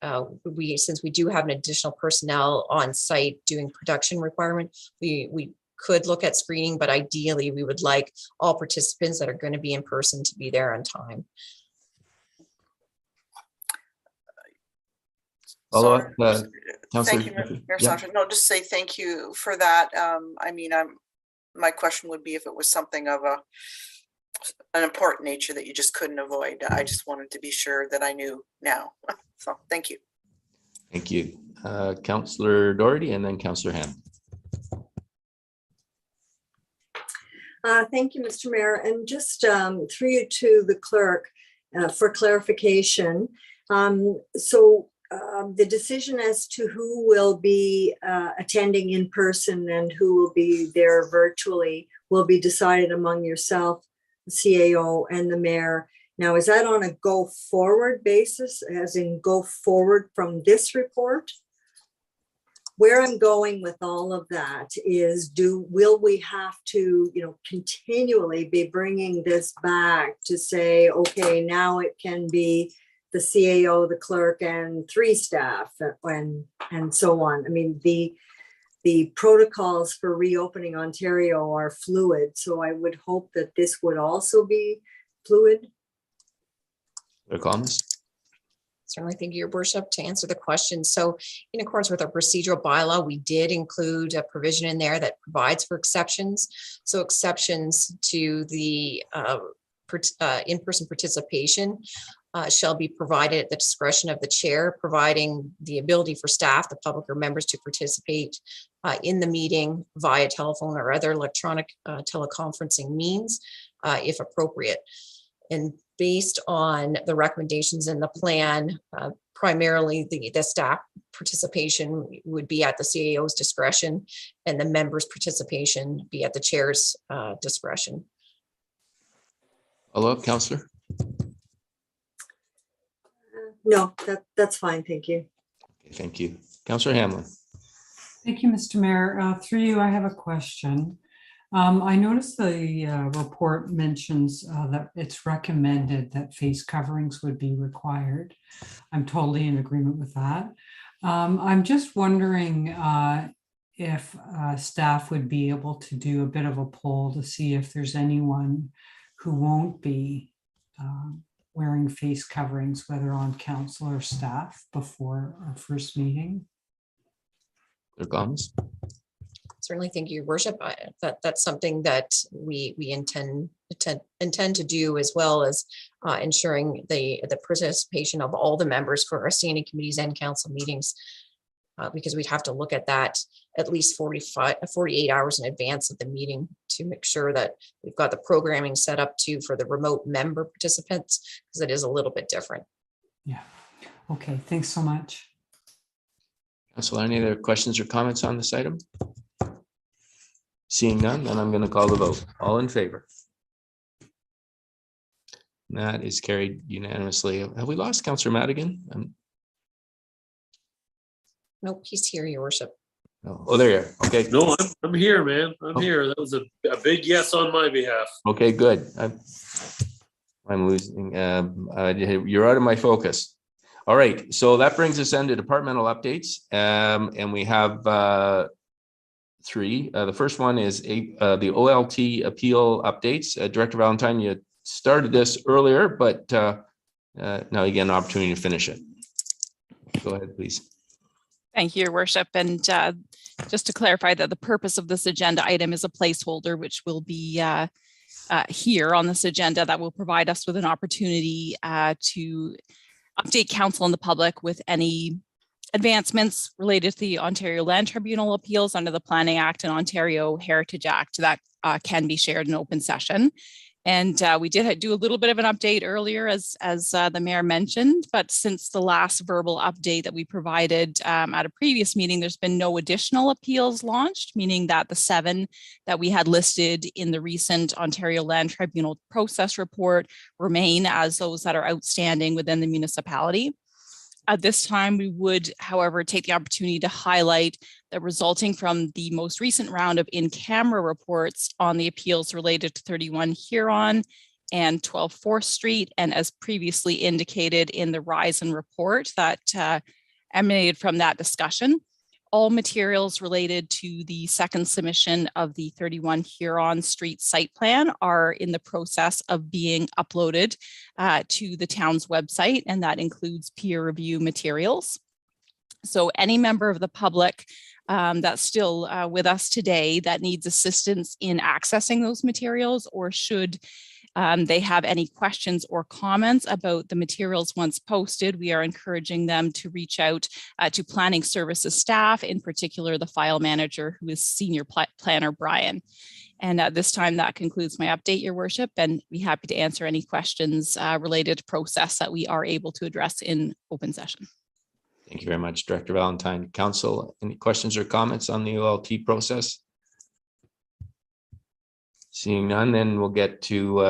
since we do have an additional personnel on site doing production requirement, we could look at screening, but ideally we would like all participants that are going to be in person to be there on time. Follow up, Thank you, Mayor Saunders. No, just say thank you for that. I mean, my question would be if it was something of an important nature that you just couldn't avoid. I just wanted to be sure that I knew now. So thank you. Thank you. Councillor Doherty and then Councillor Ham. Thank you, Mr. Mayor. And just through you to the clerk for clarification. The decision as to who will be attending in person and who will be there virtually will be decided among yourself, the CAO, and the mayor. Now, is that on a go forward basis, as in go forward from this report? Where I'm going with all of that is, will we have to, continually be bringing this back to say, okay, now it can be the CAO, the clerk, and 3 staff, and so on. I mean, the protocols for reopening Ontario are fluid, so I would hope that this would also be fluid. Other comments? Certainly, thank you, Your Worship. To answer the question, so in accordance with our procedural bylaw, we did include a provision in there that provides for exceptions. So exceptions to the in-person participation shall be provided at the discretion of the chair, providing the ability for staff, the public, or members to participate in the meeting via telephone or other electronic teleconferencing means, if appropriate. And based on the recommendations in the plan, primarily the staff participation would be at the CAO's discretion and the members' participation be at the chair's discretion. Hello, Councillor. No, that's fine. Thank you. Okay, thank you. Councillor Hamlin. Thank you, Mr. Mayor. Through you, I have a question. I noticed the report mentions that it's recommended that face coverings would be required. I'm totally in agreement with that. I'm just wondering if staff would be able to do a bit of a poll to see if there's anyone who won't be wearing face coverings, whether on council or staff, before our first meeting. Their comments? Certainly, thank you, Your Worship. That's something that we intend to do, as well as ensuring the participation of all the members for our standing committees and council meetings, because we'd have to look at that at least 48 hours in advance of the meeting to make sure that we've got the programming set up for the remote member participants, because it is a little bit different. Yeah. Okay. Thanks so much. Councilor, any other questions or comments on this item? Seeing none, then I'm going to call the vote. All in favor? That is carried unanimously. Have we lost Councillor Madigan? Nope, he's here, Your Worship. Oh, there you are. Okay. No, I'm here, man. I'm here. That was a big yes on my behalf. Okay, good. I'm losing. You're out of my focus. All right. So that brings us into departmental updates. And we have three. The first one is the OLT appeal updates. Director Valentine, you started this earlier, but now you get an opportunity to finish it. Go ahead, please. Thank you, Your Worship. And just to clarify that the purpose of this agenda item is a placeholder, which will be here on this agenda, that will provide us with an opportunity to update council and the public with any advancements related to the Ontario Land Tribunal appeals under the Planning Act and Ontario Heritage Act that can be shared in open session. And we did do a little bit of an update earlier, as the mayor mentioned, but since the last verbal update that we provided at a previous meeting, there's been no additional appeals launched, meaning that the 7 that we had listed in the recent Ontario Land Tribunal process report remain as those that are outstanding within the municipality. At this time, we would, however, take the opportunity to highlight that resulting from the most recent round of in-camera reports on the appeals related to 31 Huron and 12 4th Street, and as previously indicated in the Risen report that emanated from that discussion. All materials related to the second submission of the 31 Huron Street site plan are in the process of being uploaded to the town's website, and that includes peer review materials. So any member of the public that's still with us today that needs assistance in accessing those materials, or should they have any questions or comments about the materials once posted, we are encouraging them to reach out to planning services staff, in particular the file manager, who is Senior Planner Brian. And at this time, that concludes my update, Your Worship, and be happy to answer any questions related to process that we are able to address in open session. Thank you very much, Director Valentine. Council, any questions or comments on the OLT process? Seeing none, then we'll get to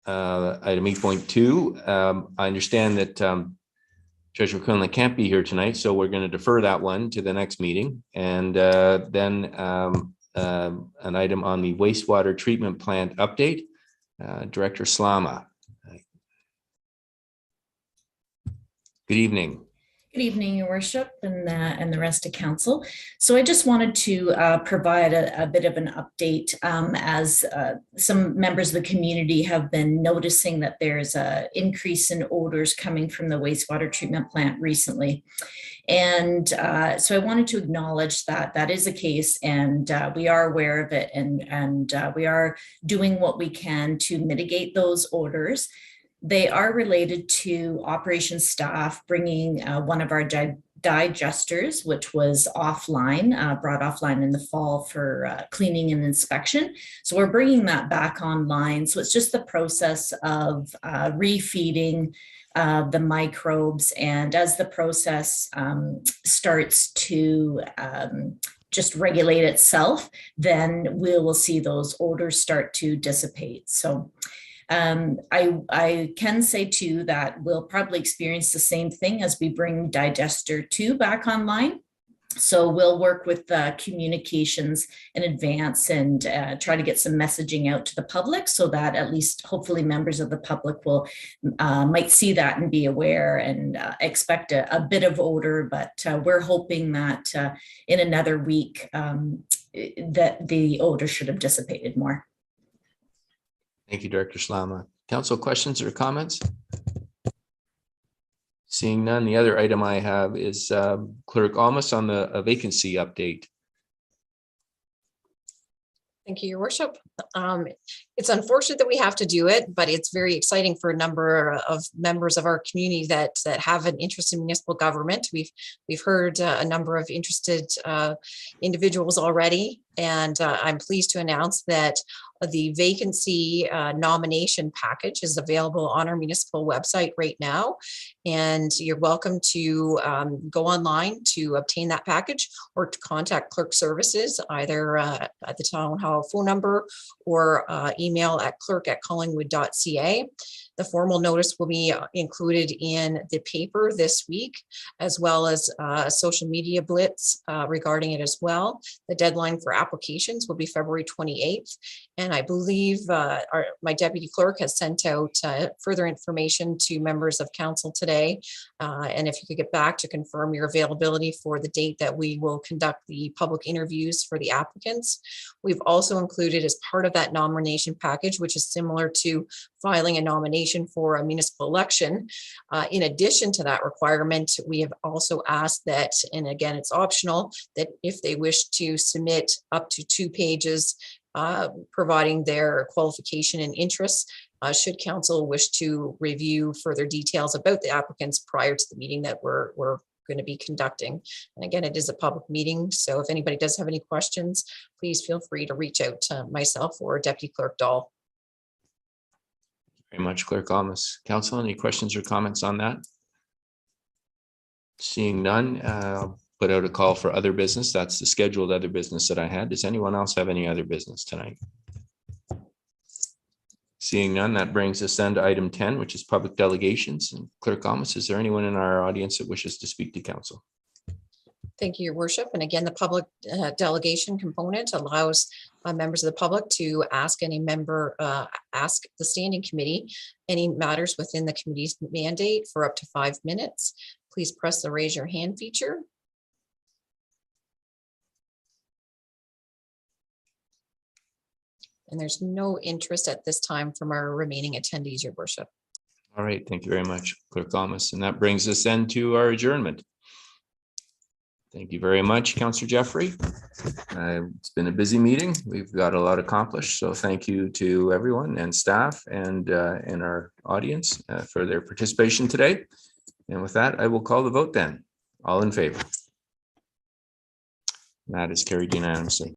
item 8.2. I understand that Treasurer Quinlan can't be here tonight, so we're going to defer that one to the next meeting. And then an item on the wastewater treatment plant update. Director Slama. Good evening. Good evening, Your Worship, and the rest of council. So I just wanted to provide a bit of an update as some members of the community have been noticing that there's an increase in odors coming from the wastewater treatment plant recently. And so I wanted to acknowledge that that is a case, and we are aware of it, and we are doing what we can to mitigate those odors. They are related to operations staff bringing one of our digesters, which was offline, brought offline in the fall for cleaning and inspection. So we're bringing that back online. So it's just the process of refeeding the microbes. And as the process starts to just regulate itself, then we will see those odors start to dissipate. So I can say too that we'll probably experience the same thing as we bring Digester 2 back online. So we'll work with communications in advance and try to get some messaging out to the public so that at least hopefully members of the public will might see that and be aware and expect a bit of odor, but we're hoping that in another week that the odor should have dissipated more. Thank you, Director Slama. Council questions or comments? Seeing none, the other item I have is Clerk Almas on the vacancy update. Thank you, Your Worship. It's unfortunate that we have to do it, but it's very exciting for a number of members of our community that have an interest in municipal government. We've heard a number of interested individuals already, and I'm pleased to announce that the vacancy nomination package is available on our municipal website right now, and you're welcome to go online to obtain that package or to contact Clerk Services either at the Town Hall phone number or email at clerk@collingwood.ca. The formal notice will be included in the paper this week, as well as a social media blitz regarding it as well. The deadline for applications will be February 28th. And I believe my deputy clerk has sent out further information to members of council today. And if you could get back to confirm your availability for the date that we will conduct the public interviews for the applicants. We've also included as part of that nomination package, which is similar to filing a nomination for a municipal election. In addition to that requirement, we have also asked that, and again, it's optional, that if they wish to submit up to 2 pages providing their qualification and interests, should council wish to review further details about the applicants prior to the meeting that we're going to be conducting. And again, it is a public meeting, so if anybody does have any questions, please feel free to reach out to myself or Deputy Clerk Dahl. Very much, Clerk Almas. Council, any questions or comments on that? Seeing none, I'll put out a call for other business. That's the scheduled other business that I had. Does anyone else have any other business tonight? Seeing none, that brings us then to item 10, which is public delegations. And Clerk Almas, is there anyone in our audience that wishes to speak to council? Thank you, Your Worship. And again, the public delegation component allows members of the public to ask any member, ask the standing committee any matters within the committee's mandate for up to 5 minutes. Please press the raise your hand feature. And there's no interest at this time from our remaining attendees, Your Worship. All right, thank you very much, Clerk Almas. And that brings us then to our adjournment. Thank you very much, Councillor Jeffrey. It's been a busy meeting. We've got a lot accomplished. So thank you to everyone and staff and our audience for their participation today. And with that, I will call the vote then. All in favor? That is carried unanimously.